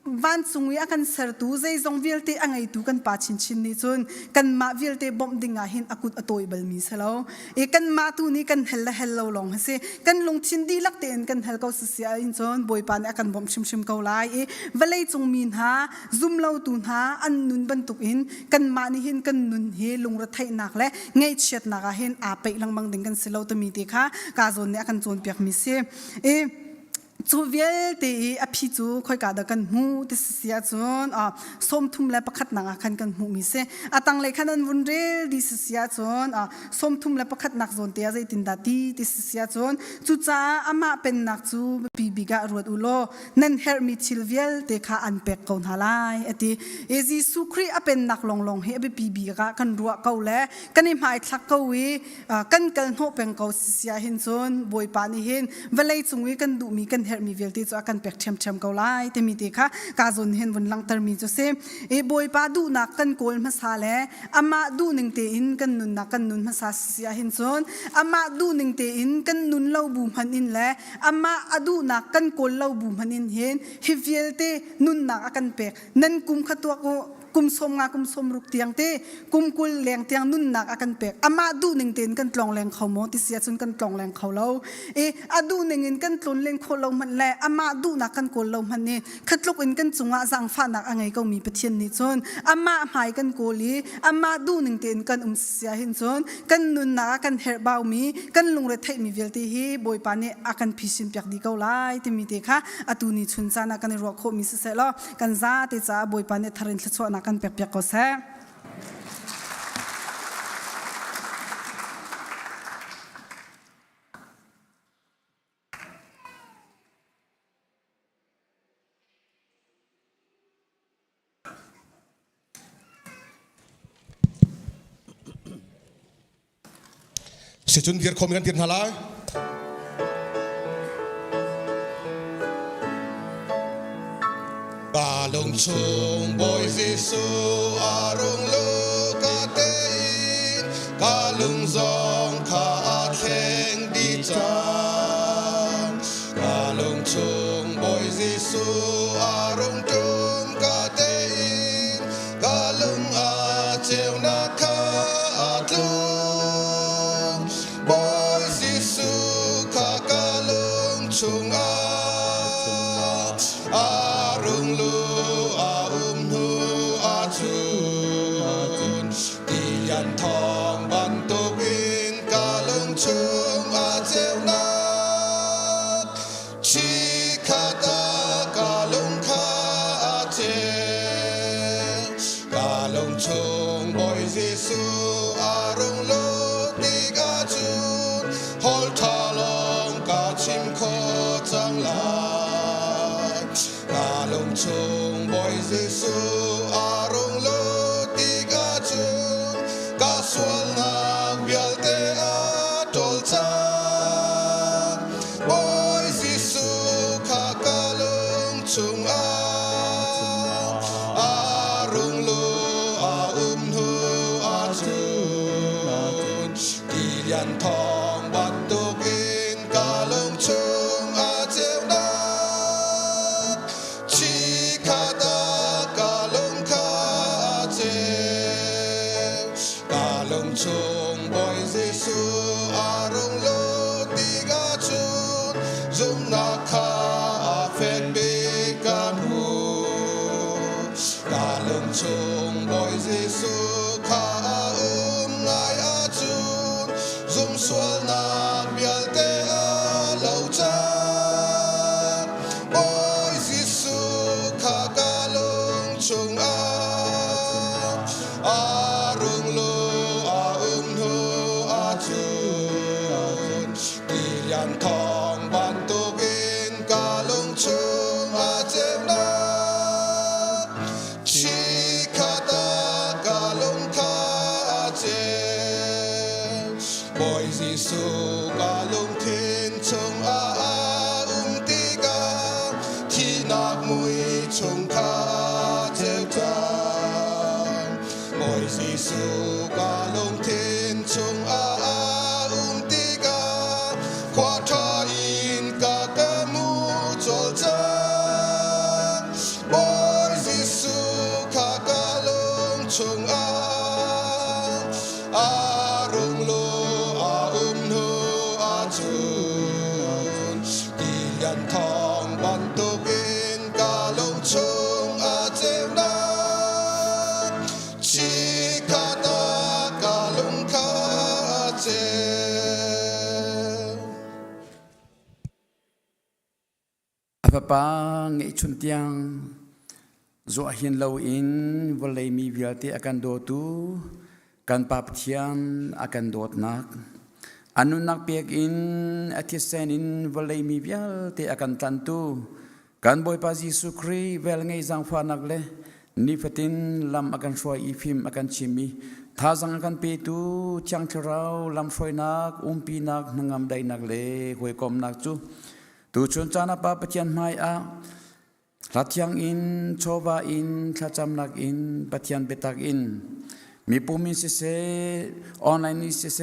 van chungwi akan ser tu zai zong vilte angai tu kan pa chin chin ni chun kan ma vilte bom dinga hin akut atoi bal mi selo e kan ma tu ni kan hello long hase kan lung chin di lak ten kan hel ko sia in chon boi pan akan bom shim ko lai e valai chung min ha zum lo tu ha an nun ban tuk in kan ma ni hin kan nun he lung ra thai nak le ngei chet na ga hin a pe lang bang ding kan selo to mi te kha ka zon ne akan chon piak mi se e chu vial te a phi chu khoi ka da kan mu te sia chon a som thum le pakhat na khan kan mu mi se atang le khanan vun rel di sia chon a som thum le pakhat nak zon te a zai tin da ti te sia chon chu cha ama pen nak chu pi biga ruat ulo nan her mi chil vial te kha an pek kon halai ati ezi sukri a pen nak long he be pi biga kan ruwa ko le kan i mai thak ko wi kan kal no peng ko sia hin chon boi pa ni hin valai chungwi kan du mi kan her mi velti chu akan pek them ko lai te mi te kha ka zon hen vun lang tar mi chu se e boi pa du na kan kol ma sa le ama du ning te in kan nun na kan nun ma sa sia hin chon ama du ning te in kan nun lo bu man in le ama adu na kan kol lo bu man in hen hi velte nun na akan pek nan kum khatwa ko kum som ruk tiang te kum kul leng tiang nun nak akan pek ama du ning ten kan tlong leng khawmo ti sia chun kan tlong leng khawlo e adu ning in kan tlon leng kholo man le ama du nak kan kol lo man ne khatluk in kan chunga jang fa nak angai ko mi pathian ni chon ama mai kan koli ama du ning ten kan sia hin chon kan nun na kan her baw mi kan lung re thai mi velte hi boi pa ne akan phisin pyak di ko lai ti mi te kha atu ni chun cha na kan ro kho mi se lo kan za te cha boi pa ne tharin thcho na kan pek ko se sẽ chun việc khôngกันtiền halai cả lung chung boy Giêsu arung lu ka tein cả lung zong ka khen đi chan cả lung chung boy Giêsu arung chung ka tein cả lung a cheu na ka atlung boy Giêsu ka lung chung arung lu nu chun ti yan thong ban tu in ka lung chung cheu na chi kha ta ka lung kha che ka lung chung boy Giêsu arung lu ti ka chun hol tha long ka chim kho chang la ka lung chung boy Giêsu arung lu ti ka chun ka sual na vial te a tol cha boy Giêsu ka lung chung arung lu nu chun ti yan thong ban tu in ka lung chung cheu na chi kha ta ka lung kha che ka lung chung boy Giêsu arung lu ti ga chun zum na kha phen be kan hu ka lung chung boy Giêsu kha ngai a chun zum sual na bial te a lo cha boy Giêsu ka lung chung arung lu nu chun ti yan thong ban tu in ka lung chung cheu na chi kha ta ka lung kha che boy Giêsu ka lung thiên chung ti ka thi nak mui chung kha cheu cha boy Giêsu ka lung thiên chung ti ka khoa tha in ka mu chol cha boy พปางไอชุนเตียงจัวหินเลวอินวลัยมีวิลติอากันโดตูกันปาปเทียนอากันโดดนักอนุนักเปียกอินอาทิเซนินวลัยมีวิลติอากันตันตูกันบอยปาจิสุครีเวลไงจังฟานักเลนิฟตินลำอากันช่วยอีฟิมอากันชิมีท้าจังอากันเปตูจังเทราลำช่วยนักปีนักนงามได้นักเลหวยกอมนักจูตูชนจานาปาปเทียนไม่อาลัดยังอินโชบาอินขจำนักอินปฏิยันเบตักอินมีปุ่มเสออนไลน์เส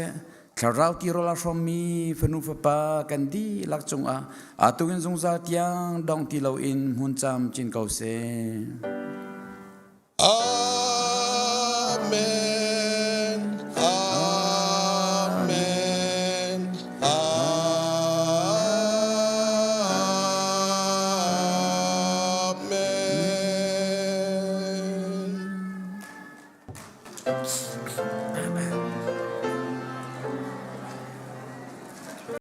คาราที่เราลาชมีฟนุฟปากันดีลักจงอาตุกินจงซาตยังดองที่เราอินหุ่นจำจินเกาเซ Amen.